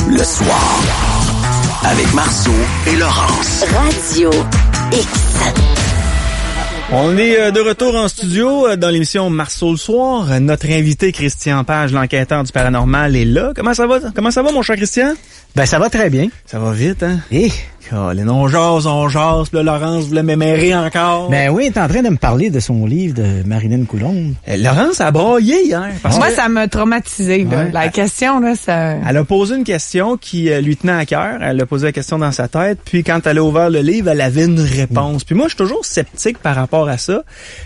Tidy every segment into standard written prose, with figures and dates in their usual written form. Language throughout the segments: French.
le soir. Avec Marceau et Laurence. Radio X. On est de retour en studio dans l'émission Marceau le soir. Notre invité Christian Page, l'enquêteur du paranormal, est là. Comment ça va, mon cher Christian? Ben, ça va très bien. Ça va vite, hein? Et on jase, puis là, Laurence voulait m'émérer encore. ben oui, t'es en train de me parler de son livre de Marilyn Coulombe. Laurence a braillé hier. Moi, ça m'a traumatisé. Là. Ouais. La question, là, ça... Elle a posé une question qui lui tenait à cœur. Elle a posé la question dans sa tête. Puis quand elle a ouvert le livre, elle avait une réponse. Puis moi, je suis toujours sceptique par rapport à ça.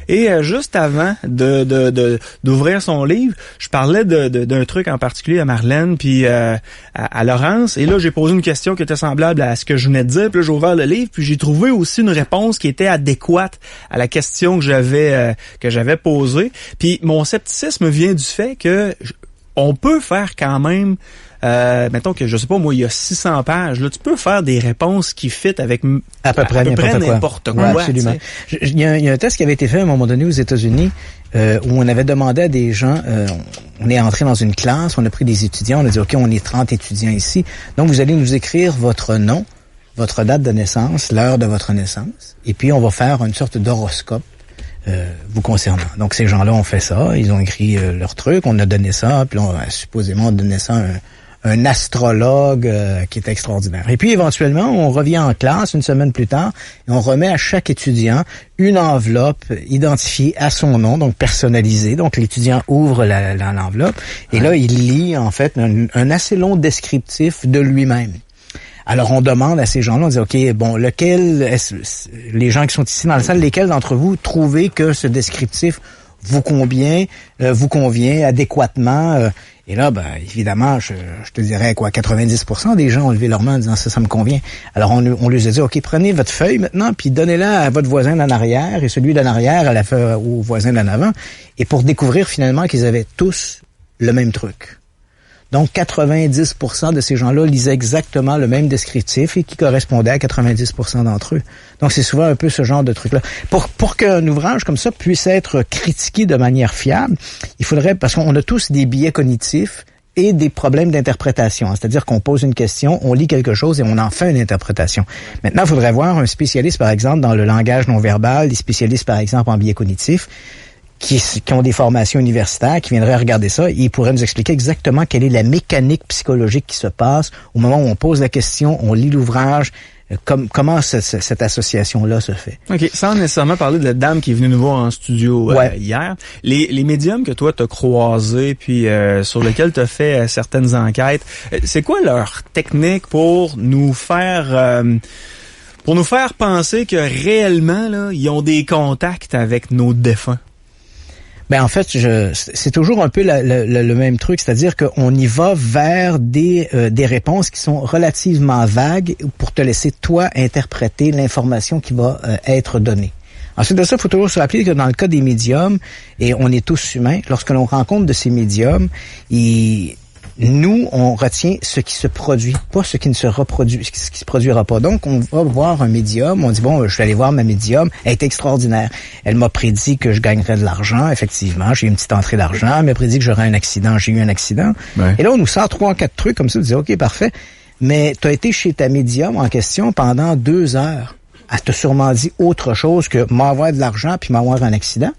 Et juste avant d'ouvrir son livre, je parlais d'un truc en particulier à Marlène puis à Laurence. Et là, j'ai posé une question qui était semblable à ce que je venais de dire. Puis là, j'ai ouvert le livre. Puis j'ai trouvé aussi une réponse qui était adéquate à la question que j'avais posée. Puis mon scepticisme vient du fait que on peut faire quand même, mettons que, je sais pas, moi, il y a 600 pages, là, tu peux faire des réponses qui fit avec à peu près n'importe quoi. Ouais, absolument. Il y a un test qui avait été fait à un moment donné aux États-Unis, où on avait demandé à des gens, on est entré dans une classe, on a pris des étudiants, on a dit, OK, on est 30 étudiants ici, donc vous allez nous écrire votre nom, votre date de naissance, l'heure de votre naissance, et puis on va faire une sorte d'horoscope vous concernant. Donc ces gens-là ont fait ça, ils ont écrit leur truc, on a donné ça, puis on a supposément donné ça à un astrologue qui est extraordinaire. Et puis éventuellement, on revient en classe une semaine plus tard et on remet à chaque étudiant une enveloppe identifiée à son nom, donc personnalisée. Donc l'étudiant ouvre l'enveloppe et là, il lit en fait un assez long descriptif de lui-même. Alors, on demande à ces gens-là, on dit, OK, bon, les gens qui sont ici dans la salle, lesquels d'entre vous trouvez que ce descriptif vous convient adéquatement? Et là, ben, évidemment, je te dirais, 90% des gens ont levé leur main en disant, ça me convient. Alors, on lui a dit, OK, prenez votre feuille maintenant, puis donnez-la à votre voisin d'en arrière, et celui d'en arrière, au voisin d'en avant, et pour découvrir finalement qu'ils avaient tous le même truc. Donc, 90% de ces gens-là lisaient exactement le même descriptif et qui correspondait à 90% d'entre eux. Donc, c'est souvent un peu ce genre de truc-là. Pour qu'un ouvrage comme ça puisse être critiqué de manière fiable, il faudrait, parce qu'on a tous des biais cognitifs et des problèmes d'interprétation. C'est-à-dire qu'on pose une question, on lit quelque chose et on en fait une interprétation. Maintenant, il faudrait voir un spécialiste, par exemple, dans le langage non-verbal, des spécialistes, par exemple, en biais cognitifs, qui ont des formations universitaires, qui viendraient regarder ça, et ils pourraient nous expliquer exactement quelle est la mécanique psychologique qui se passe au moment où on pose la question, on lit l'ouvrage, comment cette association-là se fait. OK, sans nécessairement parler de la dame qui est venue nous voir en studio hier, les médiums que toi t'as croisés puis sur lesquels t'as fait certaines enquêtes, c'est quoi leur technique pour nous faire penser que réellement là, ils ont des contacts avec nos défunts? Ben en fait, c'est toujours un peu le même truc, c'est-à-dire qu'on y va vers des réponses qui sont relativement vagues pour te laisser toi interpréter l'information qui va être donnée. Ensuite de ça, il faut toujours se rappeler que dans le cas des médiums, et on est tous humains, lorsque l'on rencontre de ces médiums, nous, on retient ce qui se produit, pas ce qui ne se reproduit, ce qui se produira pas. Donc, on va voir un médium, on dit, bon, je vais aller voir ma médium, elle est extraordinaire. Elle m'a prédit que je gagnerais de l'argent, effectivement, j'ai eu une petite entrée d'argent, elle m'a prédit que j'aurais un accident, j'ai eu un accident. Ouais. Et là, on nous sort 3 ou 4 trucs comme ça, on dit, OK, parfait, mais tu as été chez ta médium en question pendant 2 heures. Elle t'a sûrement dit autre chose que m'avoir de l'argent puis m'avoir un accident.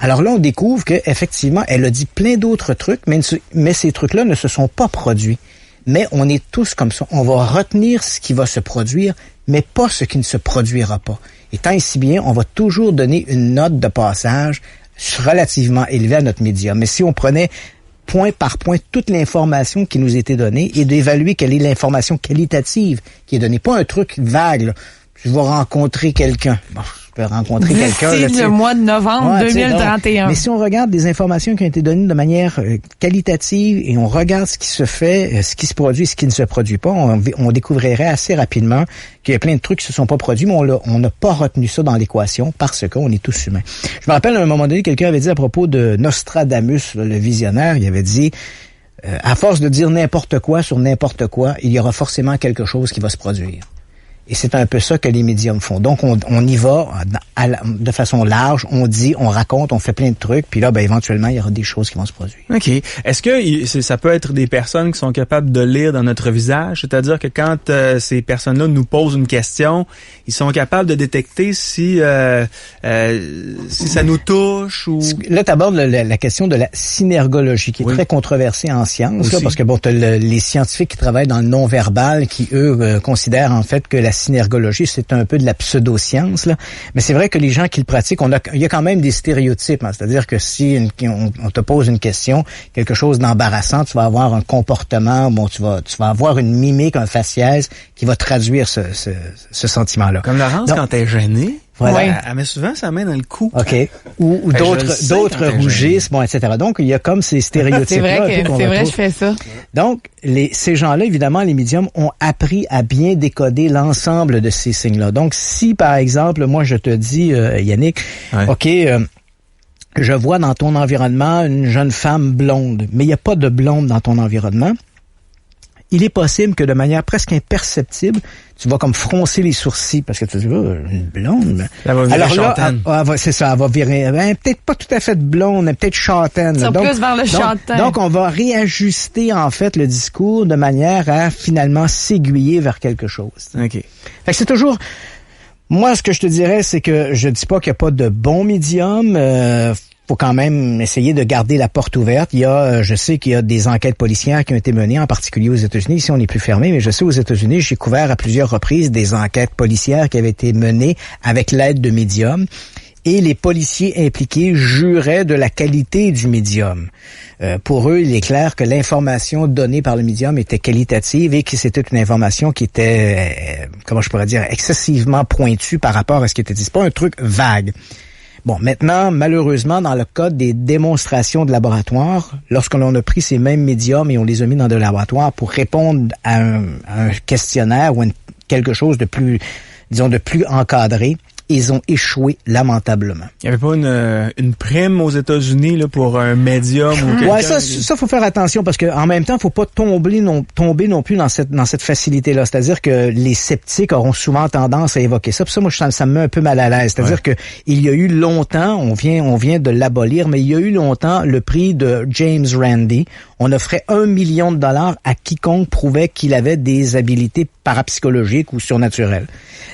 Alors là, on découvre qu'effectivement, elle a dit plein d'autres trucs, mais ces trucs-là ne se sont pas produits. Mais on est tous comme ça. On va retenir ce qui va se produire, mais pas ce qui ne se produira pas. Et tant et si bien, on va toujours donner une note de passage relativement élevée à notre médium. Mais si on prenait point par point toute l'information qui nous était donnée et d'évaluer quelle est l'information qualitative qui est donnée, pas un truc vague, là. Je vais rencontrer quelqu'un. Bon, je peux rencontrer quelqu'un. D'ici le mois de novembre 2031. Mais si on regarde des informations qui ont été données de manière qualitative et on regarde ce qui se fait, ce qui se produit, ce qui ne se produit pas, on découvrirait assez rapidement qu'il y a plein de trucs qui se sont pas produits, mais on n'a pas retenu ça dans l'équation parce qu'on est tous humains. Je me rappelle à un moment donné, quelqu'un avait dit à propos de Nostradamus, le visionnaire, il avait dit à force de dire n'importe quoi sur n'importe quoi, il y aura forcément quelque chose qui va se produire. Et c'est un peu ça que les médiums font. Donc, on y va de façon large, on dit, on raconte, on fait plein de trucs, puis là, ben éventuellement, il y aura des choses qui vont se produire. OK. Est-ce que ça peut être des personnes qui sont capables de lire dans notre visage? C'est-à-dire que quand ces personnes-là nous posent une question, ils sont capables de détecter si ça nous touche ou... Là, tu abordes la question de la synergologie, qui est très controversée en sciences, là, parce que bon, t'as les scientifiques qui travaillent dans le non-verbal, qui, eux, considèrent en fait que la synergologie, c'est un peu de la pseudo-science, là. Mais c'est vrai que les gens qui le pratiquent, il y a quand même des stéréotypes, hein. C'est-à-dire que si on te pose une question, quelque chose d'embarrassant, tu vas avoir un comportement, bon, tu vas avoir une mimique, un faciès qui va traduire ce sentiment-là. Comme Laurence, quand t'es gênée, voilà. Elle met souvent sa main dans le cou. OK. Ou d'autres rougissent, bon, etc. Donc, il y a comme ces stéréotypes-là. C'est vrai, je fais ça. Donc, ces gens-là, évidemment, les médiums ont appris à bien décoder l'ensemble de ces signes-là. Donc, si, par exemple, moi, je te dis, Yannick, OK, je vois dans ton environnement une jeune femme blonde, mais il n'y a pas de blonde dans ton environnement. Il est possible que de manière presque imperceptible, tu vas comme froncer les sourcils parce que tu te dis, une blonde. Elle va virer alors là, châtaine. c'est ça, elle va virer, peut-être pas tout à fait blonde, mais peut-être châtaine. Ça plus vers le châtain. Donc, on va réajuster, en fait, le discours de manière à finalement s'aiguiller vers quelque chose. OK. Fait que c'est toujours... Moi, ce que je te dirais, c'est que je dis pas qu'il n'y a pas de bons médiums. Faut quand même essayer de garder la porte ouverte. Je sais qu'il y a des enquêtes policières qui ont été menées, en particulier aux États-Unis. Ici, on est plus fermé, mais je sais aux États-Unis, j'ai couvert à plusieurs reprises des enquêtes policières qui avaient été menées avec l'aide de médiums. Et les policiers impliqués juraient de la qualité du médium. Pour eux, il est clair que l'information donnée par le médium était qualitative et que c'était une information qui était, excessivement pointue par rapport à ce qui était dit. C'est pas un truc vague. Bon, maintenant, malheureusement, dans le cas des démonstrations de laboratoire, lorsque l'on a pris ces mêmes médiums et on les a mis dans des laboratoires pour répondre à un questionnaire ou quelque chose de plus, disons, de plus encadré, ils ont échoué lamentablement. Il n'y avait pas une prime aux États-Unis là pour un médium ou quelqu'un? Ouais, ça faut faire attention parce que en même temps, faut pas tomber non plus dans cette facilité-là. C'est-à-dire que les sceptiques auront souvent tendance à évoquer ça. Puis ça, moi, ça me met un peu mal à l'aise. C'est-à-dire que il y a eu longtemps, on vient de l'abolir, mais il y a eu longtemps le prix de James Randi. On offrait $1 million à quiconque prouvait qu'il avait des habilités parapsychologiques ou surnaturelles.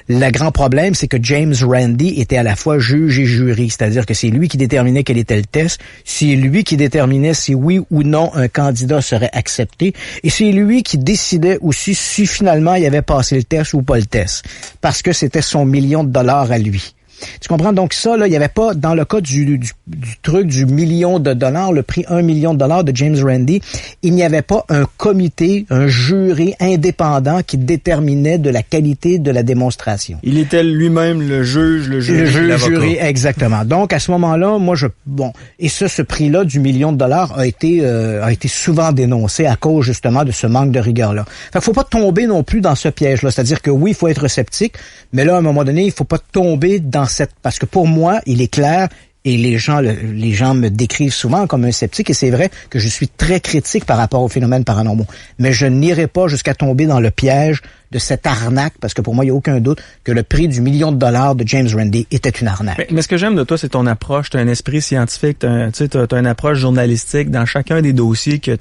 Le grand problème, c'est que James Randi était à la fois juge et jury, c'est-à-dire que c'est lui qui déterminait quel était le test, c'est lui qui déterminait si oui ou non un candidat serait accepté, et c'est lui qui décidait aussi si finalement il avait passé le test ou pas le test, parce que c'était son $1 million à lui. Tu comprends? Donc ça, là, il n'y avait pas, dans le cas du truc du $1 million, le prix $1 million de James Randi, il n'y avait pas un comité, un jury indépendant qui déterminait de la qualité de la démonstration. Il était lui-même le juge, le jury, exactement. Donc, à ce moment-là, et ce prix-là du $1 million a été souvent dénoncé à cause, justement, de ce manque de rigueur-là. Fait qu'il faut pas tomber non plus dans ce piège-là. C'est-à-dire que oui, il faut être sceptique, mais là, à un moment donné, il faut pas tomber dans parce que pour moi, il est clair, et les gens me décrivent souvent comme un sceptique, et c'est vrai que je suis très critique par rapport aux phénomènes paranormaux. Mais je n'irai pas jusqu'à tomber dans le piège de cette arnaque, parce que pour moi, il n'y a aucun doute que le prix du $1 million de James Randi était une arnaque. Mais ce que j'aime de toi, c'est ton approche. Tu as un esprit scientifique, tu as une approche journalistique dans chacun des dossiers que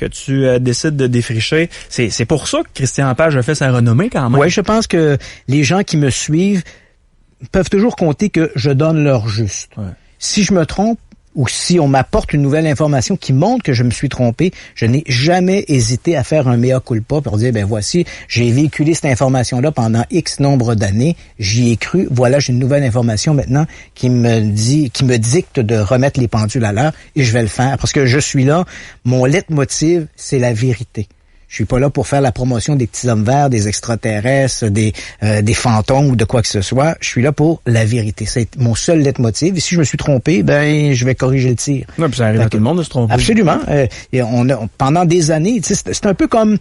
tu décides de défricher. C'est pour ça que Christian Page a fait sa renommée quand même. Oui, je pense que les gens qui me suivent peuvent toujours compter que je donne leur juste. Ouais. Si je me trompe, ou si on m'apporte une nouvelle information qui montre que je me suis trompé, je n'ai jamais hésité à faire un mea culpa pour dire, voici, j'ai véhiculé cette information-là pendant X nombre d'années, j'y ai cru, voilà, j'ai une nouvelle information maintenant qui me dicte de remettre les pendules à l'heure, et je vais le faire, parce que je suis là, mon leitmotiv, c'est la vérité. Je suis pas là pour faire la promotion des petits hommes verts, des extraterrestres, des fantômes ou de quoi que ce soit. Je suis là pour la vérité. C'est mon seul leitmotiv. Et si je me suis trompé, je vais corriger le tir. Ouais, puis ça arrive à tout le monde de se tromper. Absolument. Et pendant des années, c'est un peu comme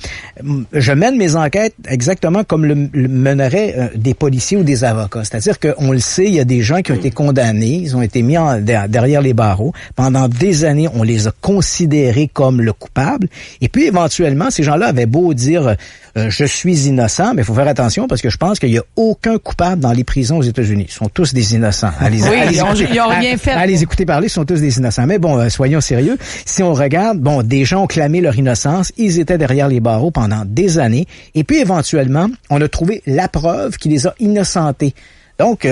je mène mes enquêtes exactement comme le meneraient des policiers ou des avocats. C'est-à-dire qu'on le sait, il y a des gens qui ont été condamnés, ils ont été mis derrière les barreaux. Pendant des années, on les a considérés comme le coupable. Et puis éventuellement, ces gens-là gens-là avaient beau dire je suis innocent, mais il faut faire attention parce que je pense qu'il y a aucun coupable dans les prisons aux États-Unis. Ils sont tous des innocents. Ils ont rien fait. À les écouter parler, ils sont tous des innocents. Mais bon, soyons sérieux. Si on regarde, des gens ont clamé leur innocence. Ils étaient derrière les barreaux pendant des années. Et puis, éventuellement, on a trouvé la preuve qui les a innocentés. Donc,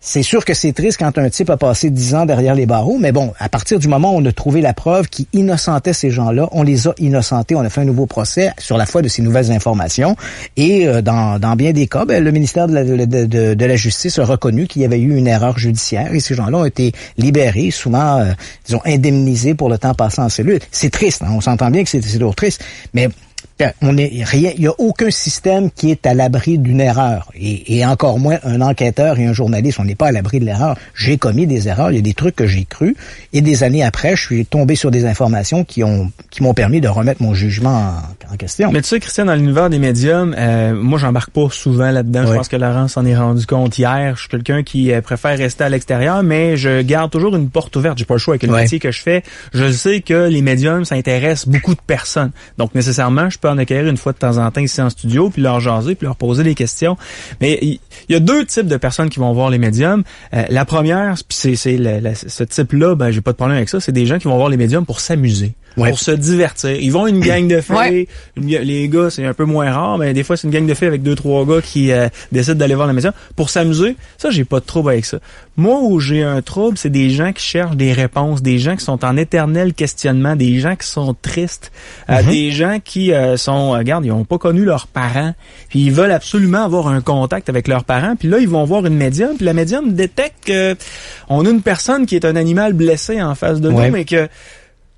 c'est sûr que c'est triste quand un type a passé 10 ans derrière les barreaux, mais bon, à partir du moment où on a trouvé la preuve qui innocentait ces gens-là, on les a innocentés, on a fait un nouveau procès sur la foi de ces nouvelles informations. Et dans bien des cas, le ministère de la Justice a reconnu qu'il y avait eu une erreur judiciaire et ces gens-là ont été libérés, souvent, disons, indemnisés pour le temps passé en cellule. C'est triste, hein, on s'entend bien que c'est toujours triste, mais il y a aucun système qui est à l'abri d'une erreur. Et encore moins un enquêteur et un journaliste. On n'est pas à l'abri de l'erreur. J'ai commis des erreurs. Il y a des trucs que j'ai crus. Et des années après, je suis tombé sur des informations qui m'ont permis de remettre mon jugement en question. Mais tu sais, Christian, dans l'univers des médiums, moi, j'embarque pas souvent là-dedans. Oui. Je pense que Laurent s'en est rendu compte hier. Je suis quelqu'un qui préfère rester à l'extérieur, mais je garde toujours une porte ouverte. J'ai pas le choix avec le métier que je fais. Je sais que les médiums, ça intéresse beaucoup de personnes. Donc, nécessairement, je peux en acquérir une fois de temps en temps ici en studio, puis leur jaser, puis leur poser des questions. Mais il y a deux types de personnes qui vont voir les médiums. La première, puis c'est ce type-là, j'ai pas de problème avec ça, c'est des gens qui vont voir les médiums pour s'amuser. Ouais. Pour se divertir. Ils vont une gang de filles. Ouais. Les gars, c'est un peu moins rare, mais des fois, c'est une gang de filles avec 2-3 gars qui décident d'aller voir la médium. Pour s'amuser, ça, j'ai pas de trouble avec ça. Moi, où j'ai un trouble, c'est des gens qui cherchent des réponses, des gens qui sont en éternel questionnement, des gens qui sont tristes, des gens qui regarde, ils ont pas connu leurs parents, puis ils veulent absolument avoir un contact avec leurs parents, puis là, ils vont voir une médium, puis la médium détecte qu'on a une personne qui est un animal blessé en face de nous, mais que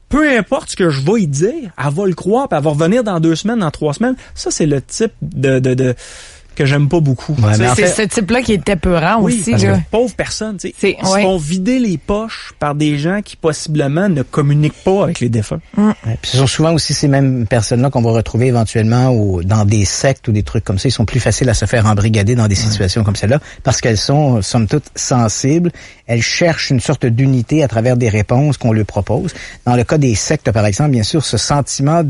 peu importe ce que je vais y dire, elle va le croire, puis elle va revenir dans 2 semaines, dans 3 semaines. Ça, c'est le type de que j'aime pas beaucoup. Ouais, c'est ce type-là qui est épeurant aussi. Parce là. que pauvres personnes, tu sais, ils se font vider les poches par des gens qui possiblement ne communiquent pas avec les défunts. Ouais, puis ce sont souvent aussi ces mêmes personnes-là qu'on va retrouver éventuellement dans des sectes ou des trucs comme ça. Ils sont plus faciles à se faire embrigader dans des situations comme celle-là parce qu'elles sont, somme toute, sensibles. Elles cherchent une sorte d'unité à travers des réponses qu'on leur propose. Dans le cas des sectes, par exemple, bien sûr, ce sentiment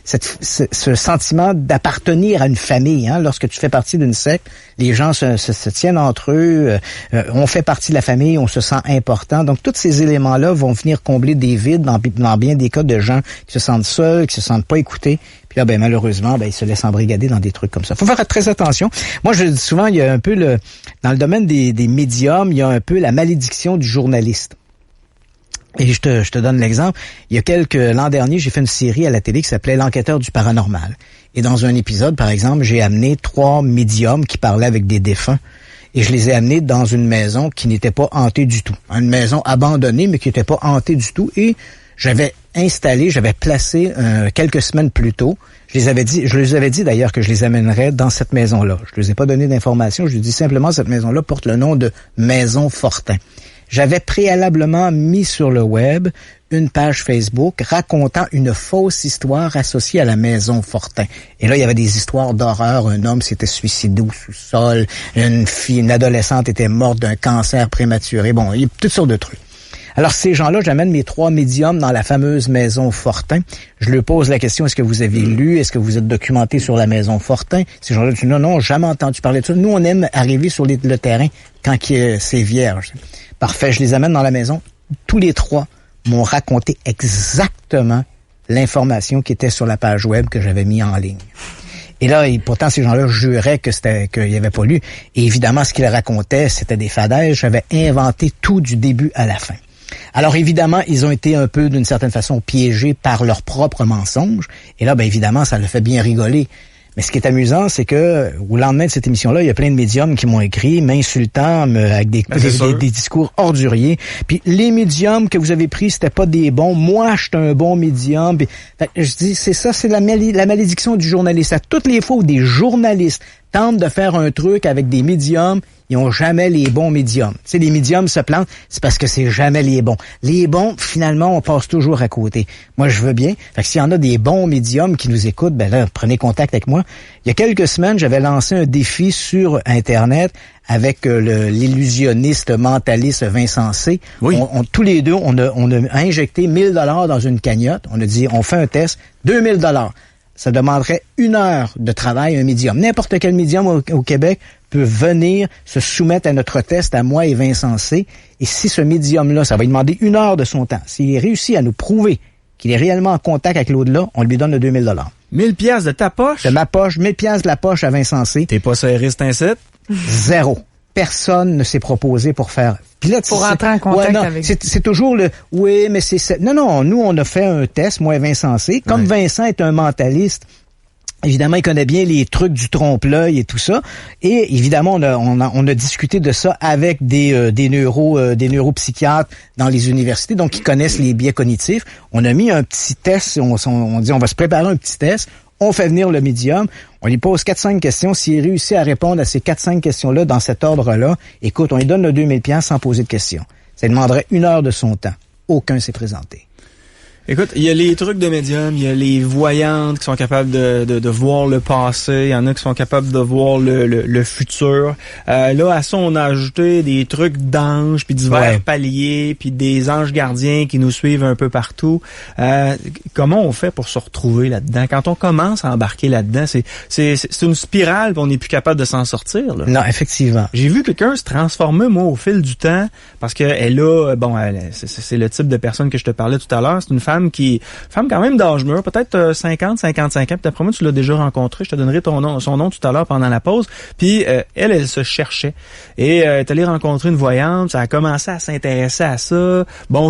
ce sentiment d'appartenir à une famille, hein, lorsque tu fais partie d'une secte, les gens se tiennent entre eux, on fait partie de la famille, on se sent important. Donc, tous ces éléments-là vont venir combler des vides dans bien des cas de gens qui se sentent seuls, qui se sentent pas écoutés. Puis là, malheureusement, ils se laissent embrigader dans des trucs comme ça. Faut faire très attention. Moi, je dis souvent, il y a un peu dans le domaine des médiums, il y a un peu la malédiction du journaliste. Et je te donne l'exemple. L'an dernier, j'ai fait une série à la télé qui s'appelait L'enquêteur du paranormal. Et dans un épisode, par exemple, j'ai amené 3 médiums qui parlaient avec des défunts. Et je les ai amenés dans une maison qui n'était pas hantée du tout. Une maison abandonnée, mais qui n'était pas hantée du tout. Et j'avais placé quelques semaines plus tôt. Je les avais dit d'ailleurs que je les amènerais dans cette maison-là. Je ne les ai pas donné d'informations. Je leur ai dit simplement cette maison-là porte le nom de Maison Fortin. J'avais préalablement mis sur le web une page Facebook racontant une fausse histoire associée à la Maison Fortin. Et là, il y avait des histoires d'horreur. Un homme s'était suicidé au sous-sol. Une adolescente était morte d'un cancer prématuré. Bon, il y a toutes sortes de trucs. Alors, ces gens-là, j'amène mes 3 médiums dans la fameuse Maison Fortin. Je leur pose la question, est-ce que vous avez lu? Est-ce que vous êtes documenté sur la Maison Fortin? Ces gens-là disent, non, jamais entendu parler de ça. Nous, on aime arriver sur le terrain quand c'est vierge. Parfait, je les amène dans la maison. Tous les 3 m'ont raconté exactement l'information qui était sur la page web que j'avais mis en ligne. Et là, pourtant, ces gens-là juraient qu'ils n'avaient pas lu. Et évidemment, ce qu'ils racontaient, c'était des fadaises. J'avais inventé tout du début à la fin. Alors, évidemment, ils ont été un peu, d'une certaine façon, piégés par leurs propres mensonges. Et là, évidemment, ça le fait bien rigoler. Mais ce qui est amusant, c'est que au lendemain de cette émission-là, il y a plein de médiums qui m'ont écrit, m'insultant, avec des discours orduriers. Puis les médiums que vous avez pris, c'était pas des bons. Moi, je suis un bon médium. Puis, je dis, c'est ça, c'est la malédiction du journaliste. À toutes les fois où des journalistes tentent de faire un truc avec des médiums, ils ont jamais les bons médiums. Tu sais, les médiums se plantent, c'est parce que c'est jamais les bons. Les bons, finalement, on passe toujours à côté. Moi, je veux bien. Fait que s'il y en a des bons médiums qui nous écoutent, là, prenez contact avec moi. Il y a quelques semaines, j'avais lancé un défi sur Internet avec l'illusionniste mentaliste Vincent C. Oui. Tous les deux, on a injecté $1000 dans une cagnotte. On a dit, on fait un test, $2000. ça demanderait 1 heure de travail, un médium. N'importe quel médium au Québec peut venir se soumettre à notre test, à moi et Vincent C. Et si ce médium-là, ça va lui demander 1 heure de son temps, s'il réussit à nous prouver qu'il est réellement en contact avec l'au-delà, on lui donne le 2000 $. 1000 piastres de ta poche? De ma poche, 1000 piastres de la poche à Vincent C. T'es pas serré, c'est un site? 0. Personne ne s'est proposé pour faire. Puis là, pour entrer en contact avec. C'est toujours le oui, mais c'est non, nous on a fait un test, moi et Vincent C. Comme Vincent est un mentaliste, évidemment, il connaît bien les trucs du trompe-l'œil et tout ça. Et évidemment, on a discuté de ça avec des neuropsychiatres dans les universités, donc qui connaissent les biais cognitifs. On a mis un petit test, on dit on va se préparer un petit test. On fait venir le médium, on lui pose 4-5 questions. S'il réussit à répondre à ces 4-5 questions-là dans cet ordre-là, écoute, on lui donne le 2000 $ sans poser de questions. Ça lui demanderait 1 heure de son temps. Aucun s'est présenté. Écoute, il y a les trucs de médium, il y a les voyantes qui sont capables de voir le passé, il y en a qui sont capables de voir le futur. Là, à ça, on a ajouté des trucs d'anges, puis divers paliers, puis des anges gardiens qui nous suivent un peu partout. Comment on fait pour se retrouver là-dedans? Quand on commence à embarquer là-dedans, c'est une spirale, puis on n'est plus capable de s'en sortir. Là. Non, effectivement. J'ai vu quelqu'un se transformer, moi, au fil du temps, parce que elle a, c'est le type de personne que je te parlais tout à l'heure, c'est une femme quand même d'âge mûr, peut-être 50, 55 ans, puis d'après moi, tu l'as déjà rencontré, je te donnerai son nom tout à l'heure pendant la pause, puis elle se cherchait, et est allée rencontrer une voyante, ça a commencé à s'intéresser à ça,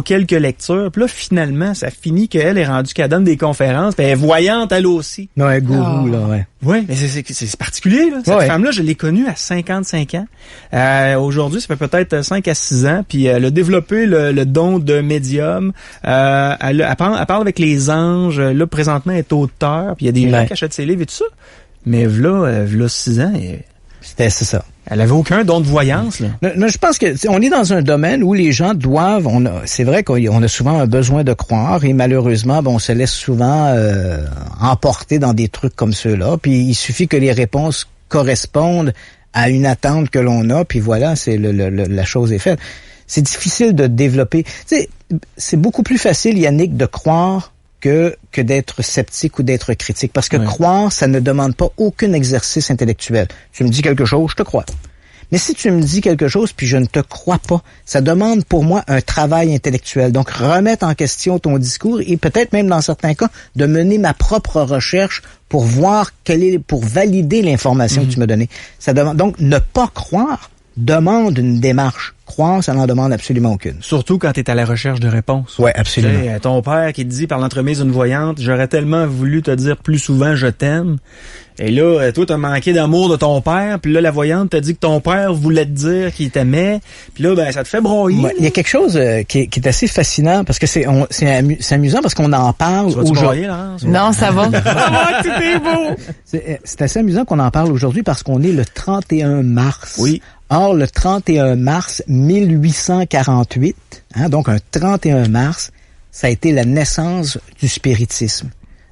quelques lectures, puis là, finalement, ça finit qu'elle est rendue qu'elle donne des conférences, puis elle est voyante, elle aussi. Non, un gourou, là, ouais. Oui, mais c'est particulier, là. Cette femme-là, je l'ai connue à 55 ans. Aujourd'hui, ça fait peut-être 5 à 6 ans, puis elle a développé le don de médium. Elle parle avec les anges. Là, présentement, elle est auteure, puis il y a des gens qui achètent ses livres et tout ça. Mais v'là 6 ans, c'est ça. Elle avait aucun don de voyance, là. Non, je pense que on est dans un domaine où les gens doivent. C'est vrai qu'on a souvent un besoin de croire et malheureusement, on se laisse souvent emporter dans des trucs comme ceux-là. Puis il suffit que les réponses correspondent à une attente que l'on a. Puis voilà, c'est la chose est faite. C'est difficile de développer. Tu sais, c'est beaucoup plus facile, Yannick, de croire que d'être sceptique ou d'être critique. Parce que croire, ça ne demande pas aucun exercice intellectuel. Tu me dis quelque chose, je te crois. Mais si tu me dis quelque chose puis je ne te crois pas, ça demande pour moi un travail intellectuel. Donc, remettre en question ton discours et peut-être même dans certains cas, de mener ma propre recherche pour voir pour valider l'information que tu m'as donnée. Ça demande, donc, ne pas croire demande une démarche. Croire, ça n'en demande absolument aucune. Surtout quand tu es à la recherche de réponses. Oui, absolument. Tu sais, ton père qui te dit par l'entremise d'une voyante, j'aurais tellement voulu te dire plus souvent je t'aime. Et là, toi, t'as manqué d'amour de ton père, puis là, la voyante t'a dit que ton père voulait te dire qu'il t'aimait, puis là, ça te fait broyer. Il y a quelque chose qui est assez fascinant, parce que c'est amusant, parce qu'on en parle aujourd'hui. Non, ça va. Tout est beau. C'est assez amusant qu'on en parle aujourd'hui, parce qu'on est le 31 mars. Oui. Or, le 31 mars 1848, donc un 31 mars, ça a été la naissance du spiritisme.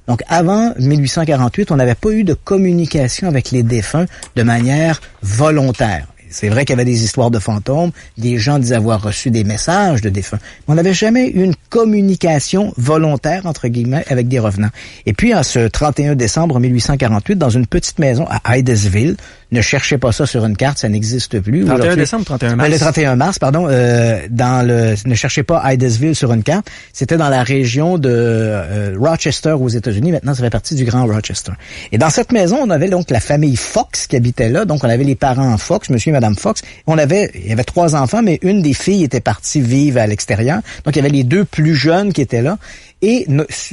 Donc, avant 1848, on n'avait pas eu de communication avec les défunts de manière volontaire. C'est vrai qu'il y avait des histoires de fantômes, des gens disaient avoir reçu des messages de défunts. Mais on n'avait jamais eu une communication volontaire, entre guillemets, avec des revenants. Et puis, en ce 31 décembre 1848, dans une petite maison à Hydesville, ne cherchez pas ça sur une carte, ça n'existe plus. 31 décembre, 31 mars. Le 31 mars, pardon, ne cherchez pas Hydesville sur une carte. C'était dans la région de Rochester aux États-Unis. Maintenant, ça fait partie du Grand Rochester. Et dans cette maison, on avait donc la famille Fox qui habitait là. Donc, on avait les parents Fox, monsieur et madame Fox. Il y avait 3 enfants, mais une des filles était partie vivre à l'extérieur. Donc, il y avait les 2 plus jeunes qui étaient là. Et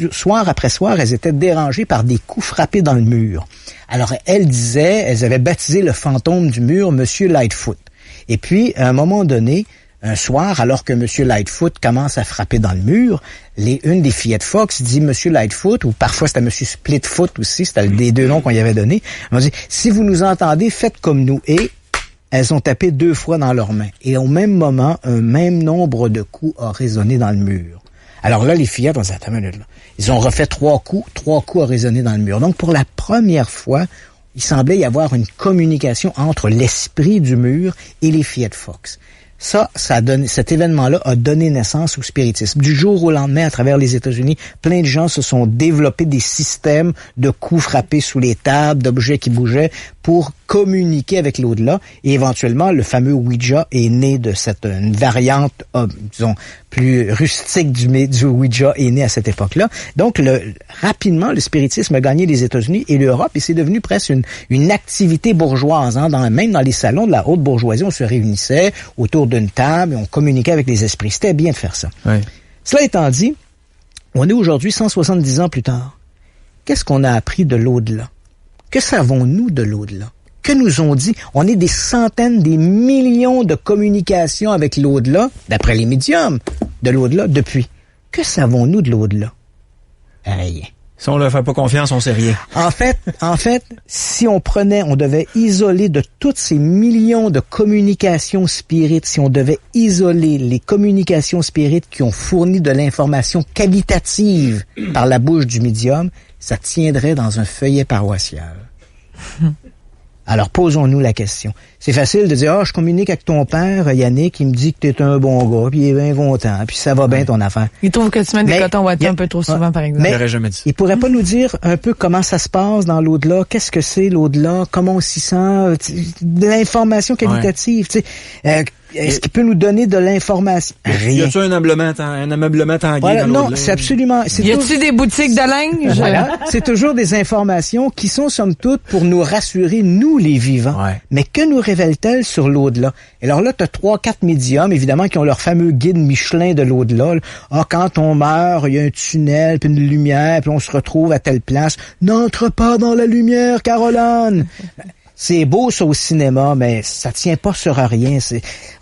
soir après soir, elles étaient dérangées par des coups frappés dans le mur. Alors, elles avaient baptisé le fantôme du mur Monsieur Lightfoot. Et puis, à un moment donné, un soir, alors que Monsieur Lightfoot commence à frapper dans le mur, une des fillettes Fox dit Monsieur Lightfoot, ou parfois c'était Monsieur Splitfoot aussi, c'était les 2 noms qu'on y avait donnés. On dit, si vous nous entendez, faites comme nous. Et elles ont tapé 2 fois dans leurs mains. Et au même moment, un même nombre de coups a résonné dans le mur. Alors là, les fillettes, on dit, attends une minute, là. Ils ont refait 3 coups ont résonné dans le mur. Donc, pour la première fois, il semblait y avoir une communication entre l'esprit du mur et les fillettes Fox. Ça a donné, cet événement-là a donné naissance au spiritisme. Du jour au lendemain, à travers les États-Unis, plein de gens se sont développés des systèmes de coups frappés sous les tables, d'objets qui bougeaient pour communiquer avec l'au-delà. Et éventuellement, le fameux Ouija est né de une variante, disons, plus rustique du Ouija est né à cette époque-là. Donc, rapidement, le spiritisme a gagné les États-Unis et l'Europe et c'est devenu presque une activité bourgeoise. Hein, même dans les salons de la haute bourgeoisie, on se réunissait autour d'une table et on communiquait avec les esprits. C'était bien de faire ça. Oui. Cela étant dit, on est aujourd'hui 170 ans plus tard. Qu'est-ce qu'on a appris de l'au-delà? Que savons-nous de l'au-delà? Que nous ont dit? On est des centaines, des millions de communications avec l'au-delà, d'après les médiums, de l'au-delà depuis. Que savons-nous de l'au-delà? Rien. Si on leur fait pas confiance, on sait rien. En fait, si on devait isoler de toutes ces millions de communications spirites, si on devait isoler les communications spirites qui ont fourni de l'information qualitative par la bouche du médium, ça tiendrait dans un feuillet paroissial. Alors, posons-nous la question. C'est facile de dire, je communique avec ton père, Yannick, il me dit que t'es un bon gars, puis il est bien content, puis ça va bien ton affaire. Il trouve que tu mets des cotons ouatés un peu trop souvent, par exemple. Mais j'aurais jamais dit ça. Il pourrait pas nous dire un peu comment ça se passe dans l'au-delà, qu'est-ce que c'est l'au-delà, comment on s'y sent, de l'information qualitative, tu sais. Est-ce qu'il peut nous donner de l'information? Rien. Y a-tu un ameublement tangué voilà, dans l'au-delà? Non, c'est absolument... Y a-tu des boutiques de linge? Voilà, c'est toujours des informations qui sont, somme toute, pour nous rassurer, nous, les vivants. Ouais. Mais que nous révèlent-elles sur l'au-delà? Et alors là, tu as 3-4 médiums, évidemment, qui ont leur fameux guide Michelin de l'au-delà. Quand on meurt, il y a un tunnel, puis une lumière, puis on se retrouve à telle place. N'entre pas dans la lumière, Caroline! C'est beau, ça, au cinéma, mais ça tient pas sur rien.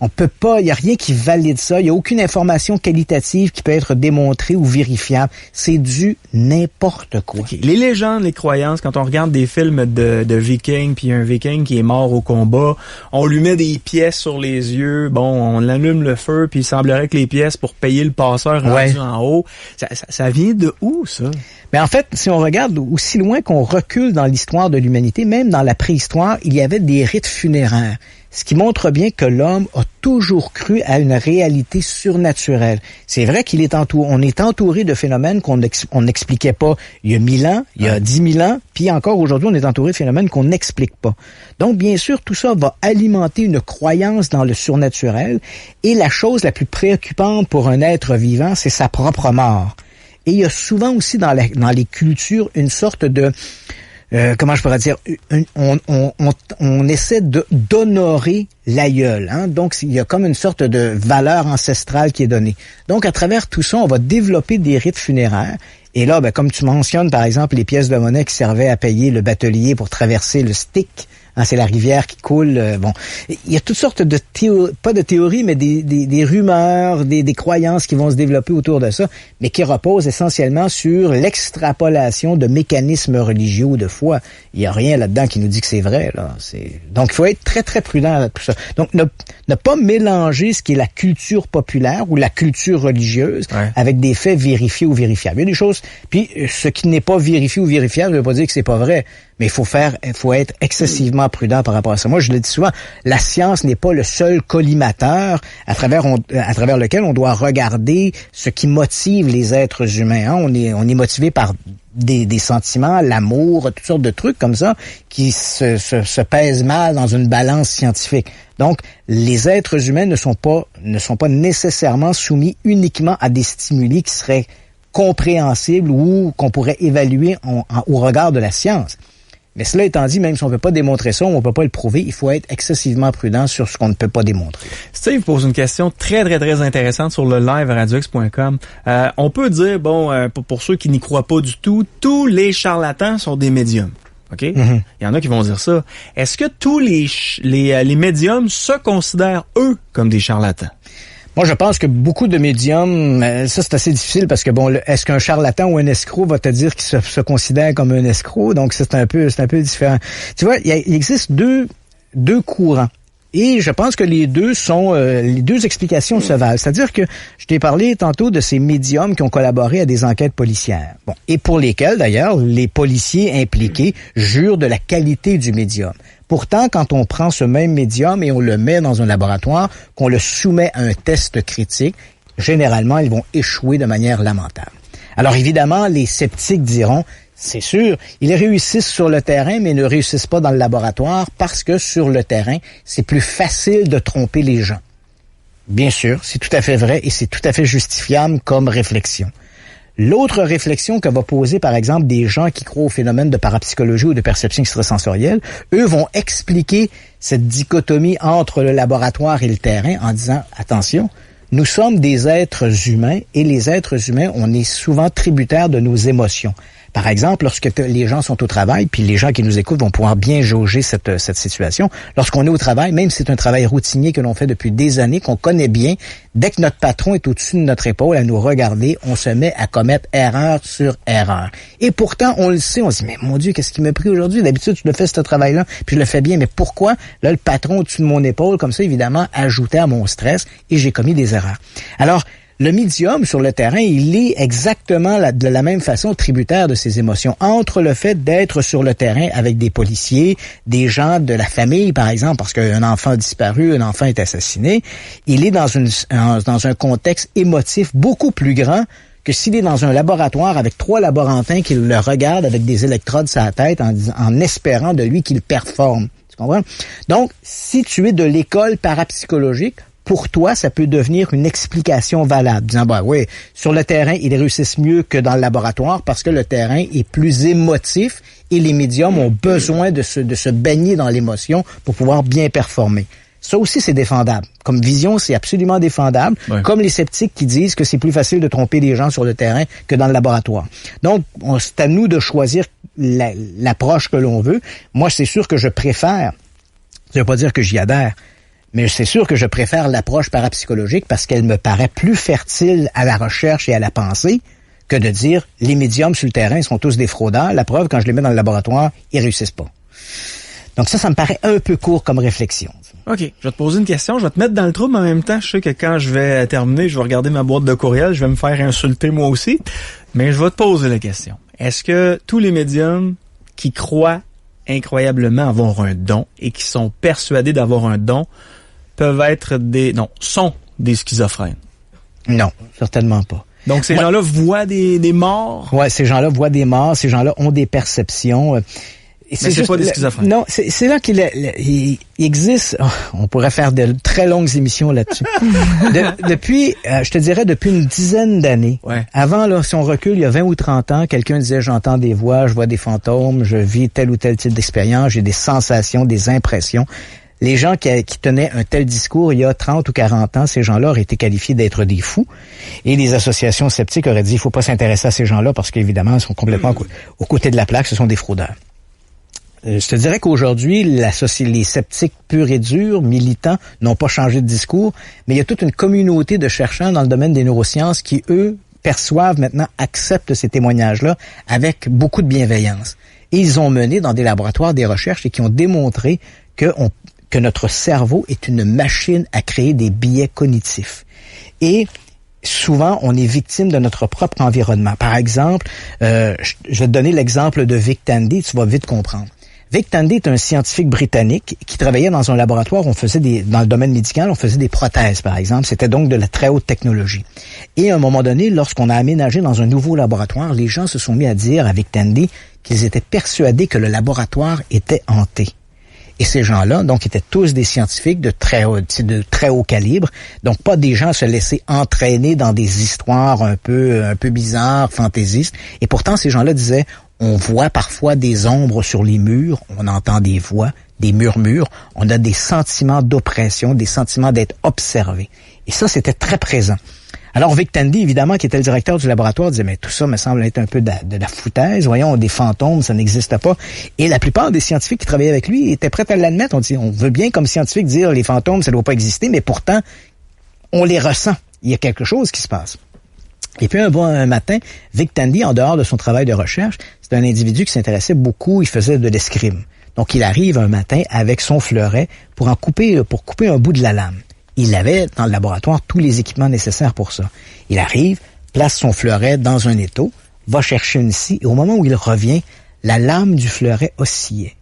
On peut pas, il y a rien qui valide ça. Il y a aucune information qualitative qui peut être démontrée ou vérifiable. C'est du n'importe quoi. Okay. Les légendes, les croyances, quand on regarde des films de vikings, puis un viking qui est mort au combat, on lui met des pièces sur les yeux, on allume le feu, puis il semblerait que les pièces pour payer le passeur rendu en haut, ça vient de où, ça? Mais en fait, si on regarde aussi loin qu'on recule dans l'histoire de l'humanité, même dans la préhistoire, il y avait des rites funéraires. Ce qui montre bien que l'homme a toujours cru à une réalité surnaturelle. C'est vrai on est entouré de phénomènes qu'on n'expliquait pas il y a 1000 ans, il y a 10 000 ans, puis encore aujourd'hui, on est entouré de phénomènes qu'on n'explique pas. Donc, bien sûr, tout ça va alimenter une croyance dans le surnaturel, et la chose la plus préoccupante pour un être vivant, c'est sa propre mort. Et il y a souvent aussi dans les cultures une sorte de... comment je pourrais dire, on essaie d'honorer l'aïeul, hein? Donc il y a comme une sorte de valeur ancestrale qui est donnée. Donc à travers tout ça, on va développer des rites funéraires. Et là, comme tu mentionnes, par exemple, les pièces de monnaie qui servaient à payer le batelier pour traverser le Styx. Hein, c'est la rivière qui coule. Il y a toutes sortes de pas de théories, mais des rumeurs, des croyances qui vont se développer autour de ça, mais qui reposent essentiellement sur l'extrapolation de mécanismes religieux ou de foi. Il y a rien là-dedans qui nous dit que c'est vrai. Donc, il faut être très, très prudent avec tout ça. Donc, ne pas mélanger ce qui est la culture populaire ou la culture religieuse avec des faits vérifiés ou vérifiables. Il y a des choses, puis ce qui n'est pas vérifié ou vérifiable ne veut pas dire que c'est pas vrai. Mais il faut être excessivement prudent par rapport à ça. Moi, je le dis souvent, la science n'est pas le seul collimateur à travers lequel on doit regarder ce qui motive les êtres humains. Hein? On est motivé par des sentiments, l'amour, toutes sortes de trucs comme ça qui se pèsent mal dans une balance scientifique. Donc, les êtres humains ne sont pas nécessairement soumis uniquement à des stimuli qui seraient compréhensibles ou qu'on pourrait évaluer au regard de la science. Mais cela étant dit, même si on ne peut pas démontrer ça, on ne peut pas le prouver, il faut être excessivement prudent sur ce qu'on ne peut pas démontrer. Steve pose une question très, très, très intéressante sur le live radiox.com. On peut dire, pour ceux qui n'y croient pas du tout, tous les charlatans sont des médiums. OK? Mm-hmm. Il y en a qui vont dire ça. Est-ce que tous les médiums se considèrent, eux, comme des charlatans? Moi, je pense que beaucoup de médiums, ça c'est assez difficile parce que est-ce qu'un charlatan ou un escroc va te dire qu'il se considère comme un escroc? Donc c'est un peu différent. Tu vois, il existe deux courants. Et je pense que les deux explications se valent. C'est-à-dire que je t'ai parlé tantôt de ces médiums qui ont collaboré à des enquêtes policières. Et pour lesquels, d'ailleurs, les policiers impliqués jurent de la qualité du médium. Pourtant, quand on prend ce même médium et on le met dans un laboratoire, qu'on le soumet à un test critique, généralement, ils vont échouer de manière lamentable. Alors évidemment, les sceptiques diront, c'est sûr, ils réussissent sur le terrain, mais ne réussissent pas dans le laboratoire parce que sur le terrain, c'est plus facile de tromper les gens. Bien sûr, c'est tout à fait vrai et c'est tout à fait justifiable comme réflexion. L'autre réflexion que va poser, par exemple, des gens qui croient au phénomène de parapsychologie ou de perception extrasensorielle, eux vont expliquer cette dichotomie entre le laboratoire et le terrain en disant, attention, nous sommes des êtres humains et les êtres humains, on est souvent tributaires de nos émotions. Par exemple, lorsque les gens sont au travail, puis les gens qui nous écoutent vont pouvoir bien jauger cette situation. Lorsqu'on est au travail, même si c'est un travail routinier que l'on fait depuis des années, qu'on connaît bien, dès que notre patron est au-dessus de notre épaule à nous regarder, on se met à commettre erreur sur erreur. Et pourtant, on le sait, on se dit, mais mon Dieu, qu'est-ce qui m'a pris aujourd'hui? D'habitude, je le fais ce travail-là, puis je le fais bien, mais pourquoi? Là, le patron au-dessus de mon épaule, comme ça, évidemment, ajoutait à mon stress et j'ai commis des erreurs. Alors, le médium sur le terrain, il est exactement de la même façon tributaire de ses émotions. Entre le fait d'être sur le terrain avec des policiers, des gens de la famille, par exemple, parce qu'un enfant a disparu, un enfant est assassiné, il est dans un contexte émotif beaucoup plus grand que s'il est dans un laboratoire avec 3 laborantins qui le regardent avec des électrodes sur la tête en espérant de lui qu'il performe. Tu comprends? Donc, si tu es de l'école parapsychologique, pour toi, ça peut devenir une explication valable, disant, bah oui, sur le terrain, ils réussissent mieux que dans le laboratoire parce que le terrain est plus émotif et les médiums ont besoin de se baigner dans l'émotion pour pouvoir bien performer. Ça aussi, c'est défendable. Comme vision, c'est absolument défendable. Ouais. Comme les sceptiques qui disent que c'est plus facile de tromper les gens sur le terrain que dans le laboratoire. Donc, c'est à nous de choisir l'approche que l'on veut. Moi, c'est sûr que je préfère, ça veut pas dire que j'y adhère, mais c'est sûr que je préfère l'approche parapsychologique parce qu'elle me paraît plus fertile à la recherche et à la pensée que de dire les médiums sur le terrain sont tous des fraudeurs. La preuve, quand je les mets dans le laboratoire, ils réussissent pas. Donc ça me paraît un peu court comme réflexion. OK. Je vais te poser une question. Je vais te mettre dans le trou, mais en même temps, je sais que quand je vais terminer, je vais regarder ma boîte de courriel, je vais me faire insulter moi aussi. Mais je vais te poser la question. Est-ce que tous les médiums qui croient incroyablement avoir un don et qui sont persuadés d'avoir un don peuvent être sont des schizophrènes? Non, certainement pas. Donc, ces gens-là voient des morts? Ouais, ces gens-là voient des morts, ces gens-là ont des perceptions. Mais c'est pas des schizophrènes. Non, c'est là qu'il existe, on pourrait faire de très longues émissions là-dessus. Depuis, je te dirais, depuis une dizaine d'années. Ouais. Avant, là, si on recule, il y a 20 ou 30 ans, quelqu'un disait, j'entends des voix, je vois des fantômes, je vis tel ou tel type d'expérience, j'ai des sensations, des impressions. Les gens qui tenaient un tel discours il y a 30 ou 40 ans, ces gens-là auraient été qualifiés d'être des fous. Et les associations sceptiques auraient dit, il faut pas s'intéresser à ces gens-là parce qu'évidemment, ils sont complètement aux côtés de la plaque, ce sont des fraudeurs. Je te dirais qu'aujourd'hui, les sceptiques purs et durs, militants, n'ont pas changé de discours, mais il y a toute une communauté de chercheurs dans le domaine des neurosciences qui, eux, perçoivent maintenant, acceptent ces témoignages-là avec beaucoup de bienveillance. Et ils ont mené dans des laboratoires des recherches et qui ont démontré que notre cerveau est une machine à créer des biais cognitifs. Et souvent, on est victime de notre propre environnement. Par exemple, je vais te donner l'exemple de Vic Tandy, tu vas vite comprendre. Vic Tandy est un scientifique britannique qui travaillait dans un laboratoire où on faisait dans le domaine médical, on faisait des prothèses, par exemple. C'était donc de la très haute technologie. Et à un moment donné, lorsqu'on a aménagé dans un nouveau laboratoire, les gens se sont mis à dire à Vic Tandy qu'ils étaient persuadés que le laboratoire était hanté. Et ces gens-là, donc, étaient tous des scientifiques de très haut calibre. Donc, pas des gens à se laisser entraîner dans des histoires un peu bizarres, fantaisistes. Et pourtant, ces gens-là disaient, on voit parfois des ombres sur les murs, on entend des voix, des murmures, on a des sentiments d'oppression, des sentiments d'être observé. Et ça, c'était très présent. Alors, Vic Tandy, évidemment, qui était le directeur du laboratoire, disait, mais tout ça me semble être un peu de la foutaise. Voyons, des fantômes, ça n'existe pas. Et la plupart des scientifiques qui travaillaient avec lui étaient prêts à l'admettre. On dit, on veut bien, comme scientifique, dire les fantômes, ça ne doit pas exister, mais pourtant, on les ressent. Il y a quelque chose qui se passe. Et puis, un matin, Vic Tandy, en dehors de son travail de recherche, c'est un individu qui s'intéressait beaucoup, il faisait de l'escrime. Donc, il arrive un matin avec son fleuret pour couper un bout de la lame. Il avait dans le laboratoire tous les équipements nécessaires pour ça. Il arrive, place son fleuret dans un étau, va chercher une scie, et au moment où il revient, la lame du fleuret oscillait.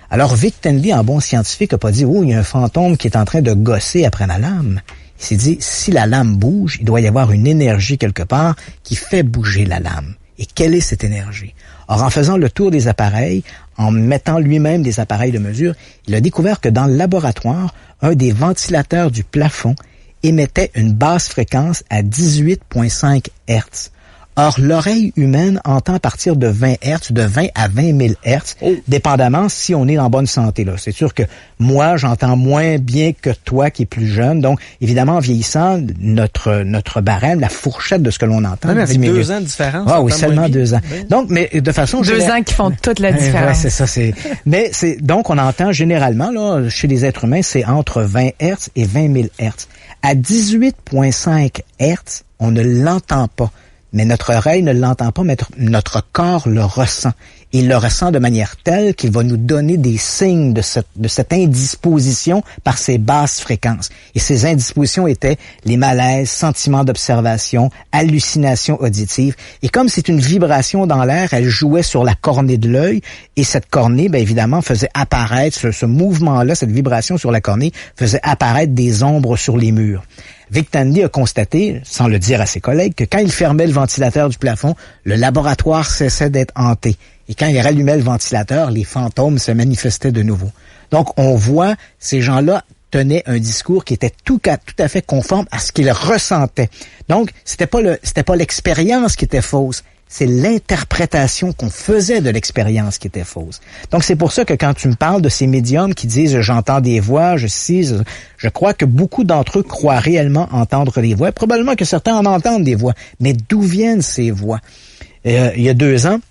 Alors Vic Tandy, en bon scientifique, a pas dit « Oh, il y a un fantôme qui est en train de gosser après ma lame ». Il s'est dit « Si la lame bouge, il doit y avoir une énergie quelque part qui fait bouger la lame. Et quelle est cette énergie? » Or, en faisant le tour des appareils, en mettant lui-même des appareils de mesure, il a découvert que dans le laboratoire, un des ventilateurs du plafond émettait une basse fréquence à 18,5 Hz. Or, l'oreille humaine entend à partir de 20 Hz, de 20 à 20 000 Hz, dépendamment si on est en bonne santé. Là, c'est sûr que moi, j'entends moins bien que toi qui es plus jeune. Donc, évidemment, en vieillissant, notre barème, la fourchette de ce que l'on entend, même avec diminue. 2 ans de différence. Ah oui, seulement 2 ans. Oui. Donc, mais de façon 2 ans qui font toute la différence. Ouais, c'est ça. Mais donc, on entend généralement, là, chez les êtres humains, c'est entre 20 Hz et 20 000 Hz. À 18,5 Hz, on ne l'entend pas. Mais notre oreille ne l'entend pas, mais notre corps le ressent. Il le ressent de manière telle qu'il va nous donner des signes de cette indisposition par ces basses fréquences. Et ces indispositions étaient les malaises, sentiments d'observation, hallucinations auditives. Et comme c'est une vibration dans l'air, elle jouait sur la cornée de l'œil. Et cette cornée, bien évidemment, faisait apparaître ce mouvement-là, cette vibration sur la cornée, faisait apparaître des ombres sur les murs. Vic Tandy a constaté, sans le dire à ses collègues, que quand il fermait le ventilateur du plafond, le laboratoire cessait d'être hanté. Et quand il rallumait le ventilateur, les fantômes se manifestaient de nouveau. Donc, on voit, ces gens-là tenaient un discours qui était tout à fait conforme à ce qu'ils ressentaient. Donc, c'était pas l'expérience qui était fausse. C'est l'interprétation qu'on faisait de l'expérience qui était fausse. Donc, c'est pour ça que quand tu me parles de ces médiums qui disent « j'entends des voix, je crois que beaucoup d'entre eux croient réellement entendre des voix. Probablement que certains en entendent des voix. Mais d'où viennent ces voix? Il y a 2 ans,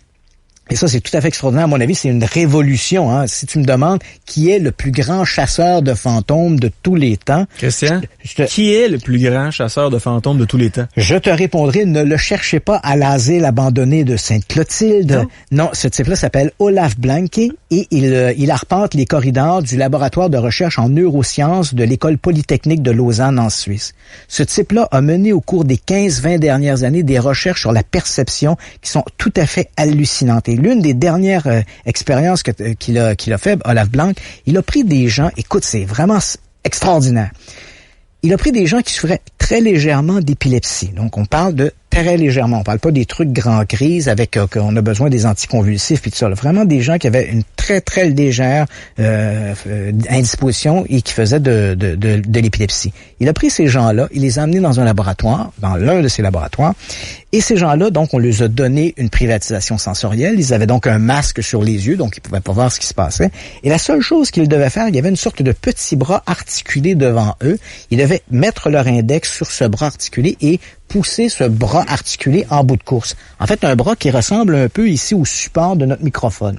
et ça, c'est tout à fait extraordinaire. À mon avis, c'est une révolution. Hein. Si tu me demandes qui est le plus grand chasseur de fantômes de tous les temps... Christian, qui est le plus grand chasseur de fantômes de tous les temps? Je te répondrai, ne le cherchez pas à l'asile abandonné de Sainte-Clotilde. Non, ce type-là s'appelle Olaf Blanke et il arpente les corridors du laboratoire de recherche en neurosciences de l'École polytechnique de Lausanne en Suisse. Ce type-là a mené au cours des 15-20 dernières années des recherches sur la perception qui sont tout à fait hallucinantes. Et l'une des dernières expériences qu'il a fait, Olaf Blanke, il a pris des gens, écoute, c'est vraiment extraordinaire. Il a pris des gens qui souffraient très légèrement d'épilepsie. Donc, on parle de très légèrement. On parle pas des trucs grand crises avec qu'on a besoin des anticonvulsifs et tout ça. Là. Vraiment des gens qui avaient une très, très légère indisposition et qui faisaient de l'épilepsie. Il a pris ces gens-là, il les a amenés dans un laboratoire, dans l'un de ces laboratoires, et ces gens-là, donc, on leur a donné une privatisation sensorielle. Ils avaient donc un masque sur les yeux, donc ils pouvaient pas voir ce qui se passait. Et la seule chose qu'ils devaient faire, il y avait une sorte de petit bras articulé devant eux. Ils devaient mettre leur index sur ce bras articulé et pousser ce bras articulé en bout de course. En fait, un bras qui ressemble un peu ici au support de notre microphone.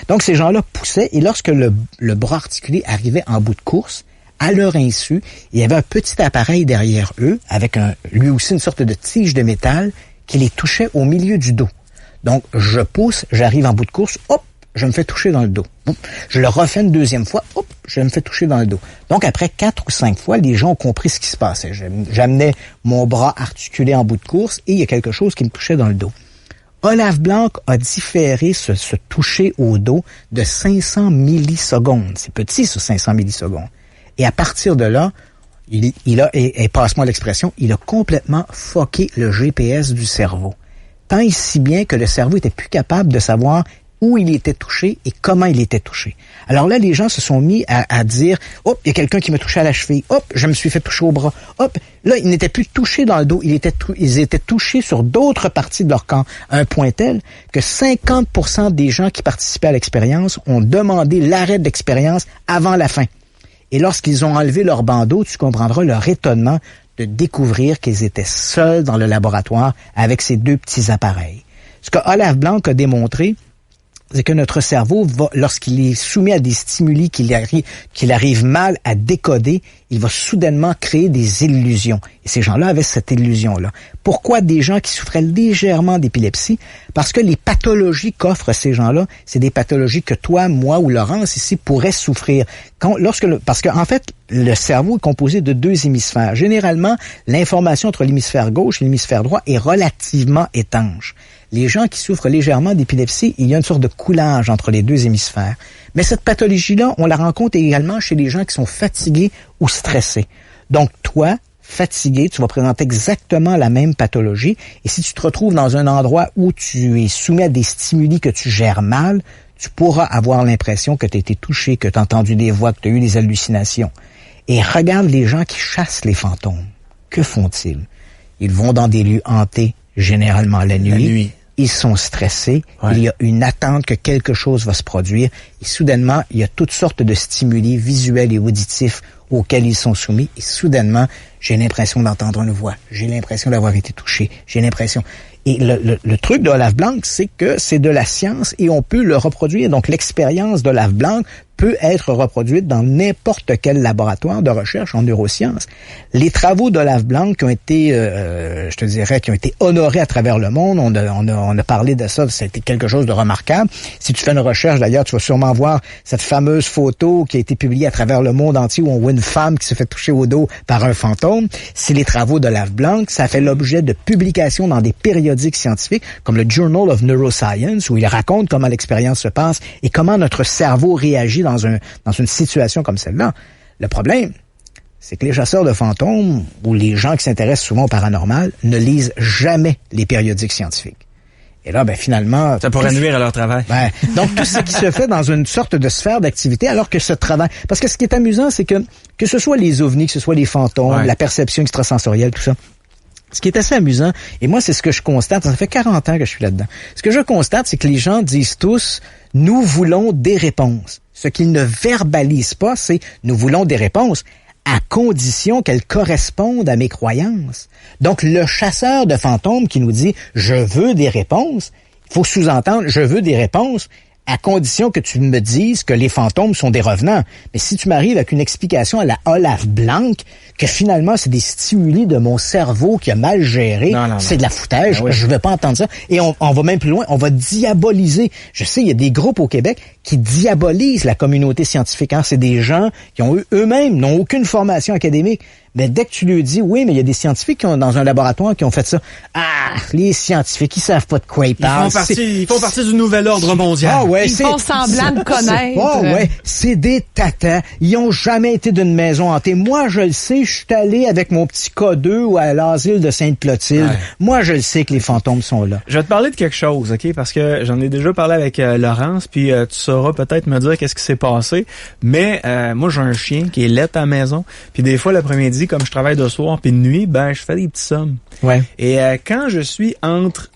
Donc, ces gens-là poussaient, et lorsque le bras articulé arrivait en bout de course, à leur insu, il y avait un petit appareil derrière eux, avec lui aussi une sorte de tige de métal, qui les touchait au milieu du dos. Donc, je pousse, j'arrive en bout de course, hop, je me fais toucher dans le dos. Je le refais une deuxième fois, hop, je me fais toucher dans le dos. Donc, après 4 ou 5 fois, les gens ont compris ce qui se passait. J'amenais mon bras articulé en bout de course et il y a quelque chose qui me touchait dans le dos. Olaf Blanke a différé ce toucher au dos de 500 millisecondes. C'est petit, ce 500 millisecondes. Et à partir de là, et passe-moi l'expression, il a complètement fucké le GPS du cerveau. Tant et si bien que le cerveau était plus capable de savoir où il était touché et comment il était touché. Alors là, les gens se sont mis à dire « Hop, il y a quelqu'un qui m'a touché à la cheville. Hop, je me suis fait toucher au bras. Hop, là, ils n'étaient plus touchés dans le dos. Ils étaient touchés sur d'autres parties de leur corps. À un point tel que 50% des gens qui participaient à l'expérience ont demandé l'arrêt de l'expérience avant la fin. Et lorsqu'ils ont enlevé leur bandeau, tu comprendras leur étonnement de découvrir qu'ils étaient seuls dans le laboratoire avec ces 2 petits appareils. Ce que Olaf Blanke a démontré, c'est que notre cerveau, lorsqu'il est soumis à des stimuli qu'il arrive mal à décoder, il va soudainement créer des illusions. Et ces gens-là avaient cette illusion-là. Pourquoi des gens qui souffraient légèrement d'épilepsie? Parce que les pathologies qu'offrent ces gens-là, c'est des pathologies que toi, moi ou Laurence ici pourraient souffrir. Parce qu'en fait, le cerveau est composé de 2 hémisphères. Généralement, l'information entre l'hémisphère gauche et l'hémisphère droit est relativement étanche. les gens qui souffrent légèrement d'épilepsie, il y a une sorte de coulage entre les deux hémisphères. Mais cette pathologie-là, on la rencontre également chez les gens qui sont fatigués ou stressés. Donc, toi, fatigué, tu vas présenter exactement la même pathologie. Et si tu te retrouves dans un endroit où tu es soumis à des stimuli que tu gères mal, tu pourras avoir l'impression que tu as été touché, que tu as entendu des voix, que tu as eu des hallucinations. Et regarde les gens qui chassent les fantômes. Que font-ils? Ils vont dans des lieux hantés, généralement la nuit. Ils sont stressés. Ouais. Il y a une attente que quelque chose va se produire. Et soudainement, il y a toutes sortes de stimuli visuels et auditifs auxquels ils sont soumis. Et soudainement, j'ai l'impression d'entendre une voix. J'ai l'impression d'avoir été touché. J'ai l'impression... Et le truc de Olaf Blanc, c'est que c'est de la science et on peut le reproduire. Donc, l'expérience d'Olaf Blanc peut être reproduite dans n'importe quel laboratoire de recherche en neurosciences. Les travaux d'Olaf Blanc qui ont été, qui ont été honorés à travers le monde, on a parlé de ça, c'était quelque chose de remarquable. Si tu fais une recherche, d'ailleurs, tu vas sûrement voir cette fameuse photo qui a été publiée à travers le monde entier où on voit une femme qui se fait toucher au dos par un fantôme. C'est les travaux d'Olaf Blanc. Ça fait l'objet de publications dans des périodiques scientifiques, comme le Journal of Neuroscience, où il raconte comment l'expérience se passe et comment notre cerveau réagit dans une situation comme celle-là. Le problème, c'est que les chasseurs de fantômes ou les gens qui s'intéressent souvent au paranormal ne lisent jamais les périodiques scientifiques. Et là, finalement... Ça pourrait nuire à leur travail. Donc, tout ce qui se fait dans une sorte de sphère d'activité, alors que ce travail... Parce que ce qui est amusant, c'est que ce soit les ovnis, que ce soit les fantômes, la perception extrasensorielle, tout ça, ce qui est assez amusant, et moi, c'est ce que je constate, ça fait 40 ans que je suis là-dedans. Ce que je constate, c'est que les gens disent tous, nous voulons des réponses. Ce qu'ils ne verbalisent pas, c'est, nous voulons des réponses à condition qu'elles correspondent à mes croyances. Donc, le chasseur de fantômes qui nous dit, je veux des réponses, il faut sous-entendre, je veux des réponses, à condition que tu me dises que les fantômes sont des revenants. Mais si tu m'arrives avec une explication à la Olaf Blanc, que finalement c'est des stimuli de mon cerveau qui a mal géré, c'est de la foutaise, je veux pas entendre ça. Et on va même plus loin, on va diaboliser. Je sais, il y a des groupes au Québec qui diabolisent la communauté scientifique. C'est des gens qui ont eux-mêmes, n'ont aucune formation académique. Mais dès que tu lui dis, oui, mais il y a des scientifiques qui ont, dans un laboratoire qui ont fait ça. Ah, les scientifiques, ils savent pas de quoi ils parlent. Ils font partie du nouvel ordre mondial. Ils font semblant de connaître. C'est des tatas. Ils ont jamais été d'une maison hantée. Moi, je le sais, je suis allé avec mon petit K2 ou à l'asile de Sainte-Clotilde. Ouais. Moi, je le sais que les fantômes sont là. Je vais te parler de quelque chose, OK? Parce que j'en ai déjà parlé avec Laurence, puis tu sauras peut-être me dire qu'est-ce qui s'est passé. Mais moi, j'ai un chien qui est laid à la maison. Puis des fois, l'après-midi, comme je travaille de soir puis de nuit, je fais des petits sommes. Ouais. Et quand je suis entre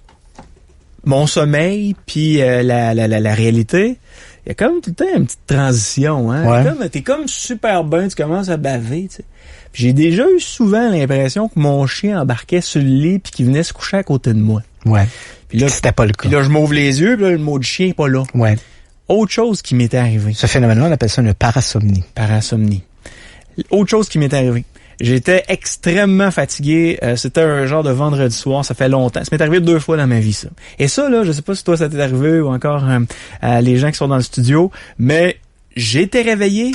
mon sommeil puis la réalité, il y a comme tout le temps une petite transition, hein. Ouais. T'es comme super bien, tu commences à baver, tu sais. Puis j'ai déjà eu souvent l'impression que mon chien embarquait sur le lit puis qu'il venait se coucher à côté de moi. Ouais. Puis là, c'était pas le cas. Puis là, je m'ouvre les yeux, puis là, le mot de chien est pas là. Ouais. Autre chose qui m'était arrivé. Ce phénomène-là, on appelle ça une parasomnie. Parasomnie. Autre chose qui m'est arrivé. J'étais extrêmement fatigué. C'était un genre de vendredi soir. Ça fait longtemps. Ça m'est arrivé 2 fois dans ma vie, ça. Et ça, là, je sais pas si toi ça t'est arrivé ou encore les gens qui sont dans le studio, mais j'ai été réveillé,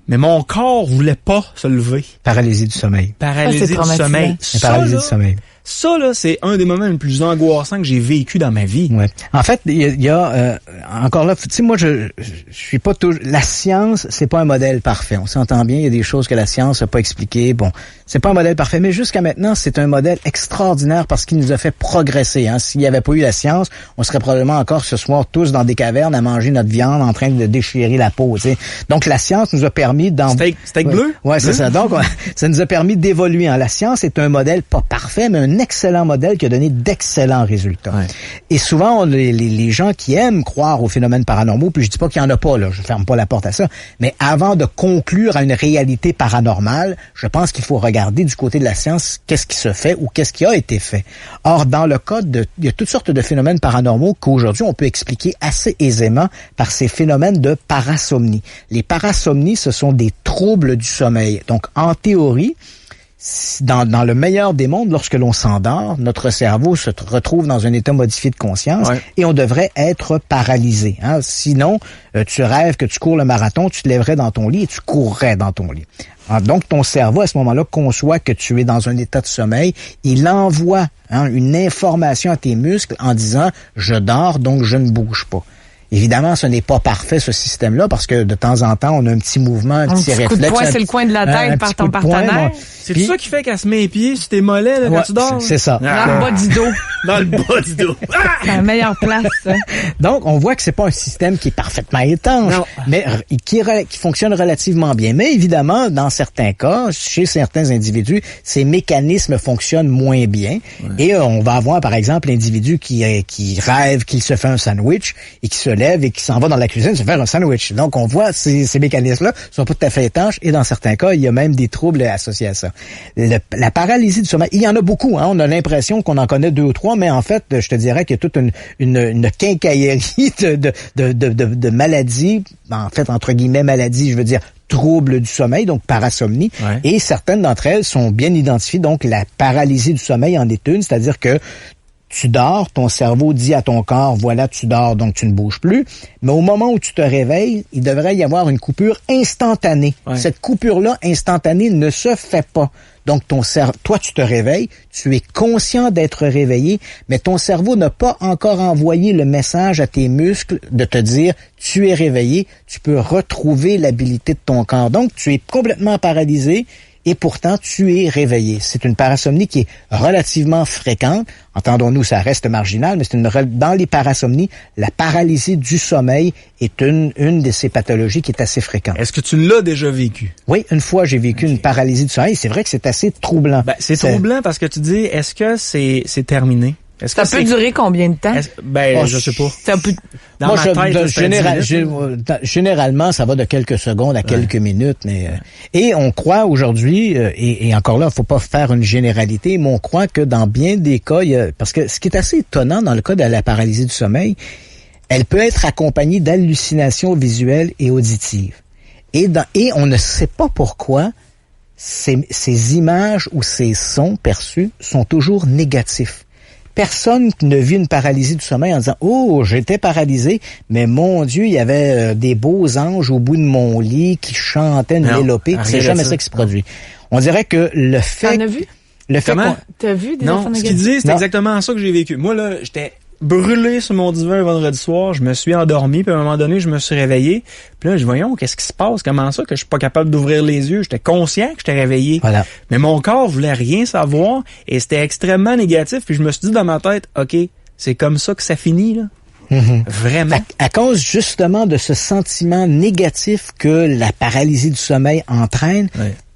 mais mon corps voulait pas se lever. Paralysie du sommeil. Paralysie du sommeil. Paralysie du sommeil. Ça, là, c'est un des moments les plus angoissants que j'ai vécu dans ma vie. Ouais. En fait, il y a encore là, tu sais, moi, je suis pas toujours... La science, c'est pas un modèle parfait. On s'entend bien, il y a des choses que la science n'a pas expliquées. Bon, c'est pas un modèle parfait, mais jusqu'à maintenant, c'est un modèle extraordinaire parce qu'il nous a fait progresser. S'il n'y avait pas eu la science, on serait probablement encore ce soir tous dans des cavernes à manger notre viande en train de déchirer la peau, tu sais. Donc, la science nous a permis Steak bleu? Ouais, c'est ça. Donc, ça nous a permis d'évoluer. La science est un modèle pas parfait, mais un excellent modèle qui a donné d'excellents résultats. Ouais. Et souvent, les gens qui aiment croire aux phénomènes paranormaux, puis je dis pas qu'il y en a pas, là, je ferme pas la porte à ça, mais avant de conclure à une réalité paranormale, je pense qu'il faut regarder du côté de la science qu'est-ce qui se fait ou qu'est-ce qui a été fait. Or, dans le cas il y a toutes sortes de phénomènes paranormaux qu'aujourd'hui on peut expliquer assez aisément par ces phénomènes de parasomnie. Les parasomnies, ce sont des troubles du sommeil. Donc, en théorie, dans le meilleur des mondes, lorsque l'on s'endort, notre cerveau se retrouve dans un état modifié de conscience et on devrait être paralysé. Hein? Sinon, tu rêves que tu cours le marathon, tu te lèverais dans ton lit et tu courrais dans ton lit. Alors, donc, ton cerveau, à ce moment-là, conçoit que tu es dans un état de sommeil. Il envoie une information à tes muscles en disant « je dors, donc je ne bouge pas ». Évidemment, ce n'est pas parfait, ce système-là, parce que de temps en temps, on a un petit mouvement, un petit réflexe. Coup de poing, c'est le coin de la tête par ton partenaire. C'est tout ça qui fait qu'elle se met les pieds sur tes mollets là, quand tu dors? C'est ça. Dans le bas du dos. Dans le bas du dos. C'est la meilleure place, ça. Donc, on voit que c'est pas un système qui est parfaitement étanche, mais qui fonctionne relativement bien. Mais évidemment, dans certains cas, chez certains individus, ces mécanismes fonctionnent moins bien. Et on va avoir, par exemple, l'individu qui rêve qu'il se fait un sandwich et qui se lève et qui s'en va dans la cuisine se faire un sandwich. Donc, on voit ces mécanismes-là sont pas tout à fait étanches et dans certains cas, il y a même des troubles associés à ça. La paralysie du sommeil, il y en a beaucoup. Hein? On a l'impression qu'on en connaît 2 ou 3, mais en fait, je te dirais qu'il y a toute une quincaillerie de maladies, en fait, entre guillemets, maladies, je veux dire, troubles du sommeil, donc parasomnie, et certaines d'entre elles sont bien identifiées. Donc, la paralysie du sommeil en est une, c'est-à-dire que tu dors, ton cerveau dit à ton corps, voilà, tu dors, donc tu ne bouges plus. Mais au moment où tu te réveilles, il devrait y avoir une coupure instantanée. Cette coupure-là, instantanée, ne se fait pas. Donc, toi, tu te réveilles, tu es conscient d'être réveillé, mais ton cerveau n'a pas encore envoyé le message à tes muscles de te dire, tu es réveillé, tu peux retrouver l'habilité de ton corps. Donc, tu es complètement paralysé. Et pourtant, tu es réveillé. C'est une parasomnie qui est relativement fréquente. Entendons-nous, ça reste marginal, mais dans les parasomnies, la paralysie du sommeil est une de ces pathologies qui est assez fréquente. Est-ce que tu l'as déjà vécu? Oui, une fois, j'ai vécu une paralysie du sommeil. C'est vrai que c'est assez troublant. C'est troublant parce que tu dis, est-ce que c'est terminé? Ça peut durer combien de temps? Je sais pas. Ça peut... Moi, généralement, ça va de quelques secondes à quelques minutes. Mais et on croit aujourd'hui, et encore là, il faut pas faire une généralité, mais on croit que dans bien des cas, parce que ce qui est assez étonnant dans le cas de la paralysie du sommeil, elle peut être accompagnée d'hallucinations visuelles et auditives. Et on ne sait pas pourquoi ces images ou ces sons perçus sont toujours négatifs. Personne ne vit une paralysie du sommeil en disant « Oh, j'étais paralysé, mais mon Dieu, il y avait des beaux anges au bout de mon lit qui chantaient une mélopée. » C'est jamais ça qui se produit. On dirait que le fait... T'en as vu? T'as vu des Non, enfants négatifs? ce qu'il dit, c'est exactement ça que j'ai vécu. Moi, là, j'étais brûlé sur mon divan un vendredi soir, je me suis endormi, puis à un moment donné, je me suis réveillé. Puis là, voyons, qu'est-ce qui se passe? Comment ça que je suis pas capable d'ouvrir les yeux? J'étais conscient que j'étais réveillé. Voilà. Mais mon corps voulait rien savoir et c'était extrêmement négatif. Puis je me suis dit dans ma tête, OK, c'est comme ça que ça finit, là. Vraiment. À cause justement de ce sentiment négatif que la paralysie du sommeil entraîne,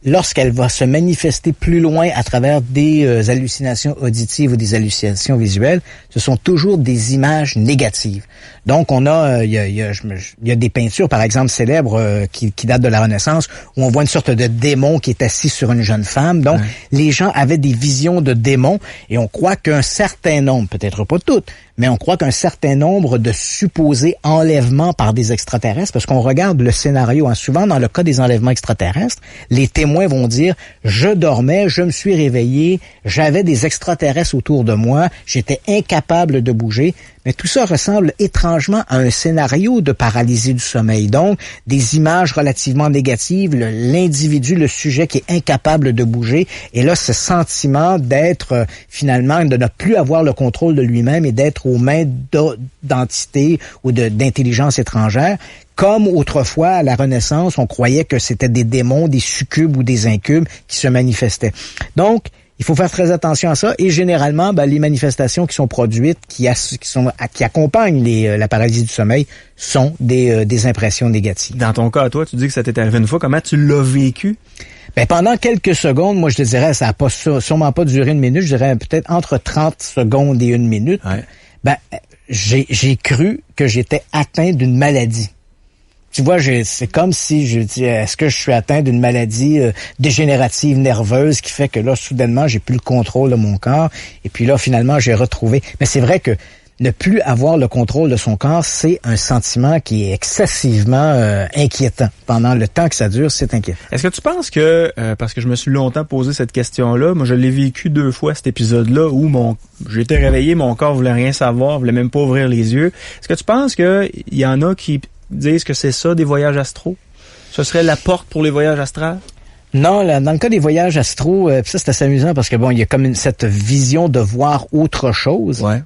lorsqu'elle va se manifester plus loin à travers des hallucinations auditives ou des hallucinations visuelles, ce sont toujours des images négatives. Donc, on a, il y a des peintures, par exemple, célèbres qui datent de la Renaissance, où on voit une sorte de démon qui est assis sur une jeune femme. Donc, les gens avaient des visions de démons et on croit qu'un certain nombre, peut-être pas toutes, mais on croit qu'un certain nombre de supposés enlèvements par des extraterrestres, parce qu'on regarde le scénario, souvent dans le cas des enlèvements extraterrestres, les témoins vont dire « Je dormais, je me suis réveillé, j'avais des extraterrestres autour de moi, j'étais incapable de bouger ». Mais tout ça ressemble étrangement à un scénario de paralysie du sommeil. Donc, des images relativement négatives, l'individu, le sujet qui est incapable de bouger. Et là, ce sentiment d'être, finalement, de ne plus avoir le contrôle de lui-même et d'être aux mains d'entités ou d'intelligence étrangère. Comme autrefois, à la Renaissance, on croyait que c'était des démons, des succubes ou des incubes qui se manifestaient. Donc, il faut faire très attention à ça et généralement, les manifestations qui sont produites, qui accompagnent la paralysie du sommeil, sont des impressions négatives. Dans ton cas, à toi, tu dis que ça t'est arrivé une fois. Comment tu l'as vécu? Pendant quelques secondes, moi je te dirais, ça n'a sûrement pas duré une minute, je dirais peut-être entre 30 secondes et une minute. J'ai cru que j'étais atteint d'une maladie. Tu vois, c'est comme si je dis, est-ce que je suis atteint d'une maladie dégénérative nerveuse qui fait que là, soudainement, j'ai plus le contrôle de mon corps. Et puis là, finalement, j'ai retrouvé. Mais c'est vrai que Ne plus avoir le contrôle de son corps, c'est un sentiment qui est excessivement inquiétant. Pendant le temps que ça dure, c'est inquiétant. Est-ce que tu penses que, parce que je me suis longtemps posé cette question-là, moi je l'ai vécu 2 fois cet épisode-là où j'étais réveillé, mon corps voulait rien savoir, voulait même pas ouvrir les yeux. Est-ce que tu penses que il y en a qui disent que c'est ça des voyages astraux? Ce serait la porte pour les voyages astrales? Non, là, dans le cas des voyages astraux, ça c'est assez amusant parce que il y a comme cette vision de voir autre chose. Ouais.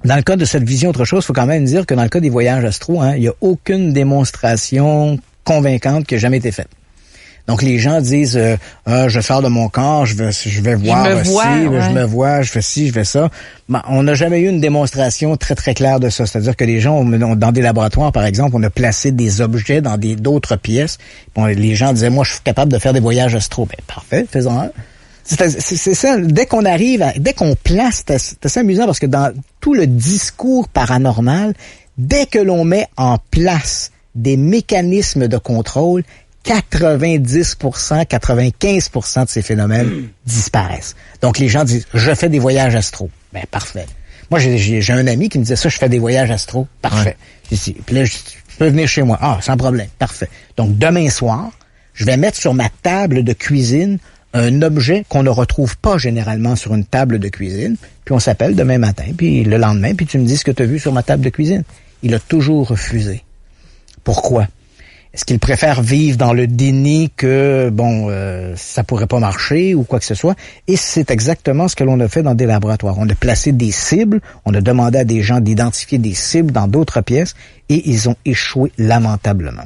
Dans le cas de cette vision autre chose, il faut quand même dire que dans le cas des voyages astraux, il n'y a aucune démonstration convaincante qui a jamais été faite. Donc les gens disent je vais faire de mon corps, je vais voir je me vois, je fais ci, je fais ça. On n'a jamais eu une démonstration très très claire de ça. C'est-à-dire que les gens dans des laboratoires, par exemple, on a placé des objets dans d'autres pièces. Les gens disaient moi je suis capable de faire des voyages astraux. Ben parfait, faisons un. C'est ça, dès qu'on place, c'est assez amusant parce que dans tout le discours paranormal, dès que l'on met en place des mécanismes de contrôle, 90%, 95% de ces phénomènes disparaissent. Donc les gens disent, je fais des voyages astraux. Ben parfait. Moi j'ai un ami qui me disait ça, je fais des voyages astraux. Parfait. Ouais. Puis là, je peux venir chez moi. Ah, sans problème. Parfait. Donc demain soir, je vais mettre sur ma table de cuisine un objet qu'on ne retrouve pas généralement sur une table de cuisine, puis on s'appelle demain matin, puis le lendemain, puis tu me dis ce que tu as vu sur ma table de cuisine. Il a toujours refusé. Pourquoi? Est-ce qu'il préfère vivre dans le déni que, ça pourrait pas marcher ou quoi que ce soit? Et c'est exactement ce que l'on a fait dans des laboratoires. On a placé des cibles, on a demandé à des gens d'identifier des cibles dans d'autres pièces, et ils ont échoué lamentablement.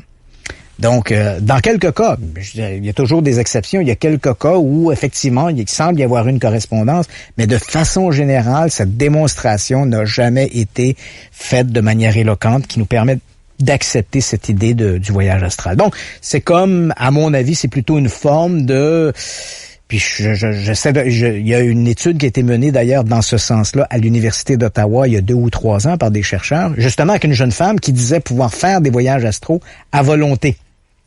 Donc, dans quelques cas, il y a toujours des exceptions, il y a quelques cas où, effectivement, il semble y avoir une correspondance, mais de façon générale, cette démonstration n'a jamais été faite de manière éloquente qui nous permet d'accepter cette idée du voyage astral. Donc, c'est comme, à mon avis, c'est plutôt une forme de... Puis il y a une étude qui a été menée d'ailleurs dans ce sens-là à l'Université d'Ottawa il y a 2 ou 3 ans par des chercheurs, justement avec une jeune femme qui disait pouvoir faire des voyages astraux à volonté.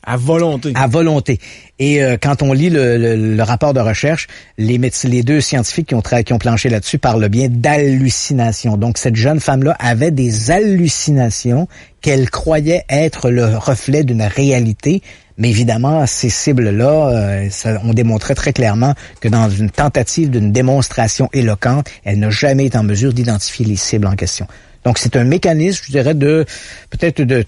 À volonté. À volonté. Et quand on lit le rapport de recherche, les 2 scientifiques qui ont planché là-dessus parlent bien d'hallucinations. Donc cette jeune femme-là avait des hallucinations qu'elle croyait être le reflet d'une réalité. Mais évidemment, ces cibles-là, on démontrait très clairement que dans une tentative d'une démonstration éloquente, elle n'a jamais été en mesure d'identifier les cibles en question. Donc, c'est un mécanisme, je dirais,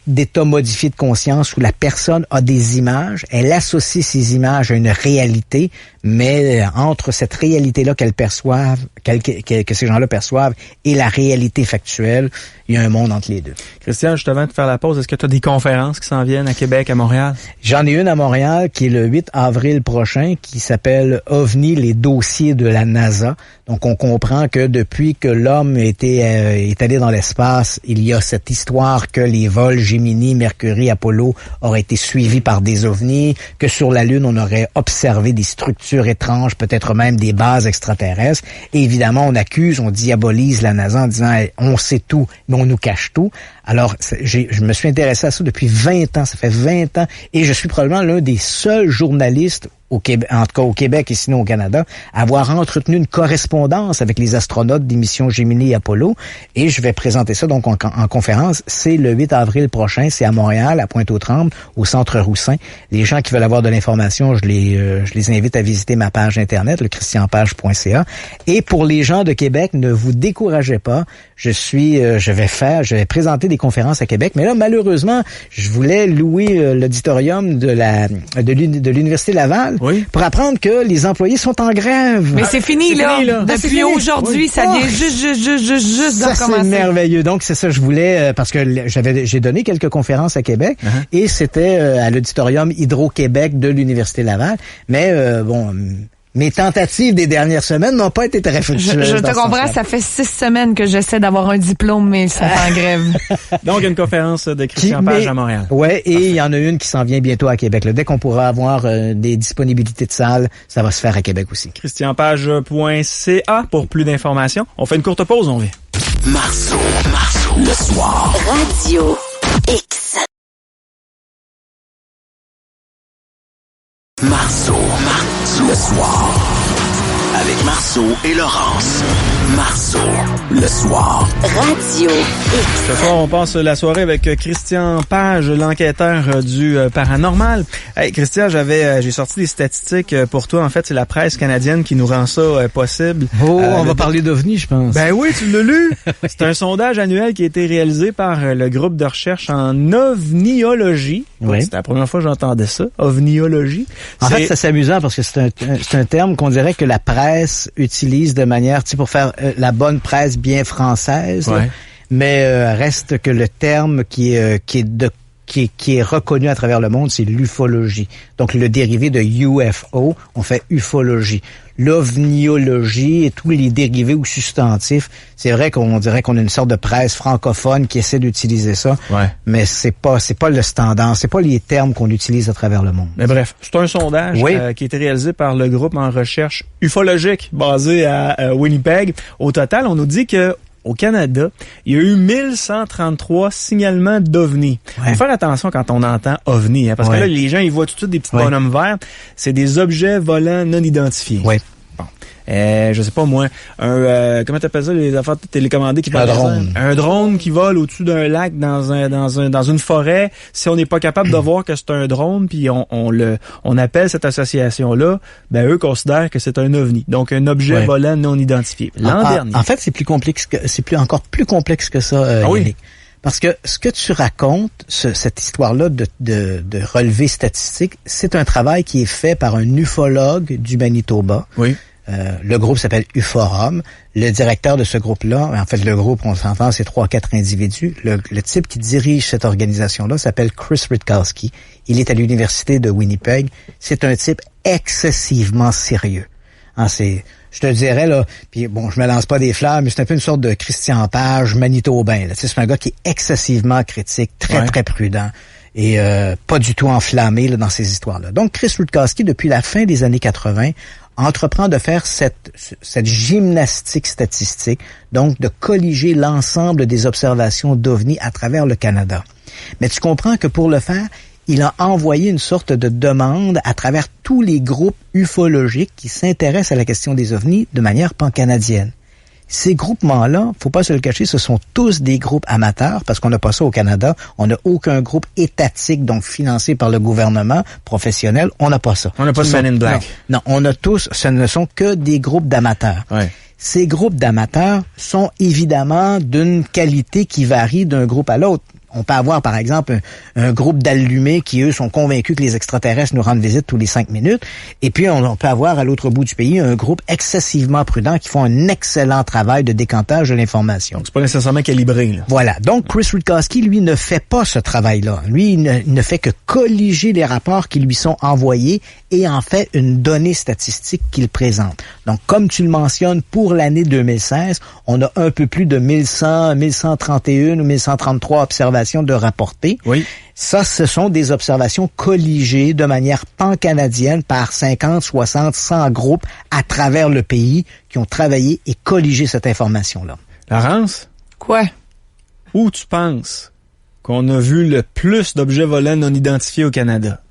d'état modifié de conscience où la personne a des images, elle associe ces images à une réalité, mais entre cette réalité-là qu'elle perçoive, que ces gens-là perçoivent, et la réalité factuelle, il y a un monde entre les deux. Christian, juste avant de faire la pause, est-ce que tu as des conférences qui s'en viennent à Québec, à Montréal? J'en ai une à Montréal qui est le 8 avril prochain, qui s'appelle OVNI, les dossiers de la NASA. Donc, on comprend que depuis que l'homme est allé dans l'espace, il y a cette histoire que les vols Gemini, Mercury, Apollo auraient été suivis par des ovnis, que sur la Lune, on aurait observé des structures étranges, peut-être même des bases extraterrestres. Et évidemment, on diabolise la NASA en disant hey, on sait tout, mais on nous cache tout. Alors, je me suis intéressé à ça depuis 20 ans. Ça fait 20 ans. Et je suis probablement l'un des seuls journalistes au Québec, en tout cas au Québec et sinon au Canada, avoir entretenu une correspondance avec les astronautes des missions Gemini et Apollo. Et je vais présenter ça donc en conférence. C'est le 8 avril prochain. C'est à Montréal, à Pointe-aux-Trembles, au Centre Roussin. Les gens qui veulent avoir de l'information, je les invite à visiter ma page Internet, le christianpage.ca. Et pour les gens de Québec, ne vous découragez pas. Je vais présenter des conférences à Québec. Mais là, malheureusement, je voulais louer l'auditorium de l'Université Laval. Oui. Pour apprendre que les employés sont en grève. Mais c'est fini, là. Depuis aujourd'hui, ça vient juste de recommencer. Ça, c'est merveilleux. Donc, c'est ça, je voulais, parce que j'ai donné quelques conférences à Québec, et c'était à l'auditorium Hydro-Québec de l'Université Laval. Mais, mes tentatives des dernières semaines n'ont pas été très fructueuses. Je te comprends, ça fait 6 semaines que j'essaie d'avoir un diplôme, mais ils sont en grève. Donc, une conférence de Christian Page à Montréal. Ouais, et il y en a une qui s'en vient bientôt à Québec. Dès qu'on pourra avoir des disponibilités de salles, ça va se faire à Québec aussi. christianpage.ca pour plus d'informations. On fait une courte pause, on revient. Marceau, le soir. Radio X. Marceau, le soir. Avec Marceau et Laurence. Marceau, le soir. Radio X. Ce soir, on passe la soirée avec Christian Page, l'enquêteur du paranormal. Hey, Christian, j'ai sorti des statistiques pour toi. En fait, c'est la presse canadienne qui nous rend ça possible. On va parler d'OVNI, je pense. Ben oui, tu l'as lu. C'est un sondage annuel qui a été réalisé par le groupe de recherche en ovniologie. Oui. C'était la première fois que j'entendais ça, ovniologie. En fait, c'est amusant parce que c'est un terme qu'on dirait que la presse utilise de manière, tu sais, pour faire la bonne presse bien française. Ouais. Là, mais reste que le terme qui est reconnu à travers le monde, c'est l'ufologie. Donc, le dérivé de UFO, on fait ufologie. L'ovniologie et tous les dérivés ou substantifs, c'est vrai qu'on dirait qu'on a une sorte de presse francophone qui essaie d'utiliser ça, mais c'est pas le standard, c'est pas les termes qu'on utilise à travers le monde. Mais bref, c'est un sondage qui a été réalisé par le groupe en recherche ufologique basé à Winnipeg. Au total, on nous dit que au Canada, il y a eu 1133 signalements d'OVNI. Faut faire attention quand on entend OVNI, parce que là, les gens, ils voient tout de suite des petits bonhommes verts. C'est des objets volants non identifiés. Oui. Bon. Je sais pas moi, comment t'appelles ça, les affaires télécommandées qui volent? Un drone. Un drone qui vole au-dessus d'un lac dans une forêt. Si on n'est pas capable de voir que c'est un drone, puis on appelle cette association-là, ben eux considèrent que c'est un OVNI. Donc un objet volant non identifié. L'an dernier. En fait, c'est encore plus complexe que ça, Yannick. Parce que ce que tu racontes, cette histoire-là de relevé statistique, c'est un travail qui est fait par un ufologue du Manitoba. Oui. Le groupe s'appelle Uforum. Le directeur de ce groupe-là, en fait, le groupe, on s'entend, c'est 3-4 individus. Le type qui dirige cette organisation-là s'appelle Chris Rutkowski. Il est à l'université de Winnipeg. C'est un type excessivement sérieux. Je te dirais, là, puis bon, je me lance pas des fleurs, mais c'est un peu une sorte de Christian Page manitobain. Là. C'est un gars qui est excessivement critique, très prudent et pas du tout enflammé là, dans ces histoires-là. Donc, Chris Rutkowski, depuis la fin des années 80, entreprend de faire cette gymnastique statistique, donc de colliger l'ensemble des observations d'OVNI à travers le Canada. Mais tu comprends que pour le faire, il a envoyé une sorte de demande à travers tous les groupes ufologiques qui s'intéressent à la question des ovnis de manière pan-canadienne. Ces groupements-là, faut pas se le cacher, ce sont tous des groupes amateurs, parce qu'on n'a pas ça au Canada. On n'a aucun groupe étatique, donc financé par le gouvernement professionnel. On n'a pas ça. On n'a pas de Men in Black. Non, on a tous, ce ne sont que des groupes d'amateurs. Ouais. Ces groupes d'amateurs sont évidemment d'une qualité qui varie d'un groupe à l'autre. On peut avoir, par exemple, un groupe d'allumés qui, eux, sont convaincus que les extraterrestres nous rendent visite tous les 5 minutes. Et puis, on peut avoir, à l'autre bout du pays, un groupe excessivement prudent qui font un excellent travail de décantage de l'information. Donc, c'est pas nécessairement calibré, là. Voilà. Donc, Chris Rutkowski, lui, ne fait pas ce travail-là. Lui, il ne fait que colliger les rapports qui lui sont envoyés et en fait une donnée statistique qu'il présente. Donc, comme tu le mentionnes, pour l'année 2016, on a un peu plus de 1100, 1131 ou 1133 observations de rapporter. Oui. Ça, ce sont des observations colligées de manière pan-canadienne par 50, 60, 100 groupes à travers le pays qui ont travaillé et colligé cette information-là. Laurence? Quoi? Où tu penses qu'on a vu le plus d'objets volants non identifiés au Canada?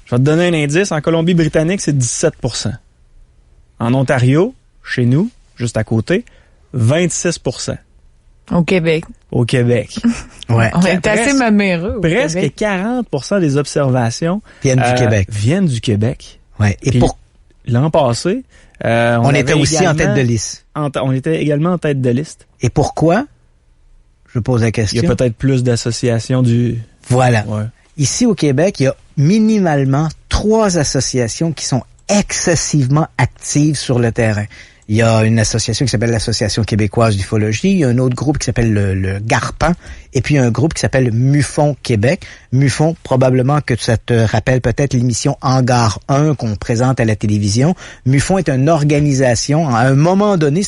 Je vais te donner un indice. En Colombie-Britannique, c'est 17%. En Ontario, chez nous, juste à côté, 26%. Au Québec. Au Québec. Ouais. On est assez maméreux. Presque 40% des observations viennent du Québec. Ouais. Et pour l'an passé, on était aussi en tête de liste. On était également en tête de liste. Et pourquoi? Je pose la question. Il y a peut-être plus d'associations du... Voilà. Ouais. Ici au Québec, il y a minimalement 3 associations qui sont excessivement actives sur le terrain. Il y a une association qui s'appelle l'Association québécoise d'ufologie, il y a un autre groupe qui s'appelle le GARPAN, et puis un groupe qui s'appelle MUFON Québec. MUFON, probablement que ça te rappelle peut-être l'émission Hangar 1 qu'on présente à la télévision. MUFON est une organisation, à un moment donné,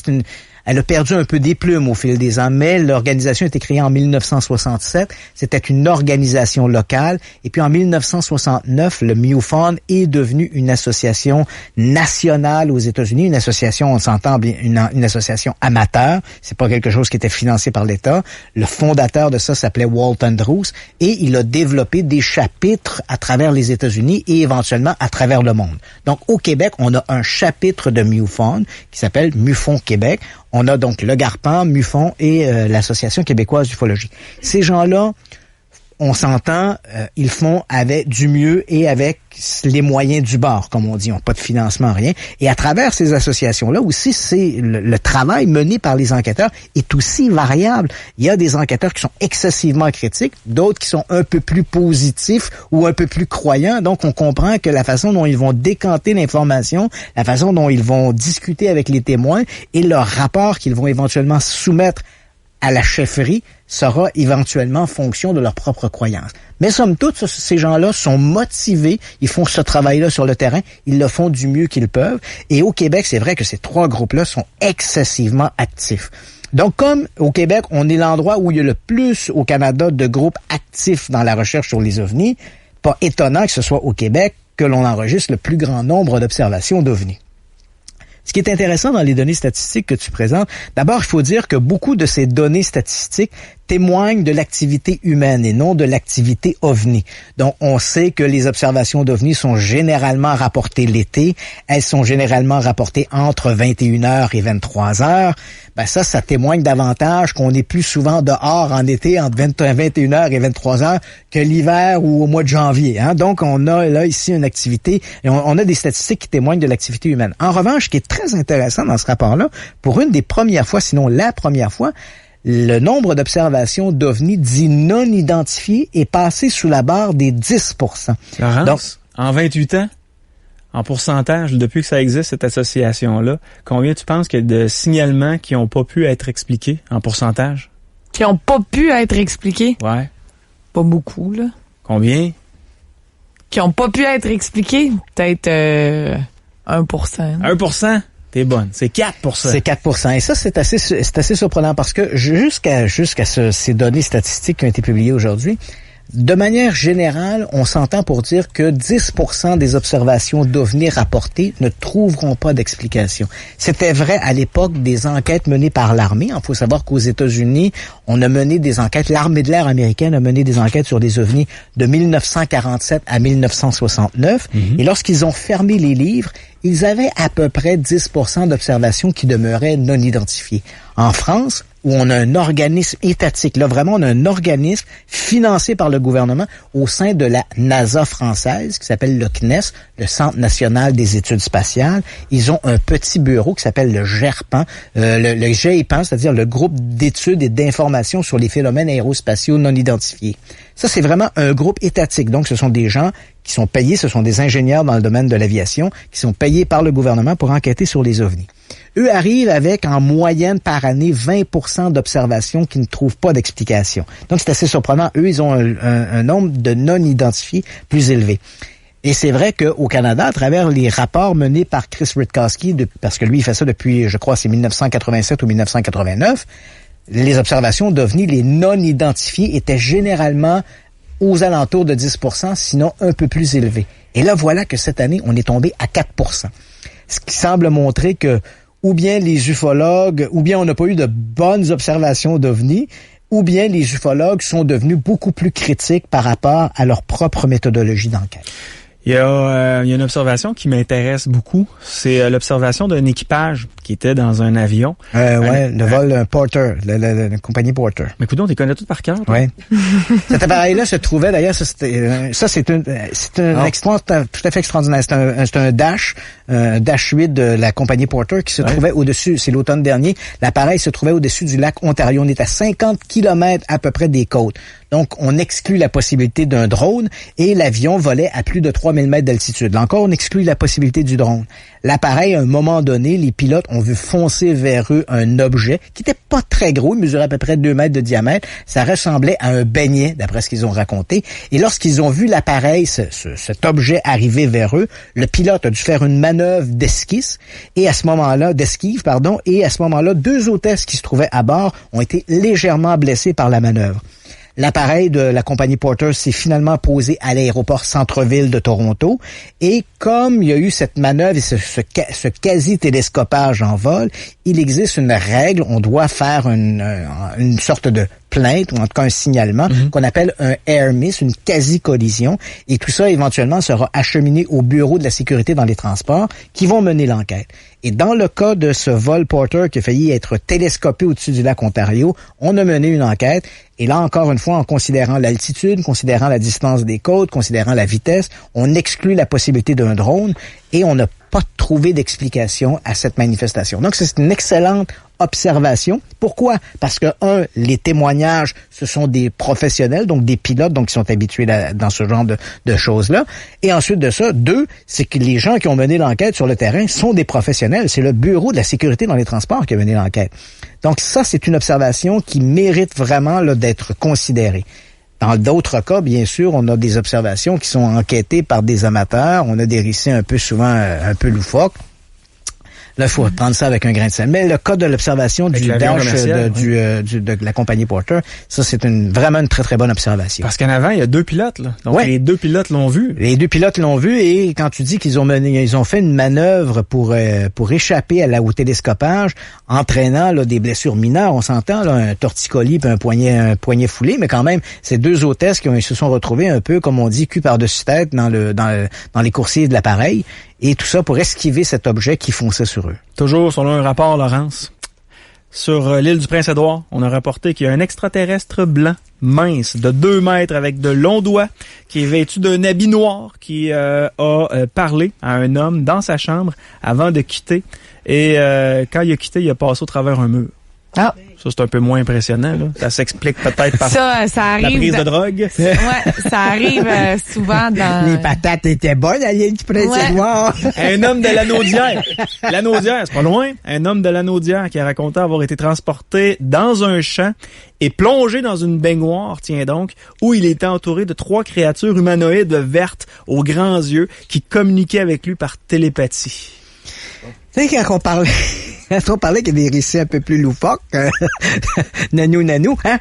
elle a perdu un peu des plumes au fil des ans, mais l'organisation a été créée en 1967. C'était une organisation locale. Et puis en 1969, le MUFON est devenu une association nationale aux États-Unis. Une association, on s'entend bien, une association amateur. C'est pas quelque chose qui était financé par l'État. Le fondateur de ça s'appelait Walt Andrews. Et il a développé des chapitres à travers les États-Unis et éventuellement à travers le monde. Donc au Québec, on a un chapitre de MUFON qui s'appelle MUFON Québec. On a donc le GARPAN, MUFON et l'Association québécoise d'ufologie. Ces gens-là, on s'entend, ils font avec du mieux et avec les moyens du bord, comme on dit. Ils n'ont pas de financement, rien. Et à travers ces associations-là aussi, c'est le travail mené par les enquêteurs est aussi variable. Il y a des enquêteurs qui sont excessivement critiques, d'autres qui sont un peu plus positifs ou un peu plus croyants. Donc, on comprend que la façon dont ils vont décanter l'information, la façon dont ils vont discuter avec les témoins et leur rapport qu'ils vont éventuellement soumettre à la chefferie sera éventuellement en fonction de leur propre croyance. Mais somme toute, ces gens-là sont motivés, ils font ce travail-là sur le terrain, ils le font du mieux qu'ils peuvent. Et au Québec, c'est vrai que ces trois groupes-là sont excessivement actifs. Donc, comme au Québec, on est l'endroit où il y a le plus au Canada de groupes actifs dans la recherche sur les ovnis, pas étonnant que ce soit au Québec que l'on enregistre le plus grand nombre d'observations d'ovnis. Ce qui est intéressant dans les données statistiques que tu présentes, d'abord, il faut dire que beaucoup de ces données statistiques témoignent de l'activité humaine et non de l'activité OVNI. Donc, on sait que les observations d'OVNI sont généralement rapportées l'été. Elles sont généralement rapportées entre 21h et 23h. Ben ça témoigne davantage qu'on est plus souvent dehors en été entre 21h et 23h que l'hiver ou au mois de janvier. Hein? Donc, on a là ici une activité, et on a des statistiques qui témoignent de l'activité humaine. En revanche, ce qui est très intéressant dans ce rapport-là, pour une des premières fois, sinon la première fois, le nombre d'observations d'OVNI dits non identifiés est passé sous la barre des 10%. Laurence, donc, en 28 ans, en pourcentage, depuis que ça existe, cette association-là, combien tu penses qu'il y a de signalements qui n'ont pas pu être expliqués en pourcentage? Qui n'ont pas pu être expliqués? Ouais. Pas beaucoup, là. Combien? Qui n'ont pas pu être expliqués? Peut-être 1%. 1%? T'es bonne. C'est 4%. C'est 4%. Et ça, c'est assez surprenant parce que jusqu'à ces données statistiques qui ont été publiées aujourd'hui, de manière générale, on s'entend pour dire que 10% des observations d'OVNI rapportées ne trouveront pas d'explication. C'était vrai à l'époque des enquêtes menées par l'armée. Il faut savoir qu'aux États-Unis, on a mené des enquêtes, l'armée de l'air américaine a mené des enquêtes sur des OVNI de 1947 à 1969. Et lorsqu'ils ont fermé les livres, ils avaient à peu près 10% d'observations qui demeuraient non identifiées. En France, où on a un organisme étatique, là vraiment on a un organisme financé par le gouvernement au sein de la NASA française qui s'appelle le CNES, le Centre national des études spatiales. Ils ont un petit bureau qui s'appelle le GERPAN, le GEIPAN, c'est-à-dire le groupe d'études et d'informations sur les phénomènes aérospatiaux non identifiés. Ça, c'est vraiment un groupe étatique. Donc, ce sont des gens qui sont payés, ce sont des ingénieurs dans le domaine de l'aviation qui sont payés par le gouvernement pour enquêter sur les ovnis. Eux arrivent avec, en moyenne par année, 20% d'observations qui ne trouvent pas d'explication. Donc, c'est assez surprenant. Eux, ils ont un nombre de non-identifiés plus élevé. Et c'est vrai qu'au Canada, à travers les rapports menés par Chris Rutkowski, parce que lui, il fait ça depuis, je crois, c'est 1987 ou 1989, les observations d'OVNI, les non-identifiés, étaient généralement aux alentours de 10%, sinon un peu plus élevés. Et là, voilà que cette année, on est tombé à 4%. Ce qui semble montrer que ou bien les ufologues, ou bien on n'a pas eu de bonnes observations d'OVNI, ou bien les ufologues sont devenus beaucoup plus critiques par rapport à leur propre méthodologie d'enquête. Il y a une observation qui m'intéresse beaucoup. C'est l'observation d'un équipage qui était dans un avion. Le vol Porter, la compagnie Porter. Mais écoute, tu connais tout par cœur. Oui. Cet appareil-là se trouvait, d'ailleurs, c'est une expérience tout à fait extraordinaire. C'est un Dash 8 de la compagnie Porter qui se trouvait au-dessus, c'est l'automne dernier. L'appareil se trouvait au-dessus du lac Ontario. On est à 50 km à peu près des côtes. Donc, on exclut la possibilité d'un drone et l'avion volait à plus de 3000 mètres d'altitude. Là encore, on exclut la possibilité du drone. L'appareil, à un moment donné, les pilotes ont vu foncer vers eux un objet qui était pas très gros, il mesurait à peu près 2 mètres de diamètre. Ça ressemblait à un beignet, d'après ce qu'ils ont raconté. Et lorsqu'ils ont vu l'appareil, cet objet arriver vers eux, le pilote a dû faire une manœuvre d'esquive, et à ce moment-là, 2 hôtesses qui se trouvaient à bord ont été légèrement blessées par la manœuvre. L'appareil de la compagnie Porter s'est finalement posé à l'aéroport centre-ville de Toronto. Et comme il y a eu cette manœuvre et ce quasi-télescopage en vol, il existe une règle. On doit faire une sorte de plainte, ou en tout cas un signalement, qu'on appelle un air miss, une quasi-collision. Et tout ça, éventuellement, sera acheminé au bureau de la sécurité dans les transports qui vont mener l'enquête. Et dans le cas de ce vol Porter qui a failli être télescopé au-dessus du lac Ontario, on a mené une enquête. Et là, encore une fois, en considérant l'altitude, considérant la distance des côtes, considérant la vitesse, on exclut la possibilité d'un drone et on n'a pas trouvé d'explication à cette manifestation. Donc, c'est une excellente observation. Pourquoi? Parce que, les témoignages, ce sont des professionnels, donc des pilotes, donc qui sont habitués dans ce genre de choses-là. Et ensuite de ça, 2, c'est que les gens qui ont mené l'enquête sur le terrain sont des professionnels. C'est le Bureau de la sécurité dans les transports qui a mené l'enquête. Donc ça, c'est une observation qui mérite vraiment là, d'être considérée. Dans d'autres cas, bien sûr, on a des observations qui sont enquêtées par des amateurs. On a des récits souvent un peu loufoques. Là, il faut prendre ça avec un grain de sel. Mais le cas de l'observation du dash de la compagnie Porter, ça, c'est vraiment une très, très bonne observation. Parce qu'en avant, il y a 2 pilotes, là. Donc, les 2 pilotes l'ont vu. Les 2 pilotes l'ont vu et quand tu dis qu'ils ont fait une manœuvre pour échapper au télescopage, entraînant, là, des blessures mineures, on s'entend, là, un torticolis puis un poignet foulé, mais quand même, ces 2 hôtesses qui se sont retrouvées un peu, comme on dit, cul par-dessus tête dans les coursiers de l'appareil. Et tout ça pour esquiver cet objet qui fonçait sur eux. Toujours selon un rapport, Laurence. Sur l'île du Prince-Édouard, on a rapporté qu'il y a un extraterrestre blanc, mince, de 2 mètres avec de longs doigts, qui est vêtu d'un habit noir, qui a parlé à un homme dans sa chambre avant de quitter. Et quand il a quitté, il a passé au travers un mur. Ah. Ça, c'est un peu moins impressionnant, là. Ça s'explique peut-être par ça arrive la prise de drogue. Ouais, ça arrive souvent dans... Les patates étaient bonnes à l'île du Prince-Édouard. Un homme de Lanaudière. Lanaudière, c'est pas loin. Un homme de Lanaudière qui a raconté avoir été transporté dans un champ et plongé dans une baignoire, tiens donc, où il était entouré de 3 créatures humanoïdes vertes aux grands yeux qui communiquaient avec lui par télépathie. Tu sais, quand on parlait qu'il y a des récits un peu plus loufoques, nanou, hein?